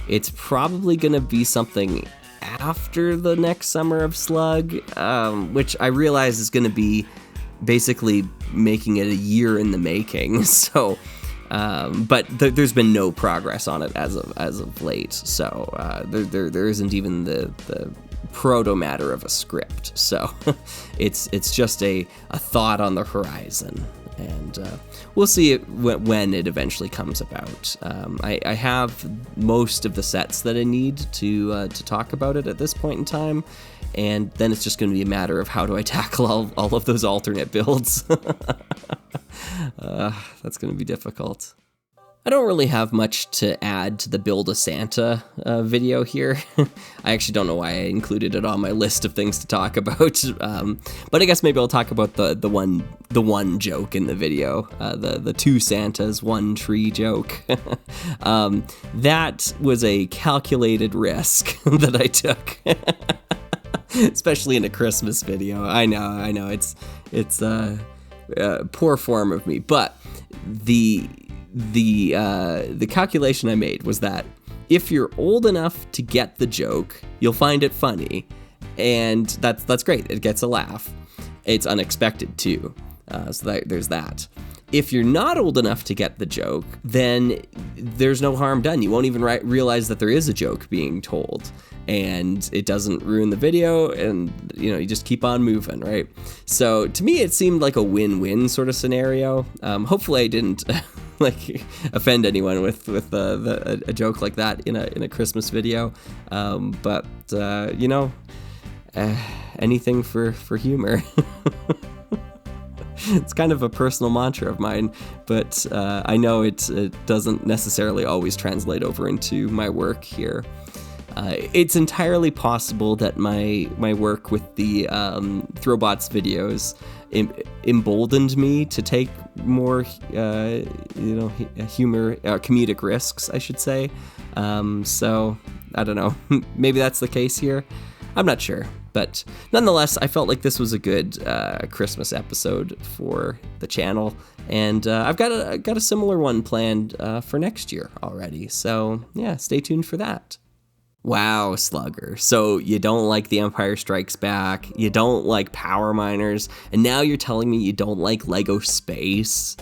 [SPEAKER 1] It's probably going to be something after the next summer of Slug, which I realize is going to be basically making it a year in the making. So, but there's been no progress on it as of late. So there isn't even the proto matter of a script. So it's just a thought on the horizon. And we'll see it when it eventually comes about. I have most of the sets that I need to talk about it at this point in time, and then it's just going to be a matter of how do I tackle all of those alternate builds. That's going to be difficult. I don't really have much to add to the Build a Santa video here. I actually don't know why I included it on my list of things to talk about. But I guess maybe I'll talk about the one joke in the video, the two Santas, one tree joke. That was a calculated risk that I took, especially in a Christmas video. I know, it's poor form of me, but the calculation I made was that if you're old enough to get the joke, you'll find it funny, and that's great. It gets a laugh. It's unexpected too, so there's that. If you're not old enough to get the joke, then there's no harm done. You won't even realize that there is a joke being told, and it doesn't ruin the video, and you just keep on moving, right? So to me, it seemed like a win-win sort of scenario. Hopefully I didn't offend anyone with a joke like that in a Christmas video, but anything for humor. It's kind of a personal mantra of mine, but I know it doesn't necessarily always translate over into my work here. It's entirely possible that my work with the Throwbots videos emboldened me to take more, comedic risks, I should say. So I don't know. Maybe that's the case here. I'm not sure. But nonetheless, I felt like this was a good Christmas episode for the channel, and I've got a similar one planned for next year already. So yeah, stay tuned for that. Wow, Slugger. So you don't like The Empire Strikes Back, you don't like Power Miners, and now you're telling me you don't like Lego Space?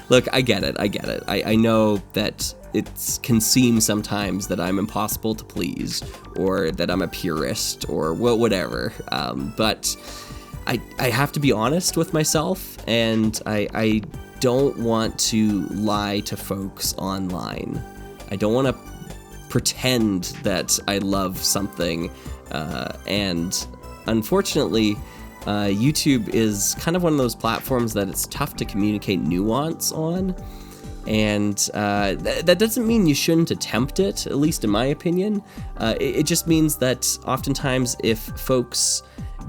[SPEAKER 1] Look, I get it. I know that it can seem sometimes that I'm impossible to please, or that I'm a purist, or whatever. But I have to be honest with myself, and I don't want to lie to folks online. I don't want to pretend that I love something, and unfortunately, YouTube is kind of one of those platforms that it's tough to communicate nuance on. And that doesn't mean you shouldn't attempt it, at least in my opinion. It just means that oftentimes if folks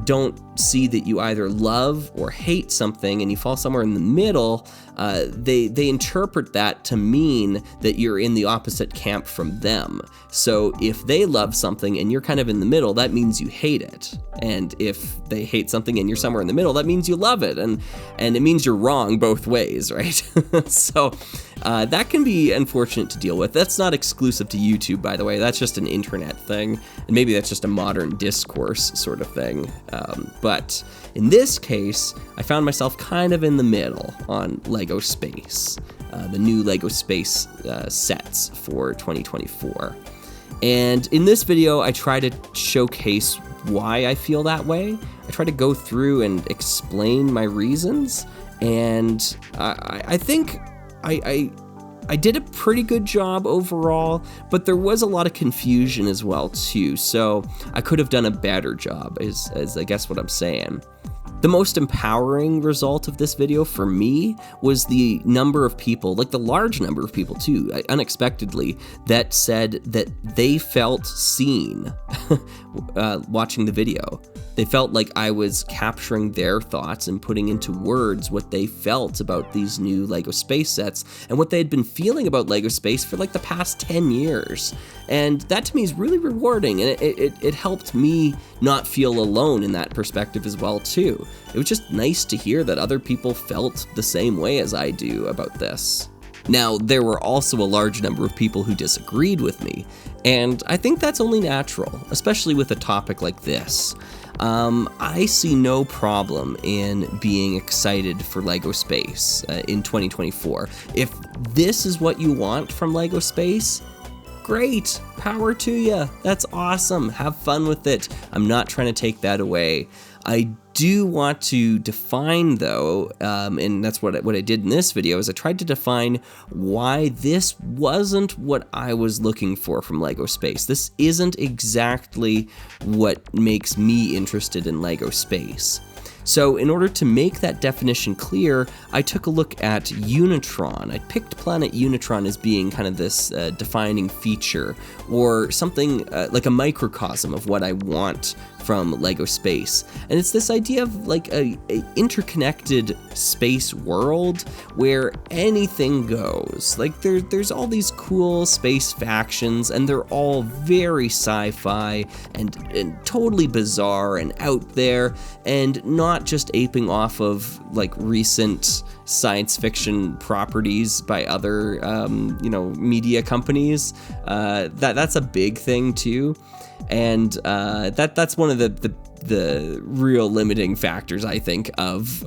[SPEAKER 1] don't see that you either love or hate something and you fall somewhere in the middle, they interpret that to mean that you're in the opposite camp from them. So if they love something and you're kind of in the middle, that means you hate it. And if they hate something and you're somewhere in the middle, that means you love it. And it means you're wrong both ways, right? So that can be unfortunate to deal with. That's not exclusive to YouTube, by the way. That's just an internet thing. And maybe that's just a modern discourse sort of thing. But in this case, I found myself kind of in the middle on Lego Space, the new Lego Space sets for 2024. And in this video, I try to showcase why I feel that way. I try to go through and explain my reasons, and I think I did a pretty good job overall, but there was a lot of confusion as well too, so I could have done a better job, is I guess what I'm saying. The most empowering result of this video for me was the number of people, like the large number of people too, unexpectedly, that said that they felt seen watching the video. They felt like I was capturing their thoughts and putting into words what they felt about these new LEGO Space sets and what they had been feeling about LEGO Space for like the past 10 years. And that to me is really rewarding, and it helped me not feel alone in that perspective as well too. It was just nice to hear that other people felt the same way as I do about this. Now, there were also a large number of people who disagreed with me, and I think that's only natural, especially with a topic like this. I see no problem in being excited for LEGO Space in 2024. If this is what you want from LEGO Space, great, power to you. That's awesome. Have fun with it. I'm not trying to take that away. I do want to define though, and that's what I did in this video, is I tried to define why this wasn't what I was looking for from LEGO Space. This isn't exactly what makes me interested in LEGO Space. So in order to make that definition clear, I took a look at Unitron. I picked Planet Unitron as being kind of this defining feature, or something like a microcosm of what I want from Lego Space. And it's this idea of like a interconnected space world where anything goes. Like there's all these cool space factions, and they're all very sci-fi and totally bizarre and out there, and not just aping off of like recent science fiction properties by other media companies. That's a big thing too, and that's one of the real limiting factors, I think, of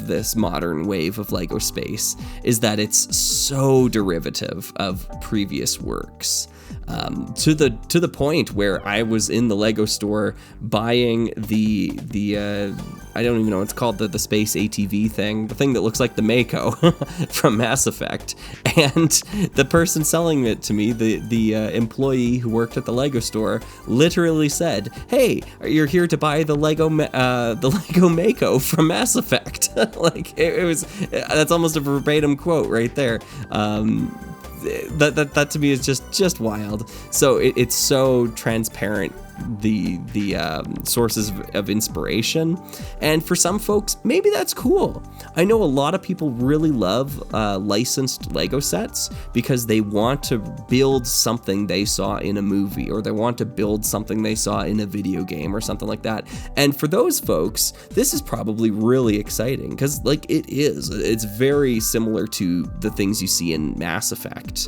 [SPEAKER 1] this modern wave of Lego Space, is that it's so derivative of previous works. To the point where I was in the Lego store buying the I don't even know what it's called, the space ATV thing, the thing that looks like the Mako from Mass Effect, and the person selling it to me, the employee who worked at the Lego store, literally said, "Hey, you're here to buy the Lego Mako from Mass Effect." Like it was, that's almost a verbatim quote right there. That to me is just wild. So it's so transparent, the sources of inspiration, and for some folks maybe that's cool. I know a lot of people really love licensed Lego sets because they want to build something they saw in a movie, or they want to build something they saw in a video game or something like that. And for those folks, this is probably really exciting because it's very similar to the things you see in Mass Effect,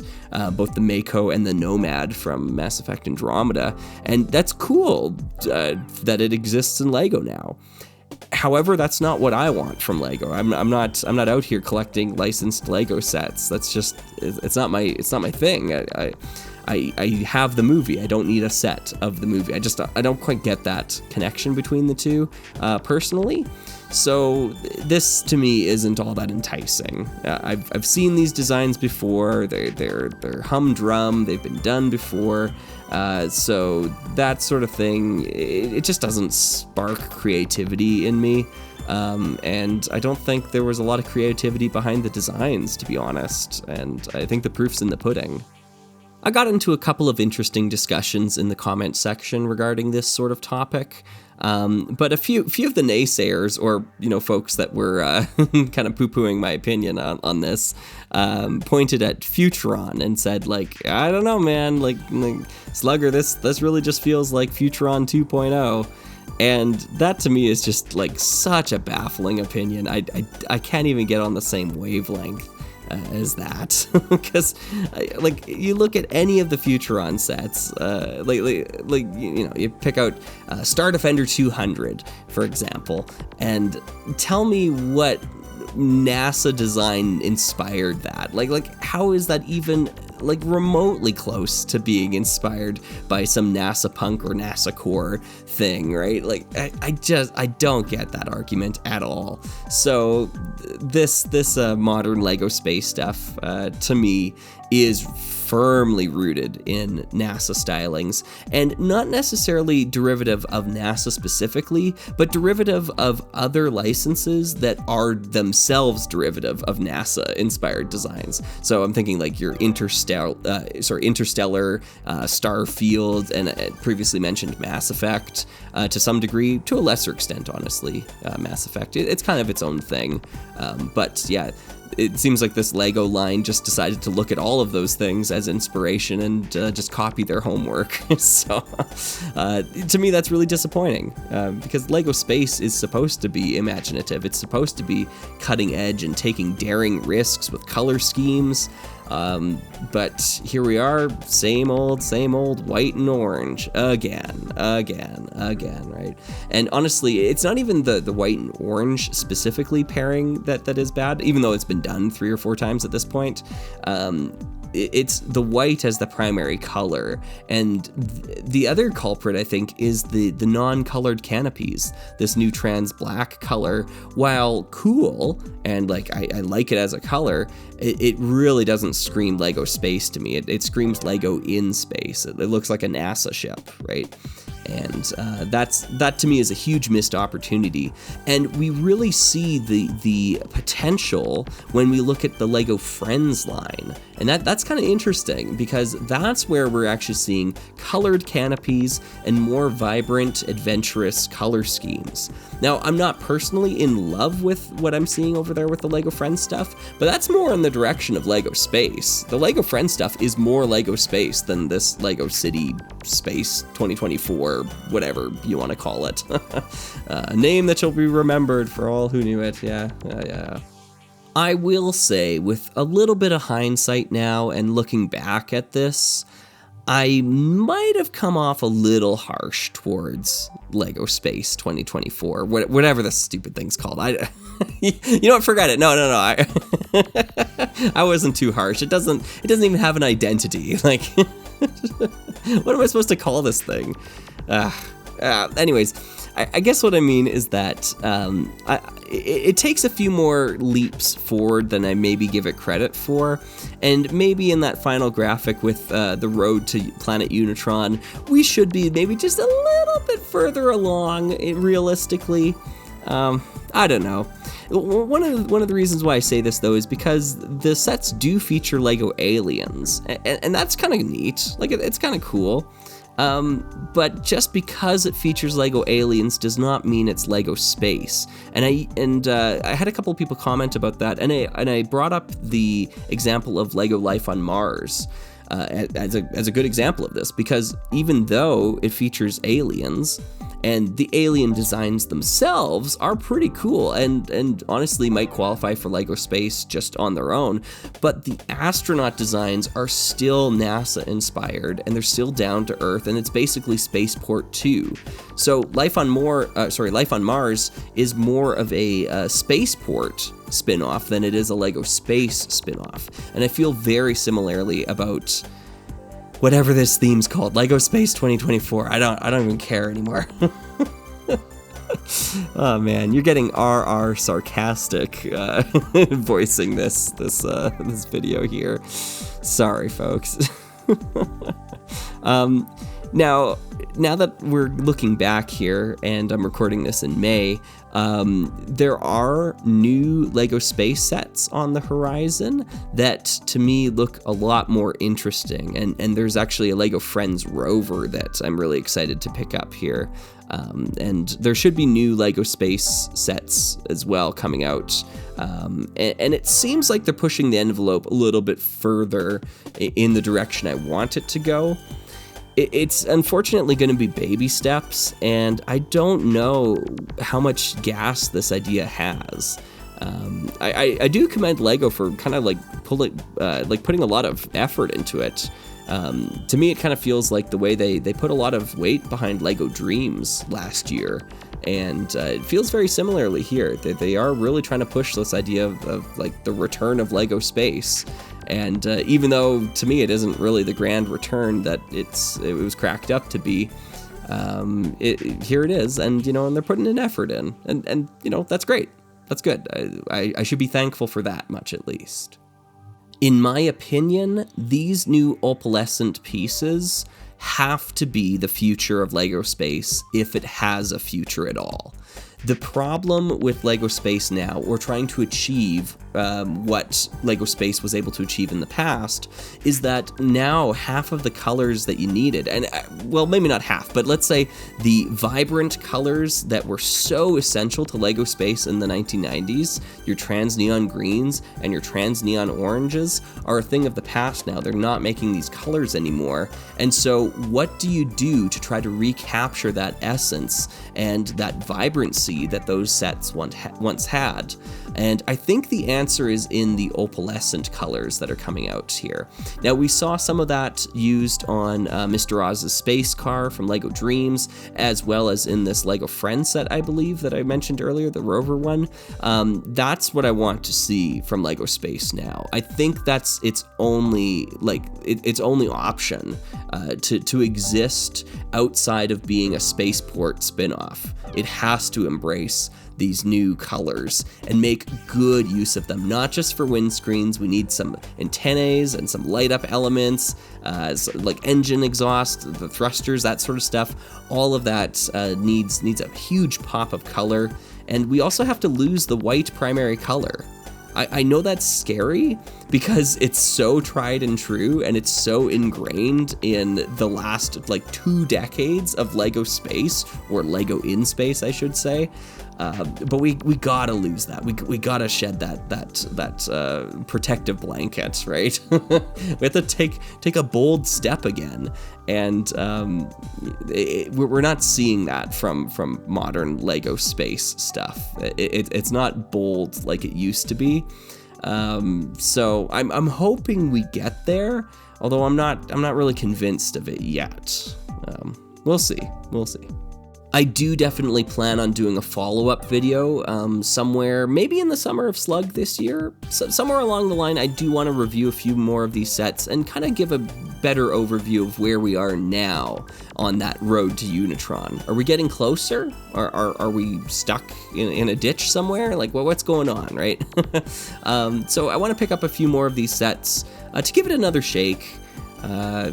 [SPEAKER 1] both the Mako and the Nomad from Mass Effect Andromeda, and that's cool that it exists in Lego now. However, that's not what I want from Lego. I'm not out here collecting licensed Lego sets. That's just, it's not my thing. I have the movie. I don't need a set of the movie. I don't quite get that connection between the two personally. So this to me isn't all that enticing. I've seen these designs before. They're humdrum. They've been done before. So that sort of thing, it just doesn't spark creativity in me. And I don't think there was a lot of creativity behind the designs, to be honest. And I think the proof's in the pudding. I got into a couple of interesting discussions in the comment section regarding this sort of topic. But a few of the naysayers, or folks that were kind of poo-pooing my opinion on this, pointed at Futuron and said, like, I don't know, man, like Slugger, this really just feels like Futuron 2.0. And that to me is just like such a baffling opinion. I can't even get on the same wavelength as that, because like you look at any of the Futuron sets, you pick out Star Defender 200 for example, and tell me what NASA design inspired that. Like how is that even like remotely close to being inspired by some NASA punk or NASA core thing, right? Like I don't get that argument at all. So this modern Lego space stuff to me is firmly rooted in NASA stylings, and not necessarily derivative of NASA specifically, but derivative of other licenses that are themselves derivative of NASA inspired designs. So I'm thinking like your Interstellar, Starfield, and previously mentioned Mass Effect, to some degree, to a lesser extent, honestly, Mass Effect. It's kind of its own thing, but yeah, it seems like this Lego line just decided to look at all of those things as inspiration and just copy their homework. So to me, that's really disappointing, because Lego Space is supposed to be imaginative. It's supposed to be cutting edge and taking daring risks with color schemes. But here we are, same old white and orange again, right? And honestly, it's not even the white and orange specifically pairing that is bad, even though it's been done 3 or 4 times at this point. It's the white as the primary color, and the other culprit, I think, is the non-colored canopies. This new trans black color, while cool and like I like it as a color, it really doesn't scream Lego space to me. It screams Lego in space. It looks like a NASA ship, right? And that to me is a huge missed opportunity. And we really see the potential when we look at the Lego Friends line. And that's kind of interesting, because that's where we're actually seeing colored canopies and more vibrant, adventurous color schemes. Now, I'm not personally in love with what I'm seeing over there with the Lego Friends stuff, but that's more in the direction of Lego Space. The Lego Friends stuff is more Lego Space than this Lego City Space 2024, whatever you want to call it. A name that shall be remembered for all who knew it. Yeah. I will say, with a little bit of hindsight now and looking back at this, I might have come off a little harsh towards Lego Space 2024, whatever this stupid thing's called. You know what? Forget it. No. I wasn't too harsh. It doesn't even have an identity. Like, what am I supposed to call this thing? Anyways, I guess what I mean is that it takes a few more leaps forward than I maybe give it credit for, and maybe in that final graphic with the road to Planet Unitron, we should be maybe just a little bit further along, realistically. I don't know. One of the reasons why I say this, though, is because the sets do feature Lego aliens, and that's kind of neat. Like, it's kind of cool. But just because it features Lego aliens does not mean it's Lego space. And I had a couple of people comment about that, and I brought up the example of Lego Life on Mars as a good example of this, because even though it features aliens, and the alien designs themselves are pretty cool and honestly might qualify for Lego Space just on their own, but the astronaut designs are still NASA inspired, and they're still down to earth, and it's basically Spaceport 2. So Life on Mars is more of a Spaceport spin-off than it is a Lego Space spin-off. And I feel very similarly about whatever this theme's called, Lego Space 2024. I don't even care anymore. Oh man, you're getting RR sarcastic voicing this video here. Sorry, folks. Now that we're looking back here, and I'm recording this in May, there are new Lego Space sets on the horizon that to me look a lot more interesting, and there's actually a Lego Friends rover that I'm really excited to pick up here, and there should be new Lego Space sets as well coming out, and it seems like they're pushing the envelope a little bit further in the direction I want it to go. It's unfortunately going to be baby steps, and I don't know how much gas this idea has. I do commend Lego for kind of like putting a lot of effort into it. To me, it kind of feels like the way they put a lot of weight behind Lego DreamZzz last year, and it feels very similarly here. They are really trying to push this idea of like the return of Lego Space. And even though to me it isn't really the grand return that it was cracked up to be, here it is, and and they're putting an effort in, and that's great, that's good. I should be thankful for that much at least. In my opinion, these new opalescent pieces have to be the future of Lego Space if it has a future at all. The problem with Lego Space now, or trying to achieve what Lego Space was able to achieve in the past, is that now half of the colors that you needed, and well, maybe not half, but let's say the vibrant colors that were so essential to Lego Space in the 1990s, your trans neon greens and your trans neon oranges, are a thing of the past now. They're not making these colors anymore. And so what do you do to try to recapture that essence and that vibrancy that those sets once had? And I think the answer is in the opalescent colors that are coming out here. Now, we saw some of that used on Mr. Oz's space car from Lego DreamZzz, as well as in this Lego Friends set, I believe, that I mentioned earlier, the rover one. That's what I want to see from Lego Space now. I think that's its only option to to exist outside of being a spaceport spinoff. It has to embrace these new colors and make good use of them, not just for windscreens. We need some antennae and some light up elements, like engine exhaust, the thrusters, that sort of stuff. All of that needs a huge pop of color. And we also have to lose the white primary color. I know that's scary because it's so tried and true, and it's so ingrained in the last like 2 decades of LEGO space, or LEGO in space, I should say. But we gotta lose that. We gotta shed that protective blanket, right? We have to take a bold step again, and we're not seeing that from modern LEGO space stuff. It's not bold like it used to be. So I'm hoping we get there, although I'm not really convinced of it yet. We'll see. I do definitely plan on doing a follow-up video somewhere, maybe in the summer of Slug this year. So somewhere along the line, I do want to review a few more of these sets and kind of give a better overview of where we are now on that road to Unitron. Are we getting closer? Are we stuck in a ditch somewhere? Like, what's going on, right? So I want to pick up a few more of these sets to give it another shake.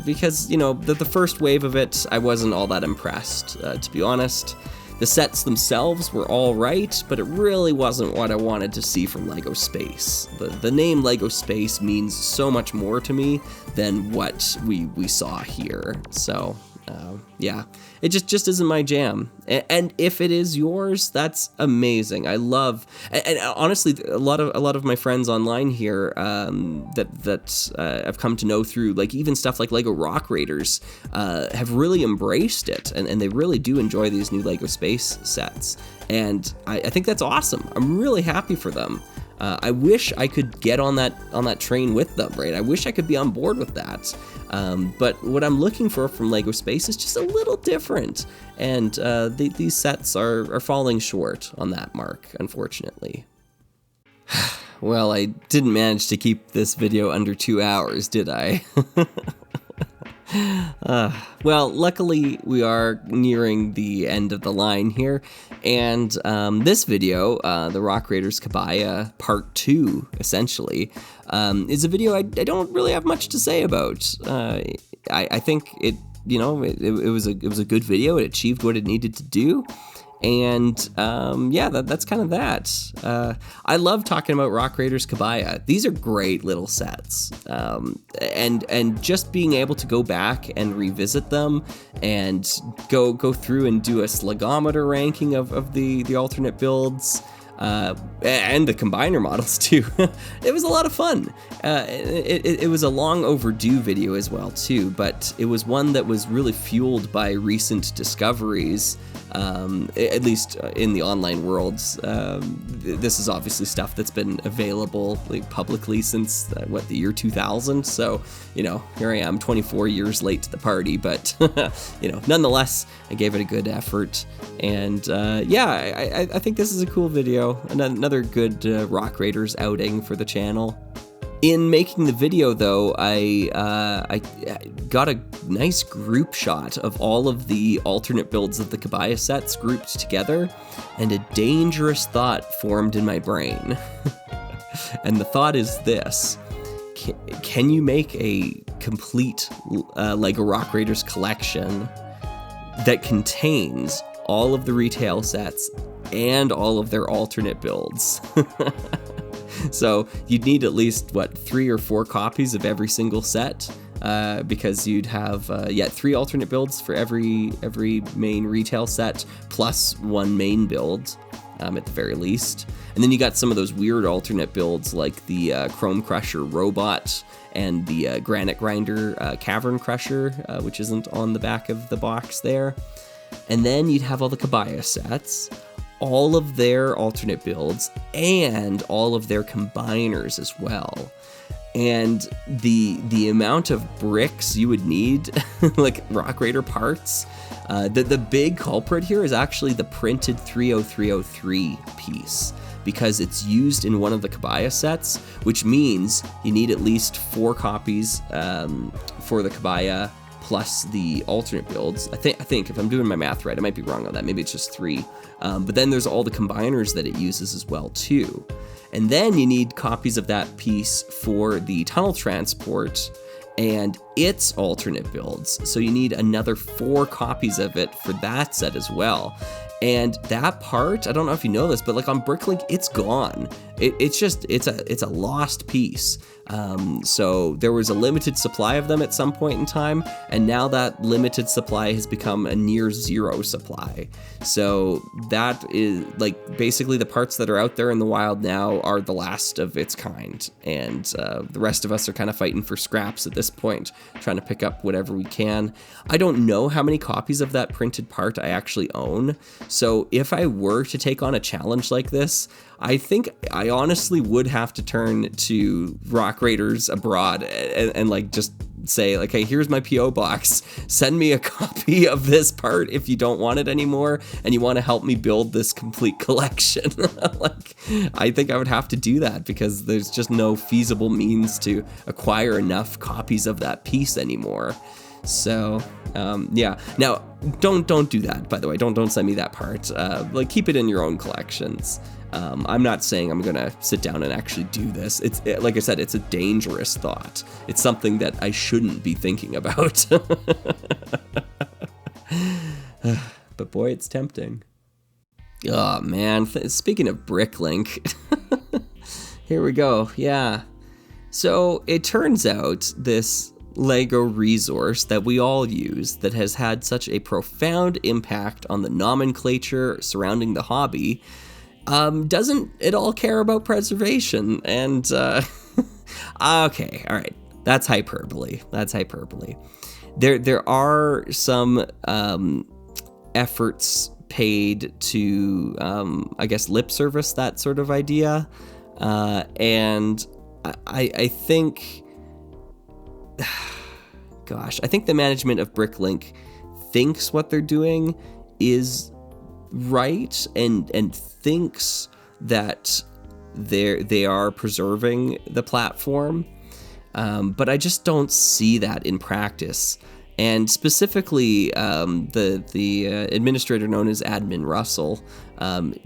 [SPEAKER 1] Because, you know, the first wave of it, I wasn't all that impressed, to be honest. The sets themselves were all right, but it really wasn't what I wanted to see from LEGO Space. The name LEGO Space means so much more to me than what we saw here. So, yeah, it just isn't my jam. And if it is yours, that's amazing. I love, and honestly, a lot of my friends online here that I've come to know through, like, even stuff like LEGO Rock Raiders, have really embraced it, and they really do enjoy these new LEGO Space sets. And I think that's awesome. I'm really happy for them. I wish I could get on that train with them, right? I wish I could be on board with that. But what I'm looking for from LEGO Space is just a little different, and these sets are falling short on that mark, unfortunately. Well, I didn't manage to keep this video under 2 hours, did I? Well, luckily we are nearing the end of the line here, and this video, the Rock Raiders Kabaya Part 2, essentially, is a video I don't really have much to say about. I think it was a good video. It achieved what it needed to do. And yeah, that's kind of that. I love talking about Rock Raiders Kabaya. These are great little sets, and just being able to go back and revisit them and go through and do a Slug-O-Meter ranking of the alternate builds. And the combiner models too. It was a lot of fun. It was a long overdue video as well too, but it was one that was really fueled by recent discoveries, at least in the online worlds. This is obviously stuff that's been available publicly since the year 2000. So, here I am 24 years late to the party, but nonetheless, I gave it a good effort. And yeah, I think this is a cool video. Another good Rock Raiders outing for the channel. In making the video, though, I got a nice group shot of all of the alternate builds of the Kabaya sets grouped together, and a dangerous thought formed in my brain. And the thought is this: can you make a complete LEGO Rock Raiders collection that contains all of the retail sets and all of their alternate builds? So you'd need at least 3 or 4 copies of every single set, because you'd have 3 alternate builds for every main retail set, plus 1 main build at the very least. And then you got some of those weird alternate builds like the Chrome Crusher Robot and the Granite Grinder Cavern Crusher, which isn't on the back of the box there. And then you'd have all the Kabaya sets, all of their alternate builds, and all of their combiners as well. And the amount of bricks you would need, like Rock Raider parts, the big culprit here is actually the printed 30303 piece, because it's used in one of the Kabaya sets, which means you need at least 4 copies for the Kabaya plus the alternate builds. I think if I'm doing my math right, I might be wrong on that. Maybe it's just 3. But then there's all the combiners that it uses as well too. And then you need copies of that piece for the tunnel transport and its alternate builds. So you need another 4 copies of it for that set as well. And that part, I don't know if you know this, but like on Bricklink, it's gone. It's a lost piece. So there was a limited supply of them at some point in time, and now that limited supply has become a near zero supply. So that is like basically the parts that are out there in the wild now are the last of its kind, and the rest of us are kind of fighting for scraps at this point, trying to pick up whatever we can. I don't know how many copies of that printed part I actually own, so if I were to take on a challenge like this, I think I honestly would have to turn to Rock Raiders Abroad and like just say like, hey, here's my P.O. box. Send me a copy of this part if you don't want it anymore and you want to help me build this complete collection. Like, I think I would have to do that because there's just no feasible means to acquire enough copies of that piece anymore. So, yeah. Now, don't do that, by the way. Don't send me that part. Like, keep it in your own collections. I'm not saying I'm gonna sit down and actually do this. Like I said, it's a dangerous thought. It's something that I shouldn't be thinking about. But boy, it's tempting. Oh man, speaking of Bricklink, here we go. Yeah. So it turns out this Lego resource that we all use that has had such a profound impact on the nomenclature surrounding the hobby doesn't at all care about preservation. And okay, all right, that's hyperbole. There are some efforts paid to I guess lip service that sort of idea, and I think gosh, I think the management of Bricklink thinks what they're doing is right and thinks that they are preserving the platform, but I just don't see that in practice. And specifically, the administrator known as Admin Russell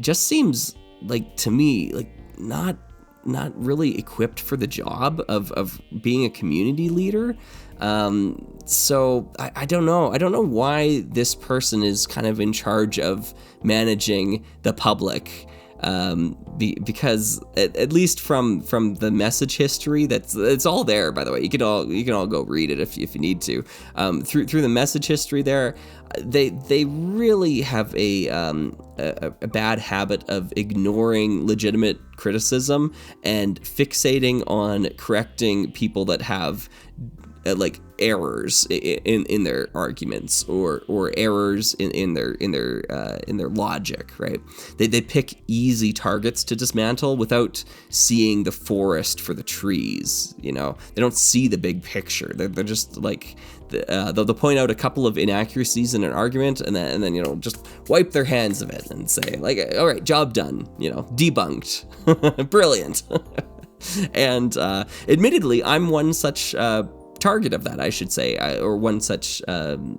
[SPEAKER 1] just seems like, to me, like not really equipped for the job of being a community leader. So I don't know. I don't know why this person is kind of in charge of managing the public. Because at least from the message history, it's all there, by the way. You can all go read it if you need to. Through the message history there, they really have a bad habit of ignoring legitimate criticism and fixating on correcting people that have like errors in their arguments or errors in their logic, right? They pick easy targets to dismantle without seeing the forest for the trees. You know, they don't see the big picture. They're just like they'll point out a couple of inaccuracies in an argument and then you know, just wipe their hands of it and say like, all right, job done. You know, debunked, brilliant. And admittedly, I'm one such target of that, I should say, or one such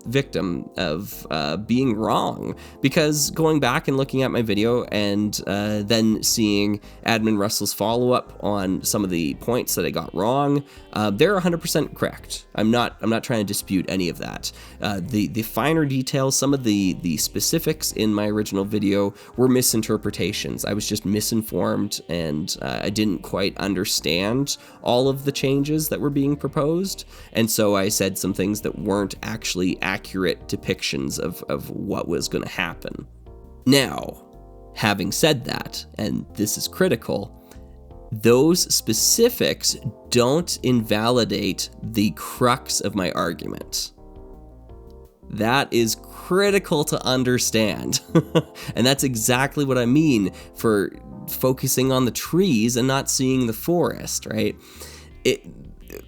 [SPEAKER 1] victim of being wrong, because going back and looking at my video and then seeing Admin Russell's follow-up on some of the points that I got wrong, they're 100% correct. I'm not trying to dispute any of that. The finer details, some of the specifics in my original video were misinterpretations. I was just misinformed and I didn't quite understand all of the changes that were being proposed. And so I said some things that weren't actually accurate depictions of what was going to happen. Now, having said that, and this is critical, those specifics don't invalidate the crux of my argument. That is critical to understand. And that's exactly what I mean for focusing on the trees and not seeing the forest, right?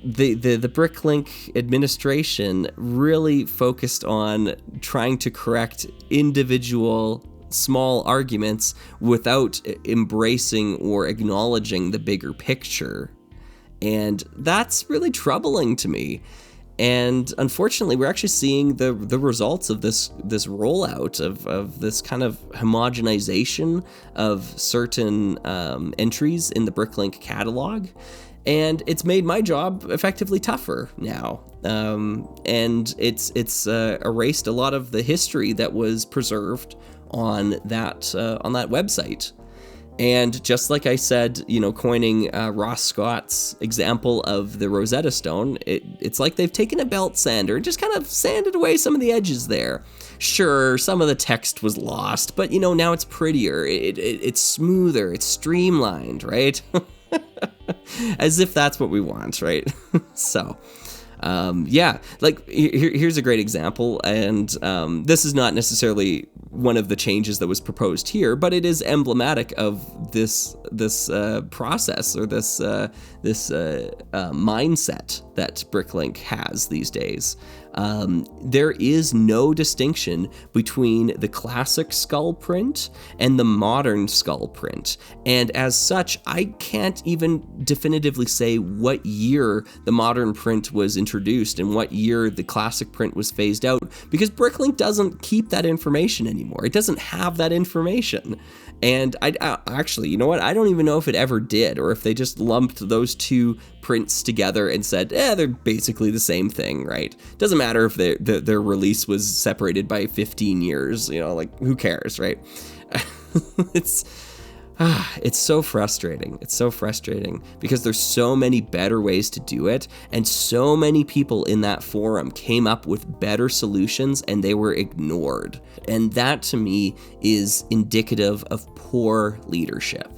[SPEAKER 1] The Bricklink administration really focused on trying to correct individual small arguments without embracing or acknowledging the bigger picture. And that's really troubling to me. And unfortunately, we're actually seeing the results of this rollout of this kind of homogenization of certain entries in the Bricklink catalog. And it's made my job effectively tougher now. And it's erased a lot of the history that was preserved on that website. And just like I said, coining Ross Scott's example of the Rosetta Stone, it's like they've taken a belt sander and just kind of sanded away some of the edges there. Sure, some of the text was lost, but now it's prettier. It's smoother. It's streamlined, right? As if that's what we want, right? So, here's a great example, and this is not necessarily one of the changes that was proposed here, but it is emblematic of this process or this mindset that Bricklink has these days. There is no distinction between the classic skull print and the modern skull print. And as such, I can't even definitively say what year the modern print was introduced and what year the classic print was phased out, because Bricklink doesn't keep that information anymore. It doesn't have that information. And I actually, you know what? I don't even know if it ever did, or if they just lumped those two prints together and said, they're basically the same thing, right? Doesn't matter if their release was separated by 15 years, who cares, right? It's so frustrating. It's so frustrating because there's so many better ways to do it, and so many people in that forum came up with better solutions and they were ignored. And that to me is indicative of poor leadership.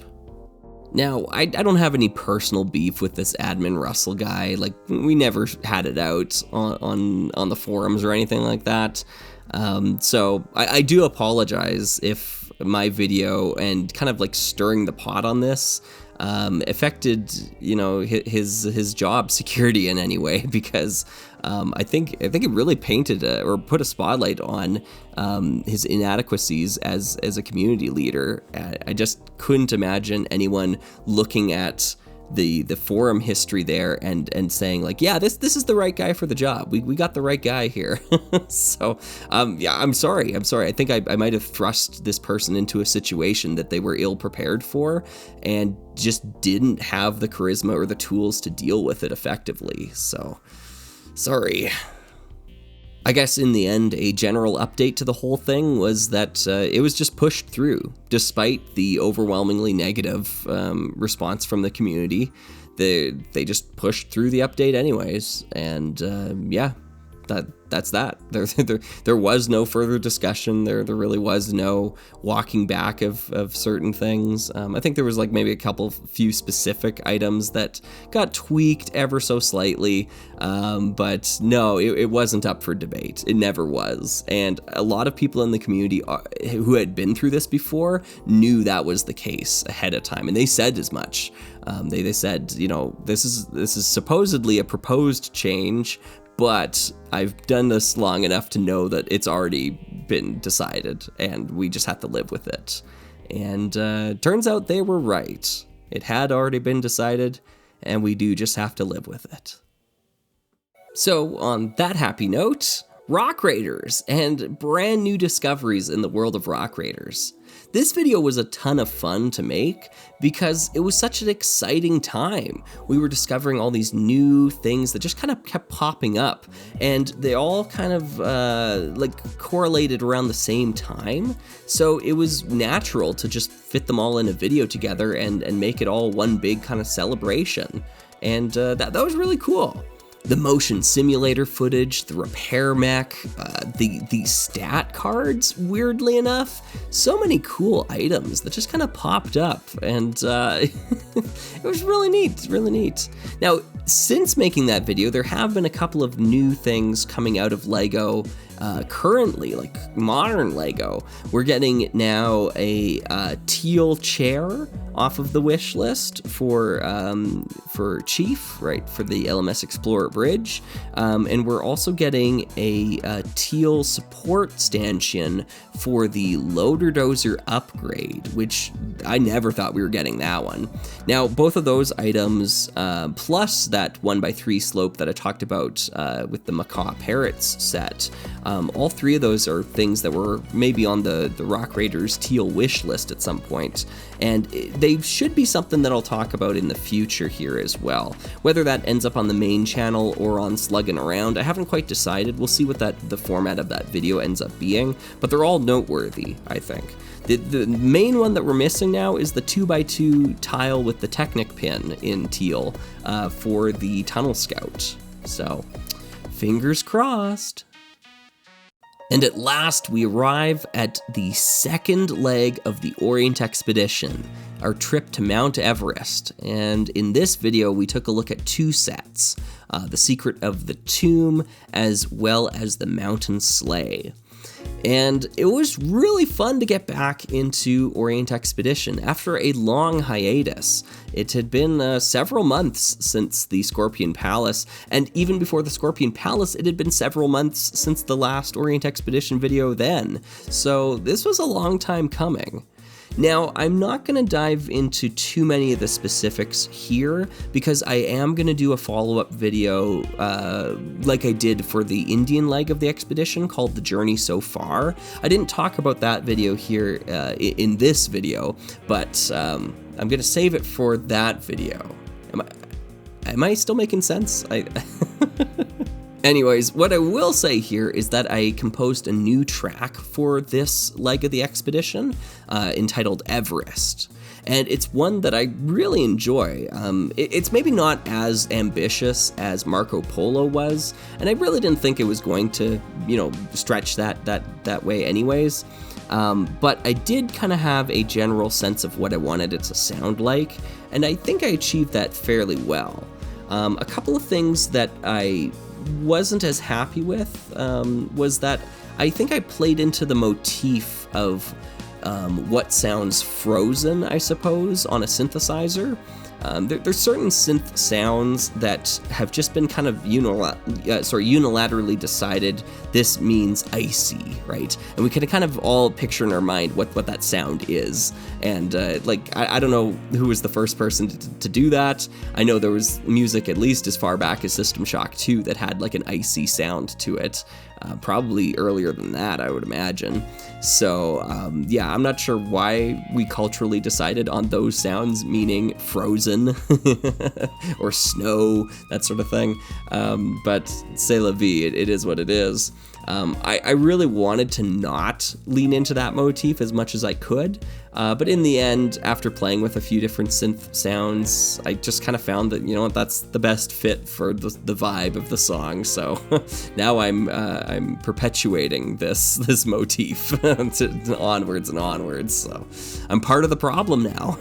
[SPEAKER 1] Now, I don't have any personal beef with this admin Russell guy. Like, we never had it out on the forums or anything like that. So I do apologize if my video and kind of like stirring the pot on this affected his job security in any way, because I think it really painted or put a spotlight on his inadequacies as a community leader. I just couldn't imagine anyone looking at the forum history there and saying like, yeah, this is the right guy for the job. We got the right guy here. So I'm sorry. I think I might have thrust this person into a situation that they were ill prepared for and just didn't have the charisma or the tools to deal with it effectively. So sorry. I guess in the end, a general update to the whole thing was that it was just pushed through, despite the overwhelmingly negative response from the community. They just pushed through the update anyways, and that's that. There was no further discussion. There really was no walking back of certain things. I think there was like maybe a few specific items that got tweaked ever so slightly, but no, it wasn't up for debate. It never was. And a lot of people in the community who had been through this before knew that was the case ahead of time, and they said as much. They said, this is supposedly a proposed change, but I've done this long enough to know that it's already been decided and we just have to live with it. And turns out they were right. It had already been decided and we do just have to live with it. So on that happy note, Rock Raiders and brand new discoveries in the world of Rock Raiders. This video was a ton of fun to make because it was such an exciting time. We were discovering all these new things that just kind of kept popping up, and they all kind of correlated around the same time. So it was natural to just fit them all in a video together and make it all one big kind of celebration. And that was really cool. The motion simulator footage, the repair mech, the stat cards, weirdly enough. So many cool items that just kind of popped up, and it was really neat, Now, since making that video, there have been a couple of new things coming out of LEGO currently, like modern LEGO. We're getting now a teal chair off of the wish list for Chief, right, for the LMS Explorer bridge, and we're also getting a teal support stanchion for the Loader Dozer upgrade, which I never thought we were getting that one. Now, both of those items, plus that 1x3 slope that I talked about with the Macaw Parrots set. All three of those are things that were maybe on the Rock Raiders Teal wish list at some point, and they should be something that I'll talk about in the future here as well. Whether that ends up on the main channel or on Sluggin Around, I haven't quite decided. We'll see what the format of that video ends up being, but they're all noteworthy, I think. The main one that we're missing now is the 2x2 tile with the Technic pin in teal for the Tunnel Scout. So, fingers crossed. And at last, we arrive at the second leg of the Orient Expedition, our trip to Mount Everest. And in this video, we took a look at two sets, The Secret of the Tomb, as well as the Mountain Sleigh. And it was really fun to get back into Orient Expedition after a long hiatus. It had been several months since the Scorpion Palace, and even before the Scorpion Palace, it had been several months since the last Orient Expedition video then. So this was a long time coming. Now, I'm not going to dive into too many of the specifics here because I am going to do a follow-up video like I did for the Indian leg of the expedition called The Journey So Far. I didn't talk about that video here in this video, but I'm going to save it for that video. Am I still making sense? Anyways, what I will say here is that I composed a new track for this leg of the expedition entitled Everest. And it's one that I really enjoy. It's maybe not as ambitious as Marco Polo was, and I really didn't think it was going to, stretch that way anyways. But I did kind of have a general sense of what I wanted it to sound like, and I think I achieved that fairly well. A couple of things that I wasn't as happy with was that I think I played into the motif of what sounds frozen, I suppose, on a synthesizer. There's certain synth sounds that have just been kind of unilaterally decided this means icy, right? And we can kind of all picture in our mind what that sound is. And I don't know who was the first person to do that. I know there was music at least as far back as System Shock 2 that had like an icy sound to it. Probably earlier than that, I would imagine. So, I'm not sure why we culturally decided on those sounds meaning frozen or snow, that sort of thing. But c'est la vie, it is what it is. I really wanted to not lean into that motif as much as I could, but in the end, after playing with a few different synth sounds, I just kind of found that, that's the best fit for the vibe of the song. So now I'm perpetuating this motif onwards and onwards. So I'm part of the problem now.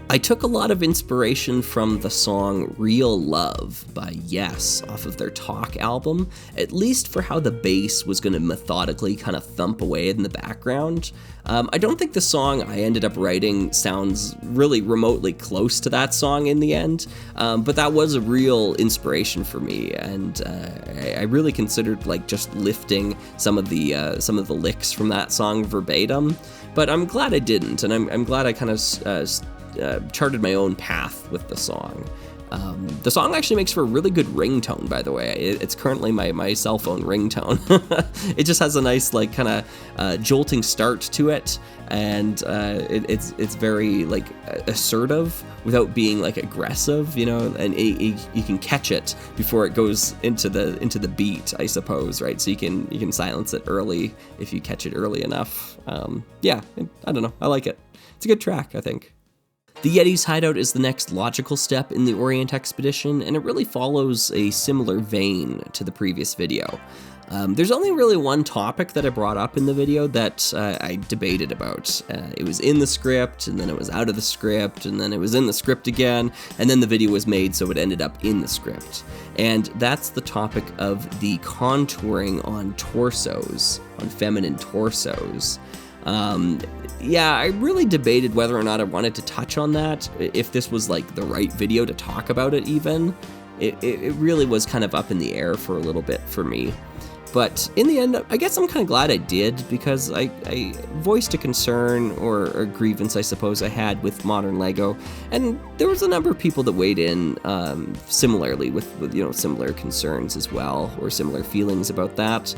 [SPEAKER 1] I took a lot of inspiration from the song Real Love by Yes off of their Talk album, at least for how the bass was going to methodically kind of thump away in the background. I don't think the song I ended up writing sounds really remotely close to that song in the end, but that was a real inspiration for me, and I really considered just lifting some of the licks from that song verbatim, but I'm glad I didn't, and I'm glad I kind of charted my own path with the song. The song actually makes for a really good ringtone, by the way. It's currently my cell phone ringtone. It just has a nice kind of jolting start to it, and it's very assertive without being aggressive, and you can catch it before it goes into the beat, I suppose, right? So you can silence it early if you catch it early enough. I don't know. I like it. It's a good track, I think. The Yeti's Hideout is the next logical step in the Orient Expedition, and it really follows a similar vein to the previous video. There's only really one topic that I brought up in the video that I debated about. It was in the script, and then it was out of the script, and then it was in the script again, and then the video was made so it ended up in the script. And that's the topic of the contouring on torsos, on feminine torsos. I really debated whether or not I wanted to touch on that, if this was the right video to talk about it even. It really was kind of up in the air for a little bit for me. But in the end, I guess I'm kind of glad I did, because I voiced a concern or a grievance, I suppose, I had with modern Lego, and there was a number of people that weighed in similarly with similar concerns as well, or similar feelings about that.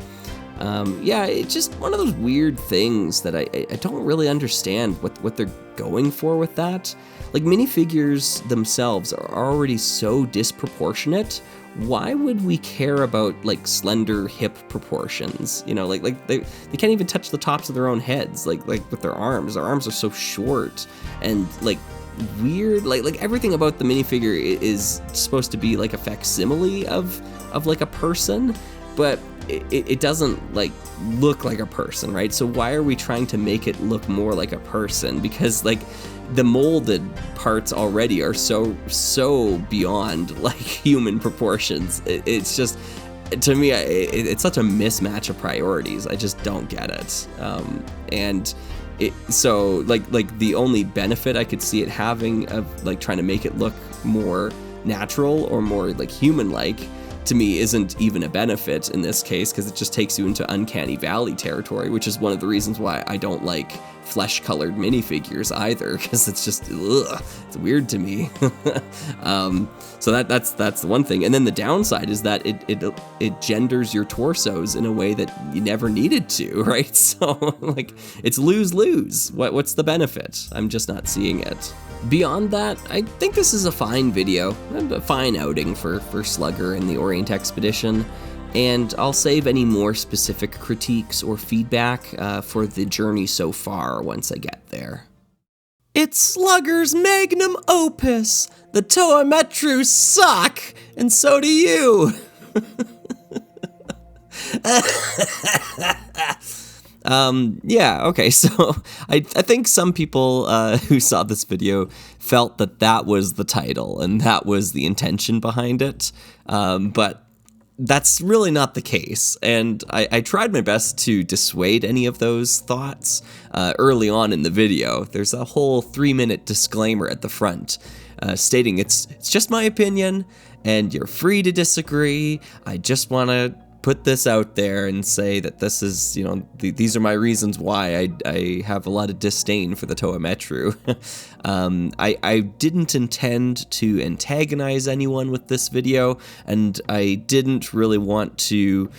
[SPEAKER 1] Yeah, it's just one of those weird things that I don't really understand what they're going for with that. Like, minifigures themselves are already so disproportionate. Why would we care about, like, slender hip proportions? You know, like they can't even touch the tops of their own heads, like with their arms. Their arms are so short and, like, weird. Like everything about the minifigure is supposed to be, like, a facsimile of like, a person, but it doesn't, like, look like a person, right? So why are we trying to make it look more like a person? Because, like, the molded parts already are so beyond, like, human proportions. It's just, to me, it's such a mismatch of priorities. I just don't get it. So the only benefit I could see it having of, like, trying to make it look more natural or more, like, human-like, to me, isn't even a benefit in this case, because it just takes you into Uncanny Valley territory, which is one of the reasons why I don't like flesh-colored minifigures either, because it's just, it's weird to me. So that's the one thing. And then the downside is that it genders your torsos in a way that you never needed to, right? So, like, it's lose-lose. What's the benefit? I'm just not seeing it. Beyond that, I think this is a fine video, and a fine outing for Slugger and the Orient Expedition, and I'll save any more specific critiques or feedback for the journey so far once I get there. It's Slugger's magnum opus! The To Metru suck, and so do you! Yeah, okay, so I think some people who saw this video felt that was the title and that was the intention behind it, but that's really not the case, and I tried my best to dissuade any of those thoughts early on in the video. There's a whole 3-minute disclaimer at the front stating it's just my opinion and you're free to disagree. I just want to put this out there and say that this is, these are my reasons why I have a lot of disdain for the To Metru. I didn't intend to antagonize anyone with this video, and I didn't really want to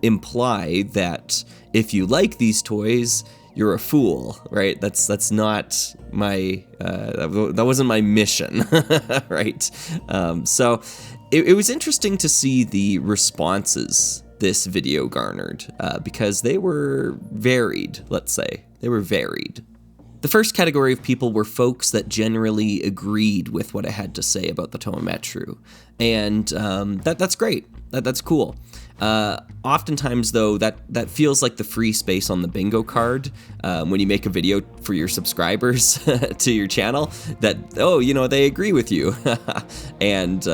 [SPEAKER 1] imply that if you like these toys, you're a fool, right? That's not my, that wasn't my mission, right? So it was interesting to see the responses this video garnered, because they were varied, let's say. They were varied. The first category of people were folks that generally agreed with what I had to say about the To Metru, and that's great. That's cool. Oftentimes, though, that feels like the free space on the bingo card when you make a video for your subscribers to your channel that, they agree with you. And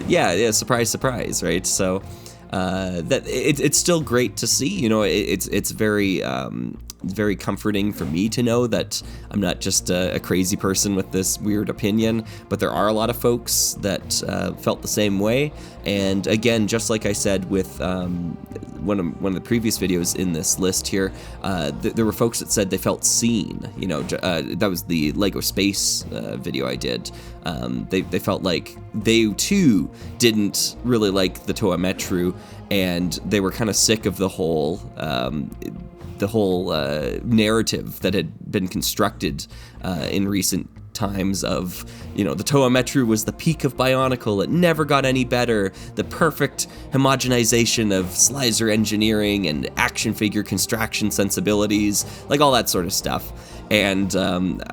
[SPEAKER 1] yeah, surprise, surprise, right? So that it's still great to see. It's very comforting for me to know that I'm not just a crazy person with this weird opinion, but there are a lot of folks that felt the same way. And again, just like I said with one of the previous videos in this list here, there were folks that said they felt seen. That was the Lego Space video I did. They felt like they too didn't really like the To Metru, and they were kind of sick of the whole narrative that had been constructed in recent times of, the To Metru was the peak of Bionicle, it never got any better, the perfect homogenization of slicer engineering and action figure construction sensibilities, like all that sort of stuff. And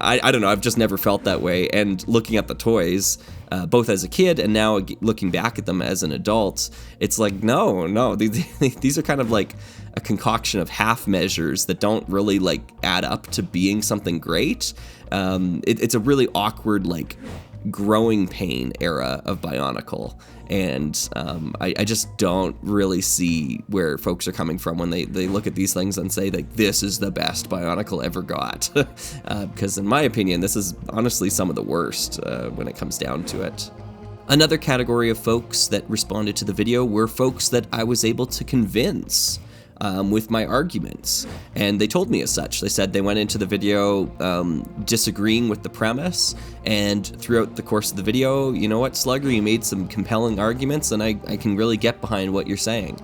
[SPEAKER 1] I don't know, I've just never felt that way. And looking at the toys, both as a kid and now looking back at them as an adult, it's like, no, these are kind of like a concoction of half measures that don't really like add up to being something great. It's a really awkward, like, growing pain era of Bionicle, and I just don't really see where folks are coming from when they look at these things and say that this is the best Bionicle ever got, because in my opinion this is honestly some of the worst when it comes down to it. Another category of folks that responded to the video were folks that I was able to convince with my arguments, and they told me as such. They said they went into the video disagreeing with the premise, and throughout the course of the video, you know what, Slugger, you made some compelling arguments, and I can really get behind what you're saying.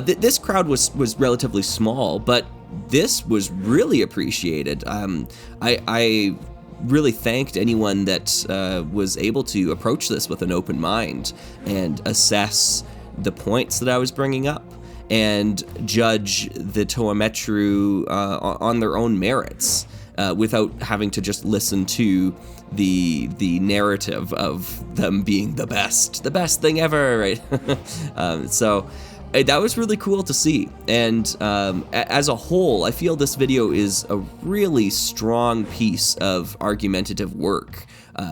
[SPEAKER 1] This crowd was relatively small, but this was really appreciated. I really thanked anyone that was able to approach this with an open mind and assess the points that I was bringing up and judge the Metru on their own merits without having to just listen to the narrative of them being the best thing ever, right? So that was really cool to see. And as a whole, I feel this video is a really strong piece of argumentative work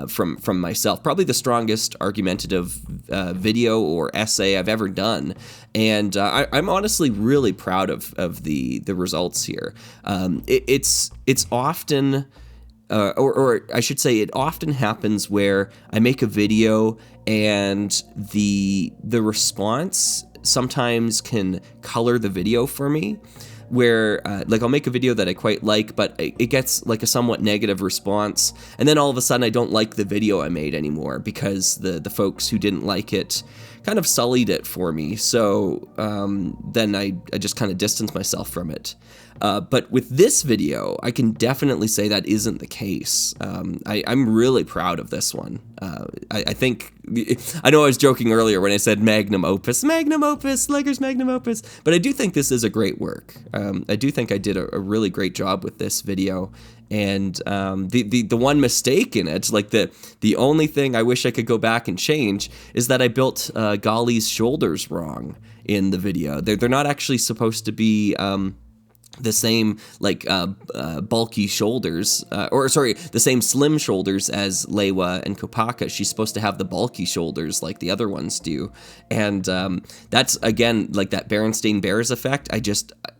[SPEAKER 1] from myself. Probably the strongest argumentative video or essay I've ever done. And I'm honestly really proud of the results here. It's often, or I should say, it often happens where I make a video and the response sometimes can color the video for me, where like I'll make a video that I quite like, but it gets like a somewhat negative response, and then all of a sudden I don't like the video I made anymore because the folks who didn't like it kind of sullied it for me. So then I just kind of distance myself from it. But with this video, I can definitely say that isn't the case. I'm really proud of this one. I think, I know I was joking earlier when I said magnum opus, Slugger's magnum opus, but I do think this is a great work. I do think I did a really great job with this video. And the one mistake in it, like the only thing I wish I could go back and change, is that I built Golly's shoulders wrong in the video. They're not actually supposed to be the same like bulky shoulders, the same slim shoulders as Lewa and Kopaka. She's supposed to have the bulky shoulders like the other ones do, and that's again like that Berenstain Bears effect.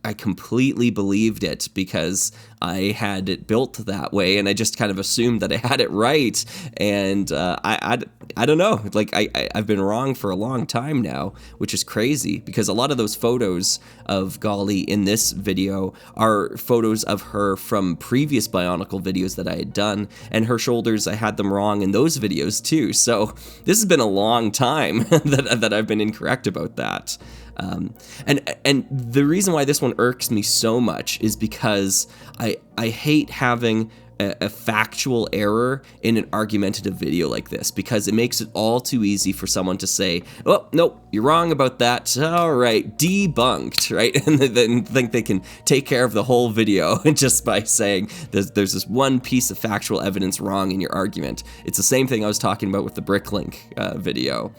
[SPEAKER 1] I completely believed it because I had it built that way, and I just kind of assumed that I had it right, and I don't know, like I've been wrong for a long time now, which is crazy because a lot of those photos of Golly in this video are photos of her from previous Bionicle videos that I had done, and her shoulders, I had them wrong in those videos too. So this has been a long time that I've been incorrect about that. And the reason why this one irks me so much is because I hate having a factual error in an argumentative video like this, because it makes it all too easy for someone to say, oh, nope, you're wrong about that. All right, debunked, right? And then think they can take care of the whole video just by saying there's this one piece of factual evidence wrong in your argument. It's the same thing I was talking about with the Bricklink video.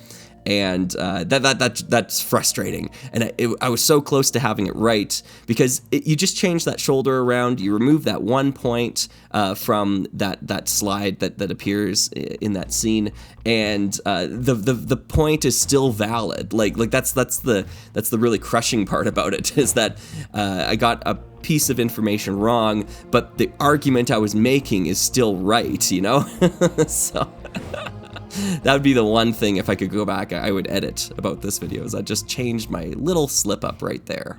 [SPEAKER 1] And that's frustrating. And I was so close to having it right, because you just change that shoulder around, you remove that one point from that slide that appears in that scene, and the point is still valid. Like that's the really crushing part about it, is that I got a piece of information wrong, but the argument I was making is still right, you know? So that would be the one thing, if I could go back, I would edit about this video, is I just changed my little slip up right there.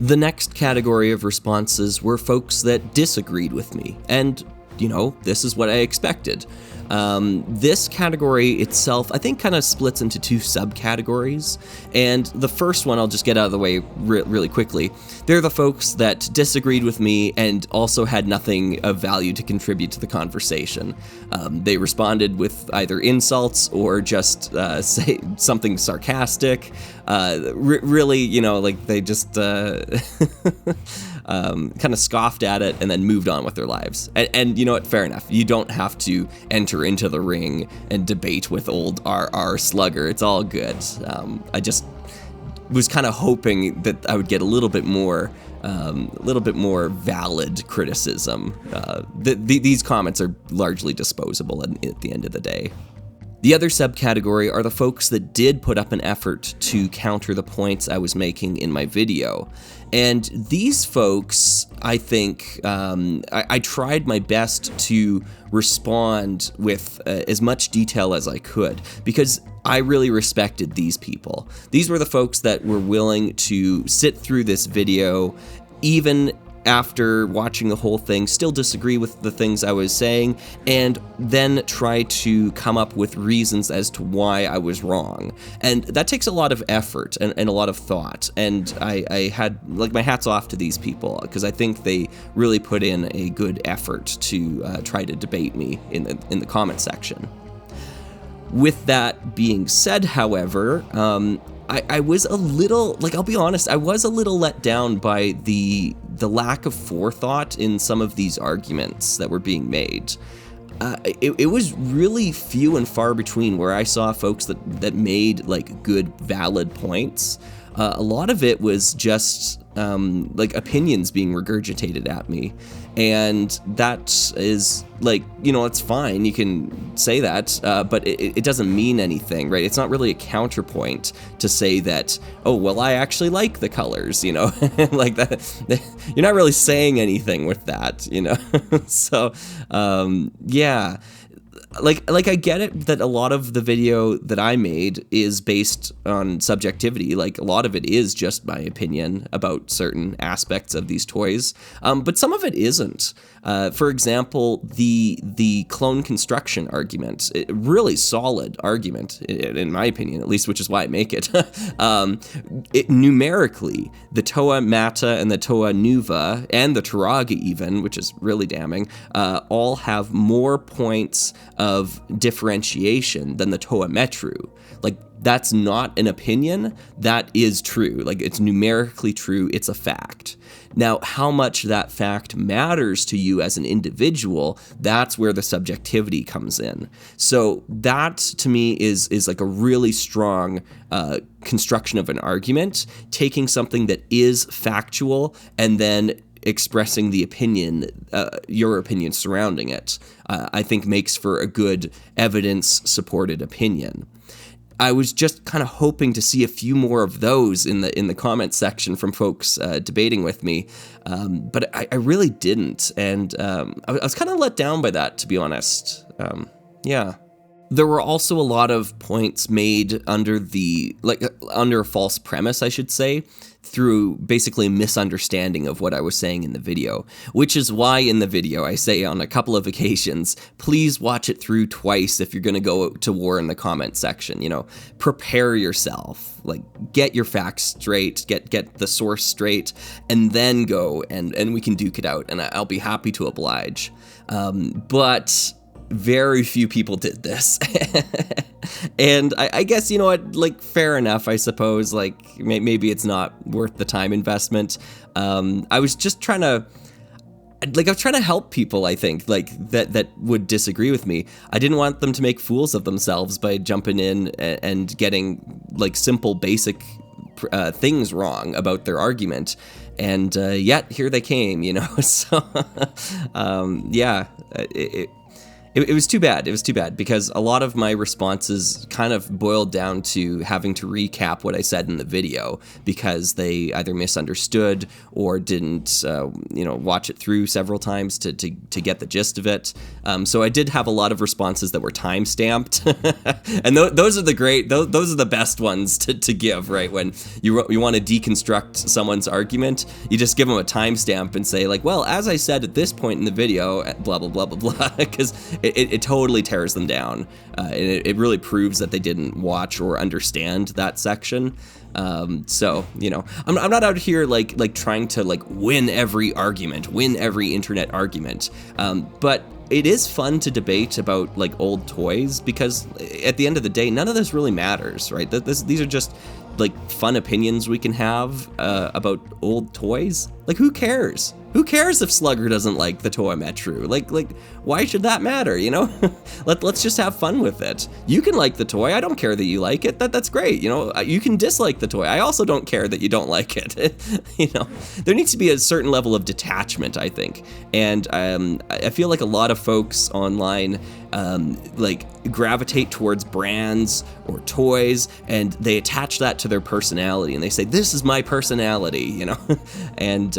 [SPEAKER 1] The next category of responses were folks that disagreed with me, and you know, this is what I expected. This category itself, I think, kind of splits into two subcategories, and the first one I'll just get out of the way really quickly. They're the folks that disagreed with me and also had nothing of value to contribute to the conversation. They responded with either insults or just say something sarcastic. Really, you know, like they just kind of scoffed at it and then moved on with their lives. And you know what? Fair enough. You don't have to enter into the ring and debate with old RR Slugger. It's all good. I just was kind of hoping that I would get a little bit more valid criticism. These comments are largely disposable at the end of the day. The other subcategory are the folks that did put up an effort to counter the points I was making in my video. And these folks, I think, I tried my best to respond with as much detail as I could, because I really respected these people. These were the folks that were willing to sit through this video, even after watching the whole thing, still disagree with the things I was saying, and then try to come up with reasons as to why I was wrong. And that takes a lot of effort and a lot of thought. And I had, like, my hat's off to these people, because I think they really put in a good effort to try to debate me in the comment section. With that being said, however, I was a little, like, I'll be honest, I was a little let down by the lack of forethought in some of these arguments that were being made. It was really few and far between where I saw folks that made, like, good, valid points. A lot of it was just, like, opinions being regurgitated at me. And that is, like, you know, it's fine, you can say that, but it doesn't mean anything, right? It's not really a counterpoint to say that, oh, well, I actually like the colors, you know? Like that, you're not really saying anything with that, you know? So, yeah. Like I get it that a lot of the video that I made is based on subjectivity. Like, a lot of it is just my opinion about certain aspects of these toys, but some of it isn't. For example, the clone construction argument, really solid argument, in my opinion, at least, which is why I make it. Numerically, the Toa Mata and the Toa Nuva and the Turaga even, which is really damning, all have more points of differentiation than the Toa Metru. Like, that's not an opinion, that is true. Like, it's numerically true, it's a fact. Now, how much that fact matters to you as an individual, that's where the subjectivity comes in. So that, to me, is like a really strong construction of an argument, taking something that is factual and then expressing the opinion, your opinion surrounding it, I think makes for a good evidence-supported opinion. I was just kind of hoping to see a few more of those in the comment section from folks debating with me, but I really didn't, and I was kind of let down by that, to be honest. Yeah. There were also a lot of points made under under a false premise, I should say, through basically a misunderstanding of what I was saying in the video, which is why in the video I say on a couple of occasions, please watch it through twice if you're going to go to war in the comment section. You know, prepare yourself, like, get your facts straight, get the source straight, and then go and we can duke it out, and I'll be happy to oblige. But very few people did this. And I guess, you know what, like, fair enough, I suppose. Like, maybe it's not worth the time investment. I was just trying to, like, I was trying to help people, I think, like, that would disagree with me. I didn't want them to make fools of themselves by jumping in and getting, like, simple, basic things wrong about their argument. And yet, here they came, you know? So, yeah, it was too bad. It was too bad, because a lot of my responses kind of boiled down to having to recap what I said in the video, because they either misunderstood or didn't, you know, watch it through several times to get the gist of it. So I did have a lot of responses that were time-stamped, and those are those are the best ones to give, right? When you want to deconstruct someone's argument, you just give them a timestamp and say, like, well, as I said at this point in the video, blah, blah, blah, blah, blah, because it totally tears them down. And it really proves that they didn't watch or understand that section. So, you know, I'm not out here like trying to, like, win every argument, win every internet argument. But it is fun to debate about, like, old toys, because at the end of the day, none of this really matters, right? These are just, like, fun opinions we can have about old toys. Like, who cares? Who cares if Slugger doesn't like the Toa Metru? Like, why should that matter, you know? Let's just have fun with it. You can like the toy. I don't care that you like it. That's great, you know? You can dislike the toy. I also don't care that you don't like it. You know, there needs to be a certain level of detachment, I think. And I feel like a lot of folks online like gravitate towards brands or toys, and they attach that to their personality, and they say, this is my personality, you know? And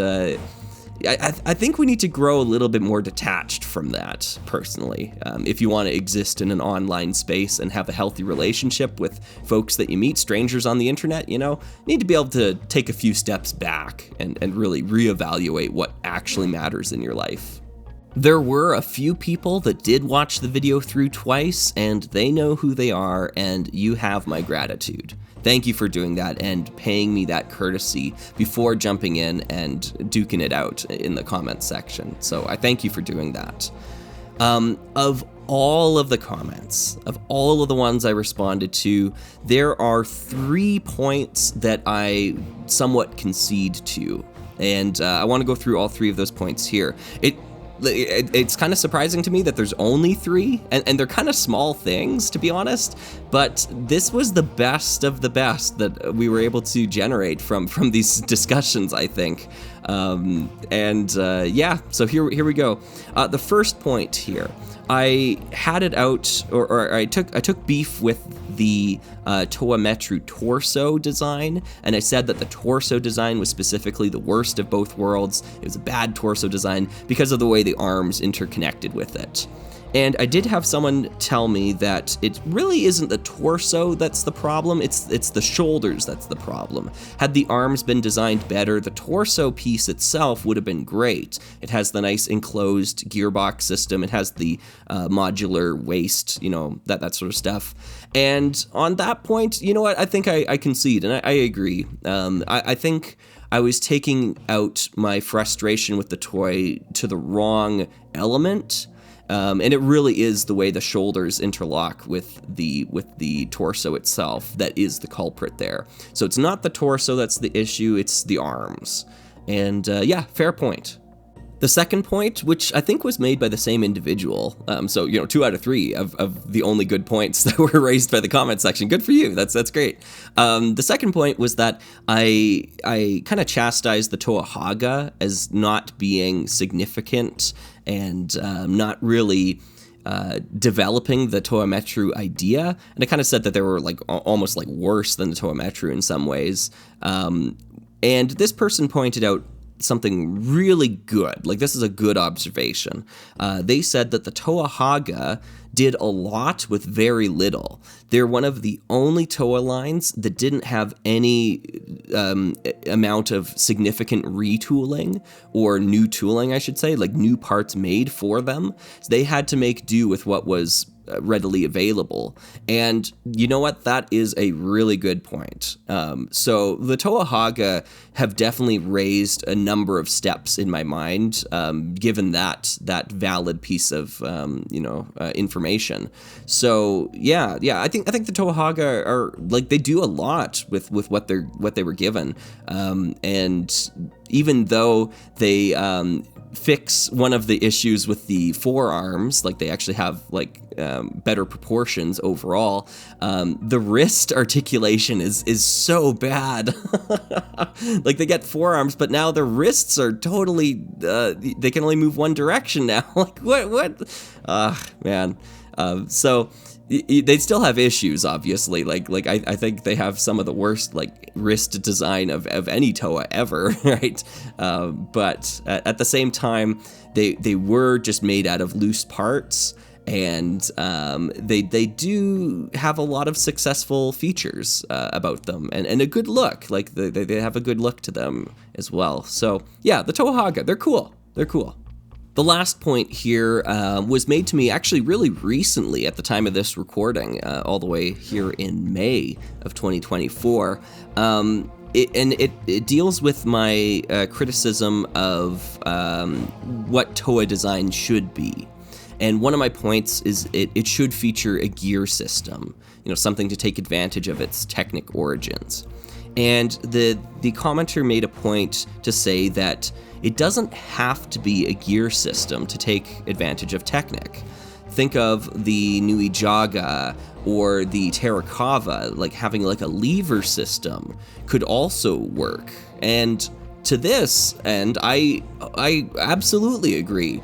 [SPEAKER 1] I think we need to grow a little bit more detached from that, personally. If you want to exist in an online space and have a healthy relationship with folks that you meet, strangers on the internet, you know, you need to be able to take a few steps back and really reevaluate what actually matters in your life. There were a few people that did watch the video through twice, and they know who they are, and you have my gratitude. Thank you for doing that and paying me that courtesy before jumping in and duking it out in the comments section. So I thank you for doing that. Of all of the comments, of all of the ones I responded to, there are 3 points that I somewhat concede to. And I want to go through all 3 of those points here. It's kind of surprising to me that there's only 3, and they're kind of small things, to be honest, but this was the best of the best that we were able to generate from these discussions, I think. Yeah, so here we go. The first point here, I had it out, or I took beef with the Toa Metru torso design, and I said that the torso design was specifically the worst of both worlds. It was a bad torso design because of the way the arms interconnected with it. And I did have someone tell me that it really isn't the torso that's the problem, it's the shoulders that's the problem. Had the arms been designed better, the torso piece itself would have been great. It has the nice enclosed gearbox system, it has the modular waist, you know, that sort of stuff. And on that point, you know what, I think I concede, and I agree. I think I was taking out my frustration with the toy to the wrong element. And it really is the way the shoulders interlock with the torso itself that is the culprit there. So it's not the torso that's the issue, it's the arms. And yeah, fair point. The second point, which I think was made by the same individual, so, you know, 2 out of 3 of the only good points that were raised by the comment section. Good for you. That's great. The second point was that I kind of chastised the Toa Haga as not being significant and not really developing the Toa Metru idea. And I kind of said that they were like almost like worse than the Toa Metru in some ways. And this person pointed out something really good. Like, this is a good observation. They said that the Toa Haga did a lot with very little. They're one of the only Toa lines that didn't have any amount of significant retooling, or new tooling, I should say, like new parts made for them. So they had to make do with what was readily available. And you know what? That is a really good point. So the Toa Haga have definitely raised a number of steps in my mind, given that valid piece of information. So yeah, I think the Toa Haga are like, they do a lot with what they were given, and even though they fix one of the issues with the forearms, like they actually have like better proportions overall, the wrist articulation is so bad. Like, they get forearms, but now their wrists are totally they can only move one direction now. Like, what man. So they still have issues, obviously. Like I think they have some of the worst like wrist design of any Toa ever, right? But at the same time, they were just made out of loose parts, and they do have a lot of successful features about them, and a good look. Like, they have a good look to them as well. So yeah, the Toa Haga, they're cool. They're cool. The last point here was made to me actually really recently at the time of this recording, all the way here in May of 2024. It deals with my criticism of what Toa design should be. And one of my points is it should feature a gear system, something to take advantage of its Technic origins. And the commenter made a point to say that it doesn't have to be a gear system to take advantage of Technic. Think of the Nui Jaga or the Terrakava, like having like a lever system could also work. And to this end, I absolutely agree.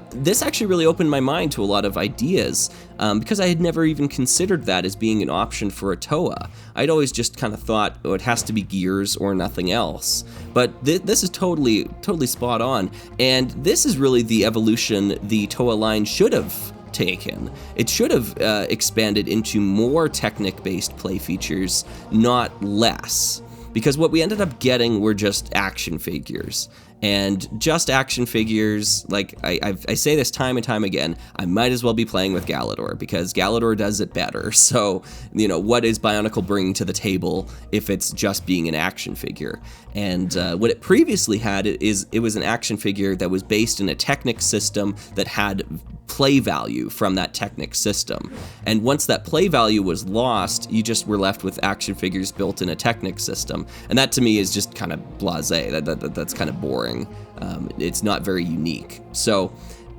[SPEAKER 1] This actually really opened my mind to a lot of ideas because I had never even considered that as being an option for a TOA. I'd always just kind of thought, oh, it has to be gears or nothing else. But this is totally spot on. And this is really the evolution the TOA line should have taken. It should have expanded into more Technic-based play features, not less. Because what we ended up getting were just action figures. And just action figures, like I say this time and time again, I might as well be playing with Galador because Galador does it better. So, you know, what is Bionicle bringing to the table if it's just being an action figure? And what it previously had is it was an action figure that was based in a Technic system that had play value from that Technic system. And once that play value was lost, you just were left with action figures built in a Technic system. And that to me is just kind of blasé. That's kind of boring. It's not very unique. So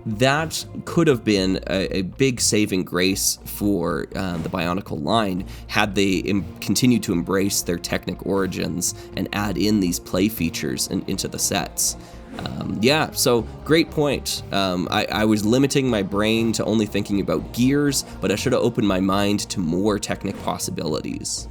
[SPEAKER 1] that could have been a big saving grace for the Bionicle line had they continued to embrace their Technic origins and add in these play features into the sets. Yeah, so great point. I was limiting my brain to only thinking about gears, but I should have opened my mind to more Technic possibilities.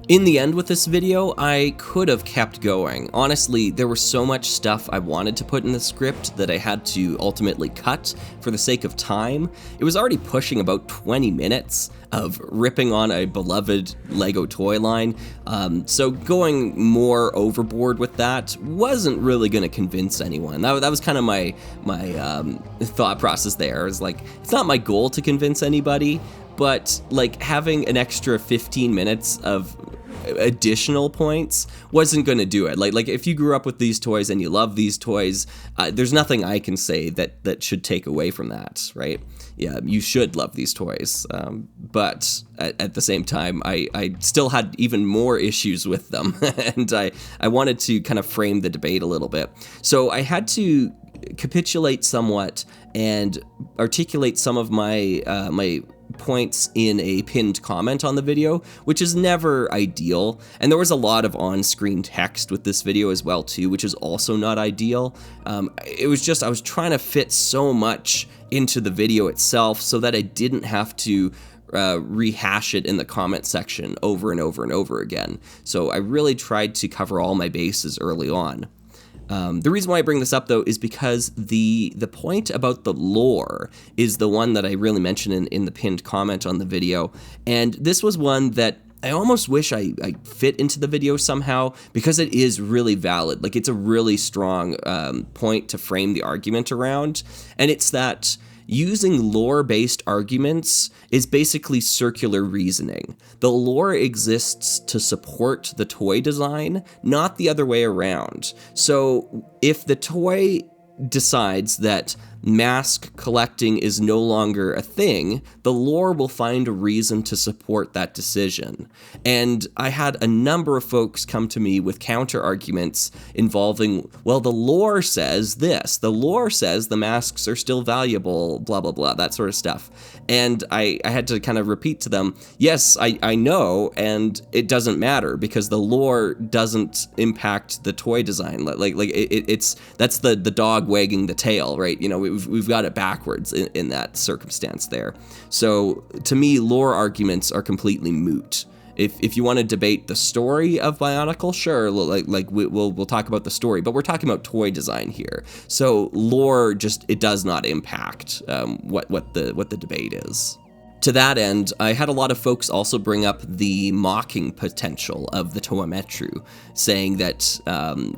[SPEAKER 1] In the end with this video, I could have kept going. Honestly, there was so much stuff I wanted to put in the script that I had to ultimately cut for the sake of time. It was already pushing about 20 minutes of ripping on a beloved Lego toy line, so going more overboard with that wasn't really going to convince anyone. That was kind of my thought process there. It was like, it's not my goal to convince anybody, but like having an extra 15 minutes of additional points wasn't going to do it. Like if you grew up with these toys and you love these toys, there's nothing I can say that should take away from that, right? Yeah, you should love these toys, but at the same time, I still had even more issues with them, and I wanted to kind of frame the debate a little bit. So I had to capitulate somewhat and articulate some of my my points in a pinned comment on the video, which is never ideal. And there was a lot of on-screen text with this video as well too, which is also not ideal. It was just I was trying to fit so much into the video itself so that I didn't have to rehash it in the comment section over and over and over again. So I really tried to cover all my bases early on. The reason why I bring this up, though, is because the point about the lore is the one that I really mentioned in the pinned comment on the video, and this was one that I almost wish I fit into the video somehow, because it is really valid. Like, it's a really strong point to frame the argument around, and it's that using lore-based arguments is basically circular reasoning. The lore exists to support the toy design, not the other way around. So if the toy decides that mask collecting is no longer a thing, the lore will find a reason to support that decision. And I had a number of folks come to me with counter arguments involving, well, the lore says this, the lore says the masks are still valuable, blah, blah, blah, that sort of stuff. And I had to kind of repeat to them, yes, I know, and it doesn't matter because the lore doesn't impact the toy design. It's that's the dog wagging the tail, right? You know, we've got it backwards in that circumstance there. So to me, lore arguments are completely moot. If you want to debate the story of Bionicle, sure, we'll talk about the story, but we're talking about toy design here. So lore it does not impact what the debate is. To that end, I had a lot of folks also bring up the mocking potential of the Toa Metru, saying that,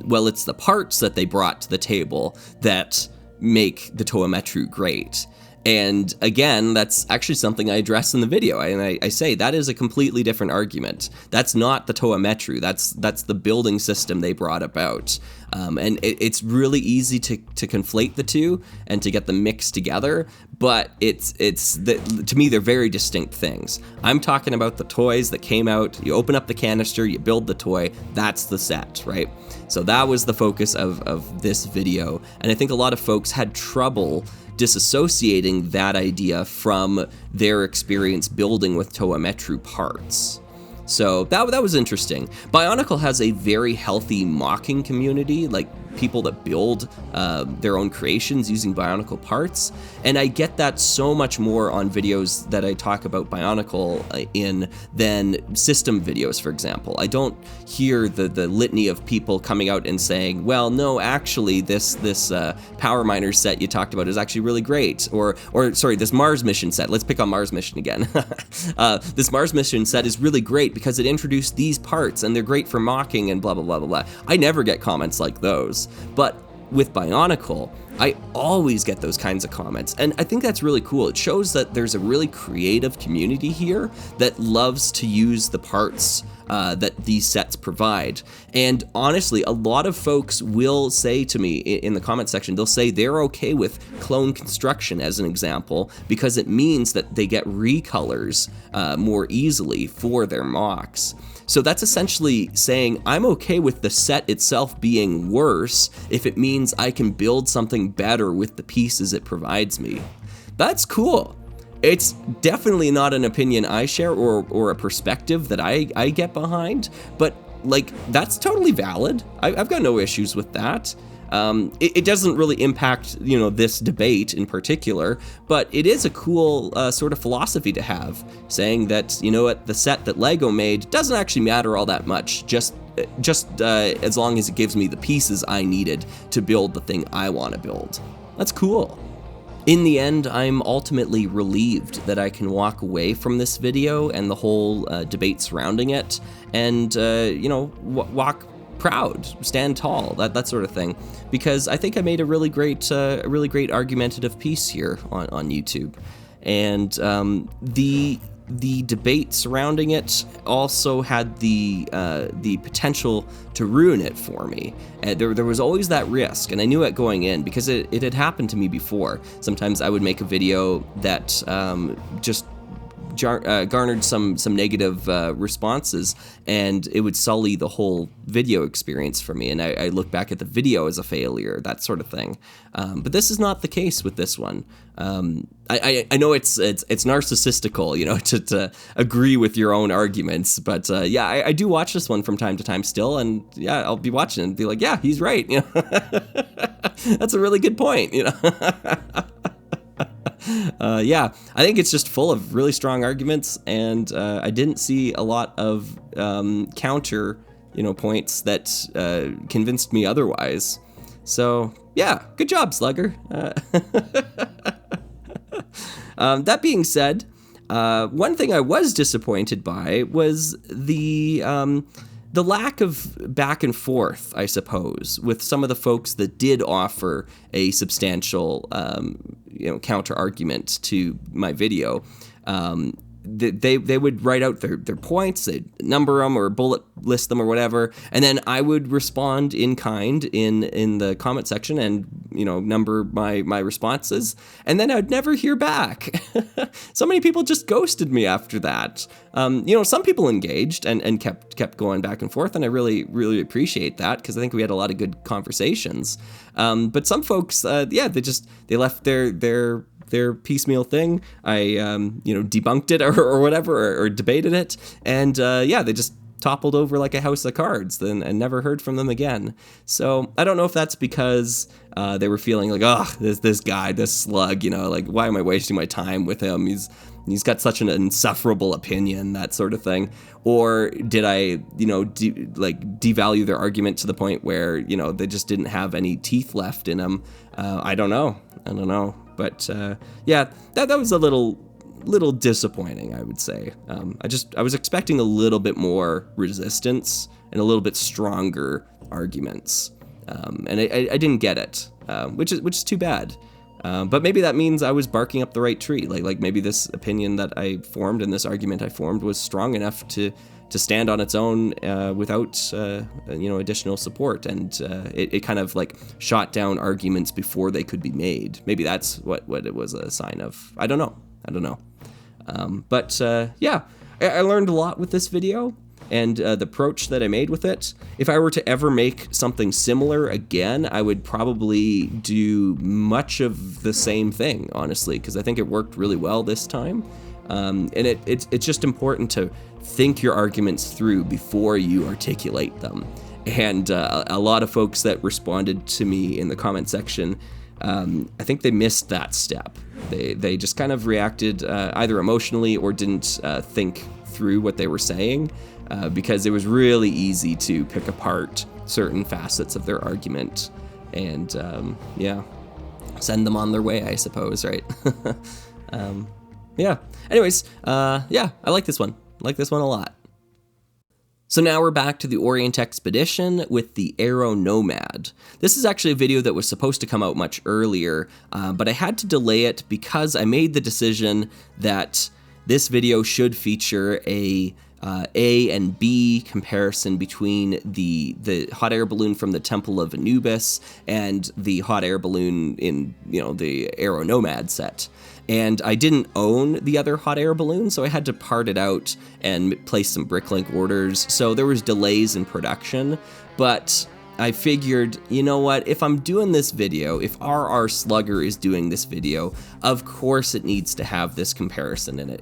[SPEAKER 1] well, it's the parts that they brought to the table that make the Toa Metru great. And again, that's actually something I address in the video, and I say that is a completely different argument. That's not the Toa Metru. That's the building system they brought about. And it's really easy to conflate the two and to get them mixed together, but to me, they're very distinct things. I'm talking about the toys that came out. You open up the canister, you build the toy, that's the set, right? So that was the focus of this video, and I think a lot of folks had trouble disassociating that idea from their experience building with Toa Metru parts. So that was interesting. Bionicle has a very healthy mocking community, like people that build their own creations using Bionicle parts. And I get that so much more on videos that I talk about Bionicle in than system videos, for example. I don't hear the litany of people coming out and saying, well, no, actually, this Power Miner set you talked about is actually really great. Or sorry, this Mars mission set. Let's pick on Mars mission again. This Mars mission set is really great because it introduced these parts and they're great for mocking and blah, blah, blah, blah, blah. I never get comments like those. But with Bionicle, I always get those kinds of comments, and I think that's really cool. It shows that there's a really creative community here that loves to use the parts that these sets provide. And honestly, a lot of folks will say to me in the comment section, they'll say they're okay with clone construction as an example because it means that they get recolors more easily for their mocks. So that's essentially saying I'm okay with the set itself being worse if it means I can build something better with the pieces it provides me. That's cool. It's definitely not an opinion I share or a perspective that I get behind, but like that's totally valid. I've got no issues with that. It doesn't really impact, this debate in particular, but it is a cool sort of philosophy to have, saying that, the set that Lego made doesn't actually matter all that much, just as long as it gives me the pieces I needed to build the thing I want to build. That's cool. In the end, I'm ultimately relieved that I can walk away from this video and the whole debate surrounding it and, walk proud, stand tall, that sort of thing, because I think I made a really great argumentative piece here on YouTube, and the debate surrounding it also had the potential to ruin it for me. There was always that risk, and I knew it going in because it had happened to me before. Sometimes I would make a video that just garnered some negative responses, and it would sully the whole video experience for me, and I look back at the video as a failure, that sort of thing. But this is not the case with this one. I know it's narcissistical, to agree with your own arguments, but I do watch this one from time to time still, and I'll be watching and be like, yeah, he's right. That's a really good point. I think it's just full of really strong arguments, and I didn't see a lot of counter, points that convinced me otherwise. So, yeah, good job, Slugger. That being said, one thing I was disappointed by was the lack of back and forth, I suppose, with some of the folks that did offer a substantial, counter argument to my video. They would write out their points, they'd number them or bullet list them or whatever, and then I would respond in kind in the comment section and number my responses, and then I'd never hear back. So many people just ghosted me after that. Some people engaged and kept going back and forth, and I really, really appreciate that because I think we had a lot of good conversations. But some folks, they left their piecemeal thing. I debunked it or whatever, or debated it, and they just toppled over like a house of cards and never heard from them again. So I don't know if that's because they were feeling like, oh, this guy, this slug, like, why am I wasting my time with him? He's got such an insufferable opinion, that sort of thing. Or did I, devalue their argument to the point where, they just didn't have any teeth left in them? I don't know. But that was a little disappointing, I would say. I was expecting a little bit more resistance and a little bit stronger arguments, and I didn't get it, which is too bad. But maybe that means I was barking up the right tree. Like maybe this opinion that I formed and this argument I formed was strong enough to stand on its own without additional support, and it kind of like shot down arguments before they could be made. Maybe that's what it was a sign of. I don't know. But I learned a lot with this video. And the approach that I made with it. If I were to ever make something similar again, I would probably do much of the same thing, honestly, because I think it worked really well this time. And it's just important to think your arguments through before you articulate them. And a lot of folks that responded to me in the comment section, I think they missed that step. They just kind of reacted either emotionally or didn't think through what they were saying. Because it was really easy to pick apart certain facets of their argument and, send them on their way, I suppose, right? Anyways, I like this one. I like this one a lot. So now we're back to the Orient Expedition with the Aero Nomad. This is actually a video that was supposed to come out much earlier, but I had to delay it because I made the decision that this video should feature a and B comparison between the hot air balloon from the Temple of Anubis and the hot air balloon in, the Aero Nomad set. And I didn't own the other hot air balloon, so I had to part it out and place some Bricklink orders. So there was delays in production, but I figured, you know what, if I'm doing this video, if RR Slugger is doing this video, of course it needs to have this comparison in it.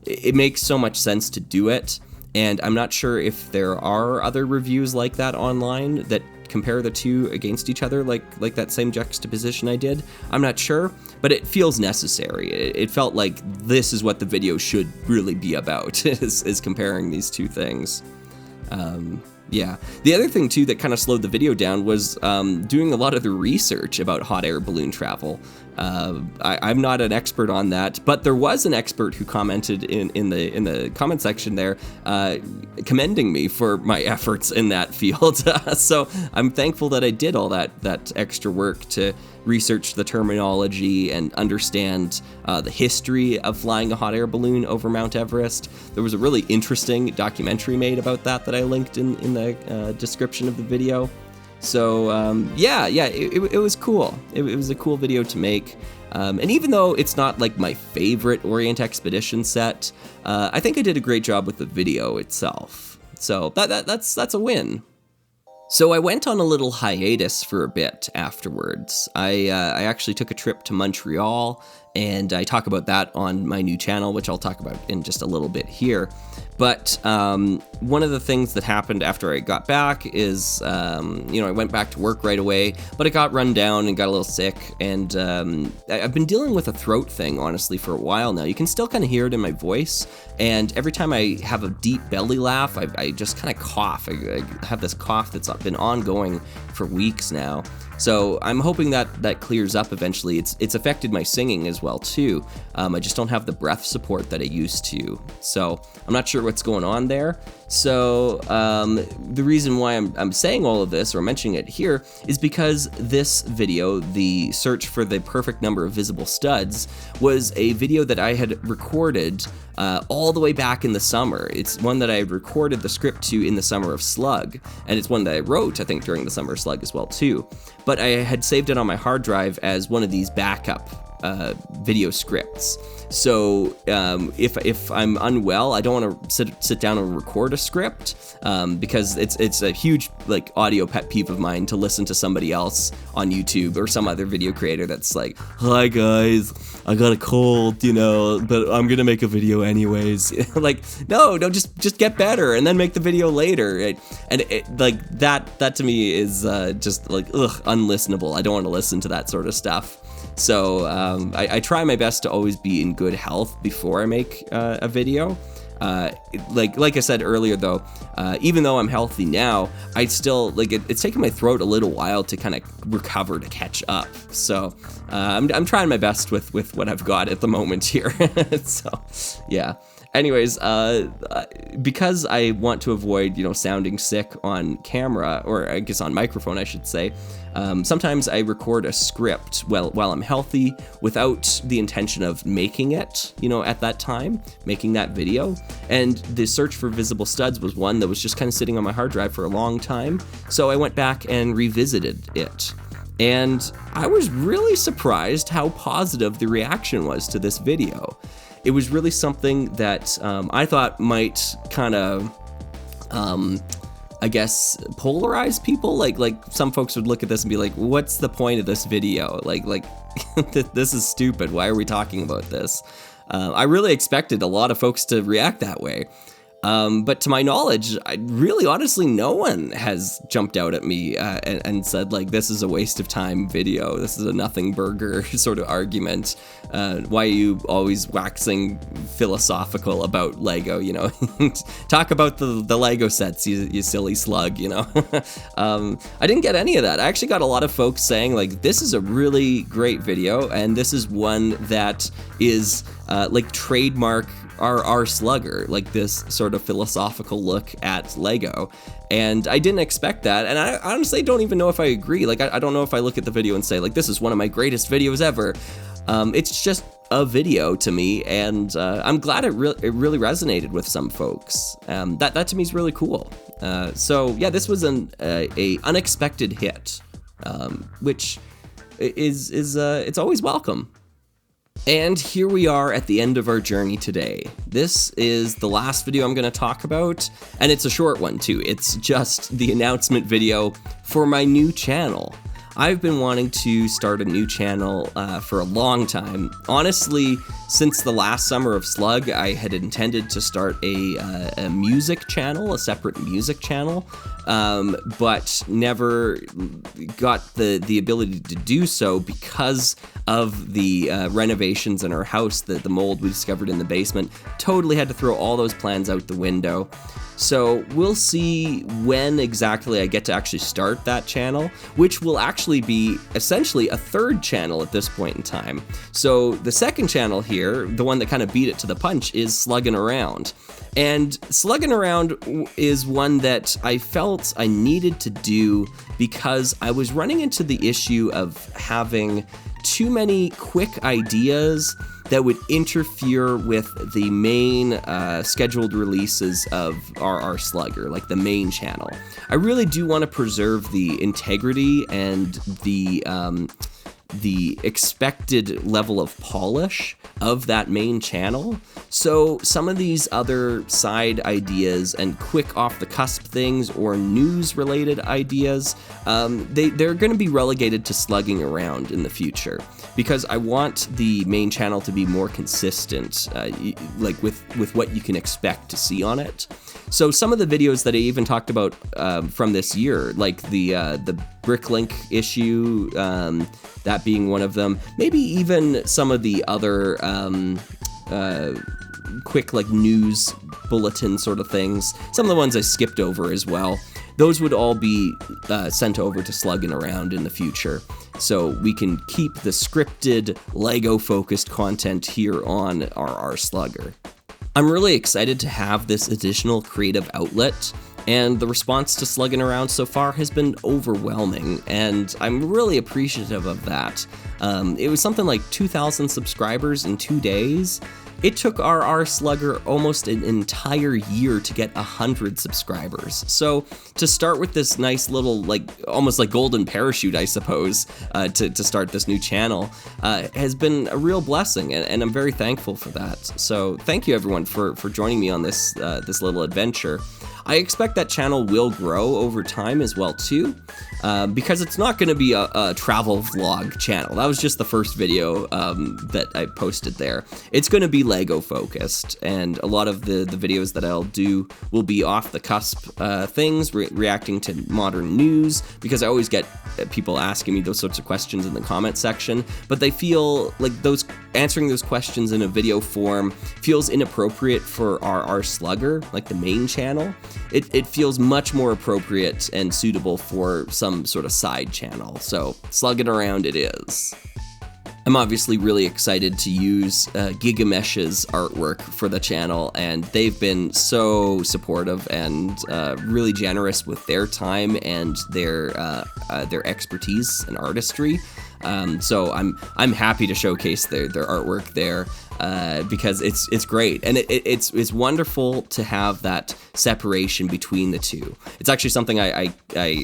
[SPEAKER 1] It makes so much sense to do it, and I'm not sure if there are other reviews like that online that compare the two against each other, like that same juxtaposition I did. I'm not sure, but it feels necessary. It felt like this is what the video should really be about, is comparing these two things. The other thing too that kind of slowed the video down was doing a lot of the research about hot air balloon travel. I'm not an expert on that, but there was an expert who commented in the comment section there, commending me for my efforts in that field. So I'm thankful that I did all that extra work to research the terminology and understand the history of flying a hot air balloon over Mount Everest. There was a really interesting documentary made about that I linked in the description of the video. So it was cool. It was a cool video to make. And even though it's not like my favorite Orient Expedition set, I think I did a great job with the video itself. So that's a win. So I went on a little hiatus for a bit afterwards. I actually took a trip to Montreal, and I talk about that on my new channel, which I'll talk about in just a little bit here. But one of the things that happened after I got back is, I went back to work right away, but I got run down and got a little sick, and I've been dealing with a throat thing, honestly, for a while now. You can still kind of hear it in my voice, and every time I have a deep belly laugh, I just kind of cough. I have this cough that's been ongoing for weeks now. So I'm hoping that clears up eventually. It's affected my singing as well too. I just don't have the breath support that I used to. So I'm not sure what's going on there. So the reason why I'm saying all of this or mentioning it here is because this video, the search for the perfect number of visible studs, was a video that I had recorded all the way back in the summer. It's one that I had recorded the script to in the summer of Slug, and it's one that I wrote, I think, during the summer of Slug as well too. But I had saved it on my hard drive as one of these backup video scripts. So if I'm unwell, I don't want to sit down and record a script because it's a huge audio pet peeve of mine to listen to somebody else on YouTube or some other video creator that's like, "Hi guys, I got a cold, but I'm gonna make a video anyways." No, just get better and then make the video later. Right? And that to me is just unlistenable. I don't want to listen to that sort of stuff. So I try my best to always be in good health before I make a video. Like I said earlier, though, even though I'm healthy now, I still it's taken my throat a little while to kind of recover, to catch up. So I'm trying my best with what I've got at the moment here. So yeah. Anyways, because I want to avoid, sounding sick on camera, or I guess on microphone, I should say, sometimes I record a script while I'm healthy without the intention of making it, at that time, making that video. And the search for visible studs was one that was just kind of sitting on my hard drive for a long time. So I went back and revisited it. And I was really surprised how positive the reaction was to this video. It was really something that I thought might kind of, I guess, polarize people. Like some folks would look at this and be like, what's the point of this video? Like this is stupid. Why are we talking about this? I really expected a lot of folks to react that way. But to my knowledge, honestly, no one has jumped out at me and said, like, this is a waste of time video. This is a nothing burger sort of argument. Why are you always waxing philosophical about Lego, Talk about the Lego sets, you silly slug, I didn't get any of that. I actually got a lot of folks saying, like, this is a really great video, and this is one that is, trademark our Slugger, like this sort of philosophical look at Lego. And I didn't expect that, and I honestly don't even know if I agree. Like, I don't know if I look at the video and say, like, this is one of my greatest videos ever. It's just a video to me, and I'm glad it really resonated with some folks. That to me is really cool. So yeah, this was a unexpected hit, which is it's always welcome. And here we are at the end of our journey today. This is the last video I'm going to talk about, and it's a short one too. It's just the announcement video for my new channel. I've been wanting to start a new channel for a long time. Honestly, since the last summer of Slug, I had intended to start a music channel, a separate music channel, but never got the ability to do so because of the renovations in our house, the mold we discovered in the basement. Totally had to throw all those plans out the window. So we'll see when exactly I get to actually start that channel, which will actually be essentially a third channel at this point in time. So the second channel here, the one that kind of beat it to the punch, is Sluggin Around. And Sluggin Around is one that I felt I needed to do because I was running into the issue of having too many quick ideas that would interfere with the main scheduled releases of our Slugger, like the main channel. I really do want to preserve the integrity and the expected level of polish of that main channel. So some of these other side ideas and quick off the cusp things or news related ideas, they're going to be relegated to slugging around in the future, because I want the main channel to be more consistent, like with what you can expect to see on it. So some of the videos that I even talked about from this year, like the Bricklink issue, that being one of them, maybe even some of the other quick like news bulletin sort of things, some of the ones I skipped over as well, those would all be sent over to Sluggin Around in the future, so we can keep the scripted Lego-focused content here on our Slugger. I'm really excited to have this additional creative outlet, and the response to Sluggin Around so far has been overwhelming, and I'm really appreciative of that. It was something like 2,000 subscribers in 2 days. It took our Slugger almost an entire year to get 100 subscribers. So to start with this nice little, like, almost like golden parachute, I suppose, to start this new channel, has been a real blessing, and I'm very thankful for that. So thank you everyone for joining me on this little adventure. I expect that channel will grow over time as well too, because it's not going to be a travel vlog channel. That was just the first video that I posted there. It's going to be Lego focused, and a lot of the videos that I'll do will be off the cusp things, reacting to modern news, because I always get people asking me those sorts of questions in the comment section, but they feel like answering those questions in a video form feels inappropriate for our Slugger, like the main channel. It feels much more appropriate and suitable for some sort of side channel, so Sluggin Around it is. I'm obviously really excited to use Gigamesh's artwork for the channel, and they've been so supportive and really generous with their time and their expertise and artistry. So I'm happy to showcase their artwork there because it's great, and it's wonderful to have that separation between the two. It's actually something I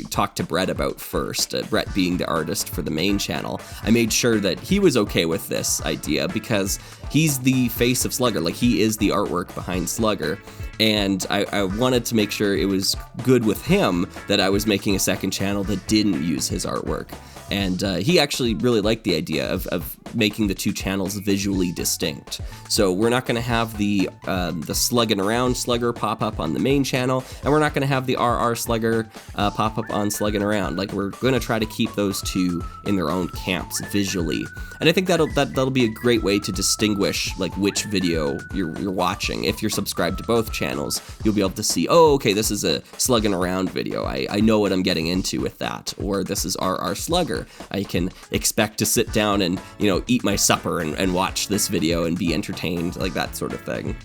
[SPEAKER 1] talked to Brett about first. Brett being the artist for the main channel, I made sure that he was okay with this idea because he's the face of Slugger. Like, he is the artwork behind Slugger. And I wanted to make sure it was good with him that I was making a second channel that didn't use his artwork. And he actually really liked the idea of making the two channels visually distinct. So we're not going to have the Sluggin Around Slugger pop up on the main channel, and we're not going to have the RR Slugger pop up on Sluggin Around. Like, we're going to try to keep those two in their own camps visually. And I think that'll be a great way to distinguish like which video you're watching. If you're subscribed to both channels, you'll be able to see, oh, okay, this is a Sluggin Around video. I know what I'm getting into with that. Or this is RR Slugger. I can expect to sit down and, eat my supper and watch this video and be entertained, like that sort of thing.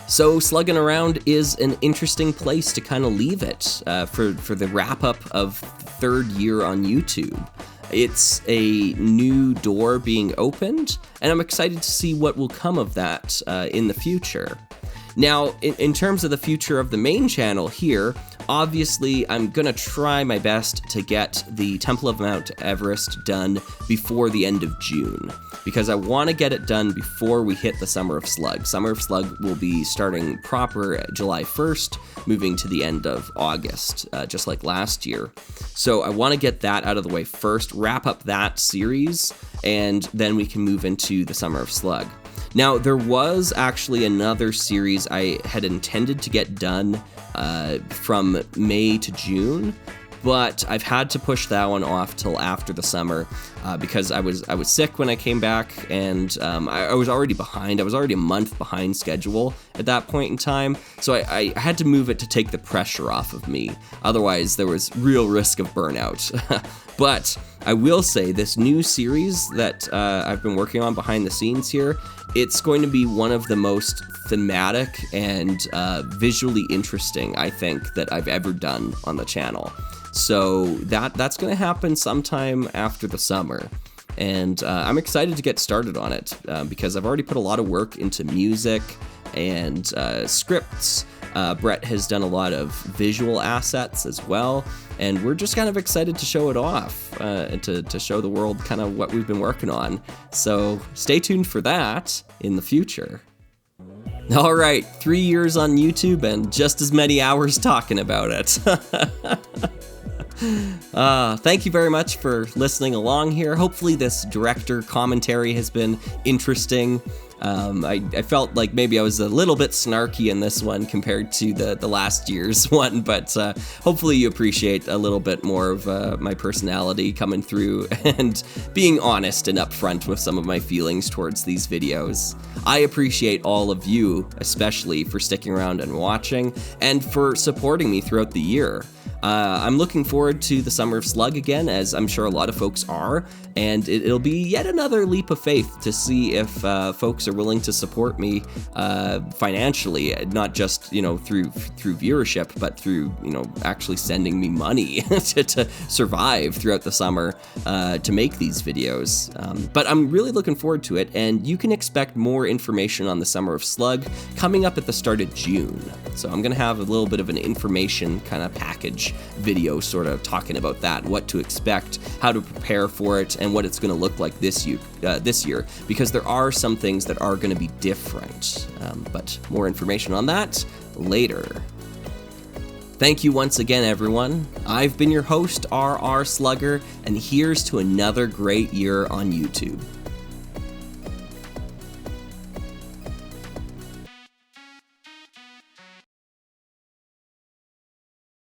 [SPEAKER 1] So Sluggin Around is an interesting place to kind of leave it for the wrap up of the third year on YouTube. It's a new door being opened, and I'm excited to see what will come of that in the future. Now, in terms of the future of the main channel here, obviously I'm gonna try my best to get the Temple of Mount Everest done before the end of June, because I want to get it done before we hit the Summer of Slug. Summer of Slug will be starting proper July 1st, moving to the end of August, just like last year. So I want to get that out of the way first, wrap up that series, and then we can move into the Summer of Slug. Now, there was actually another series I had intended to get done from May to June, but I've had to push that one off till after the summer because I was sick when I came back, and I was already behind. I was already a month behind schedule at that point in time, so I had to move it to take the pressure off of me. Otherwise, there was real risk of burnout. But I will say this new series that I've been working on behind the scenes here, it's going to be one of the most thematic and visually interesting, I think, that I've ever done on the channel. So that's going to happen sometime after the summer. And I'm excited to get started on it because I've already put a lot of work into music and scripts. Brett has done a lot of visual assets as well, and we're just kind of excited to show it off, to show the world kind of what we've been working on. So stay tuned for that in the future. All right, 3 years on YouTube and just as many hours talking about it. Thank you very much for listening along here. Hopefully this director commentary has been interesting. I felt like maybe I was a little bit snarky in this one compared to the last year's one, but hopefully you appreciate a little bit more of my personality coming through and being honest and upfront with some of my feelings towards these videos. I appreciate all of you, especially for sticking around and watching, and for supporting me throughout the year. I'm looking forward to the Summer of Slug again, as I'm sure a lot of folks are, and it'll be yet another leap of faith to see if folks are willing to support me financially, not just through viewership, but through actually sending me money to survive throughout the summer to make these videos. But I'm really looking forward to it, and you can expect more information on the Summer of Slug coming up at the start of June. So I'm gonna have a little bit of an information kind of package video sort of talking about that, what to expect, how to prepare for it, and what it's going to look like this year, because there are some things that are going to be different, but more information on that later. Thank you once again, everyone. I've been your host, RR Slugger, and here's to another great year on YouTube.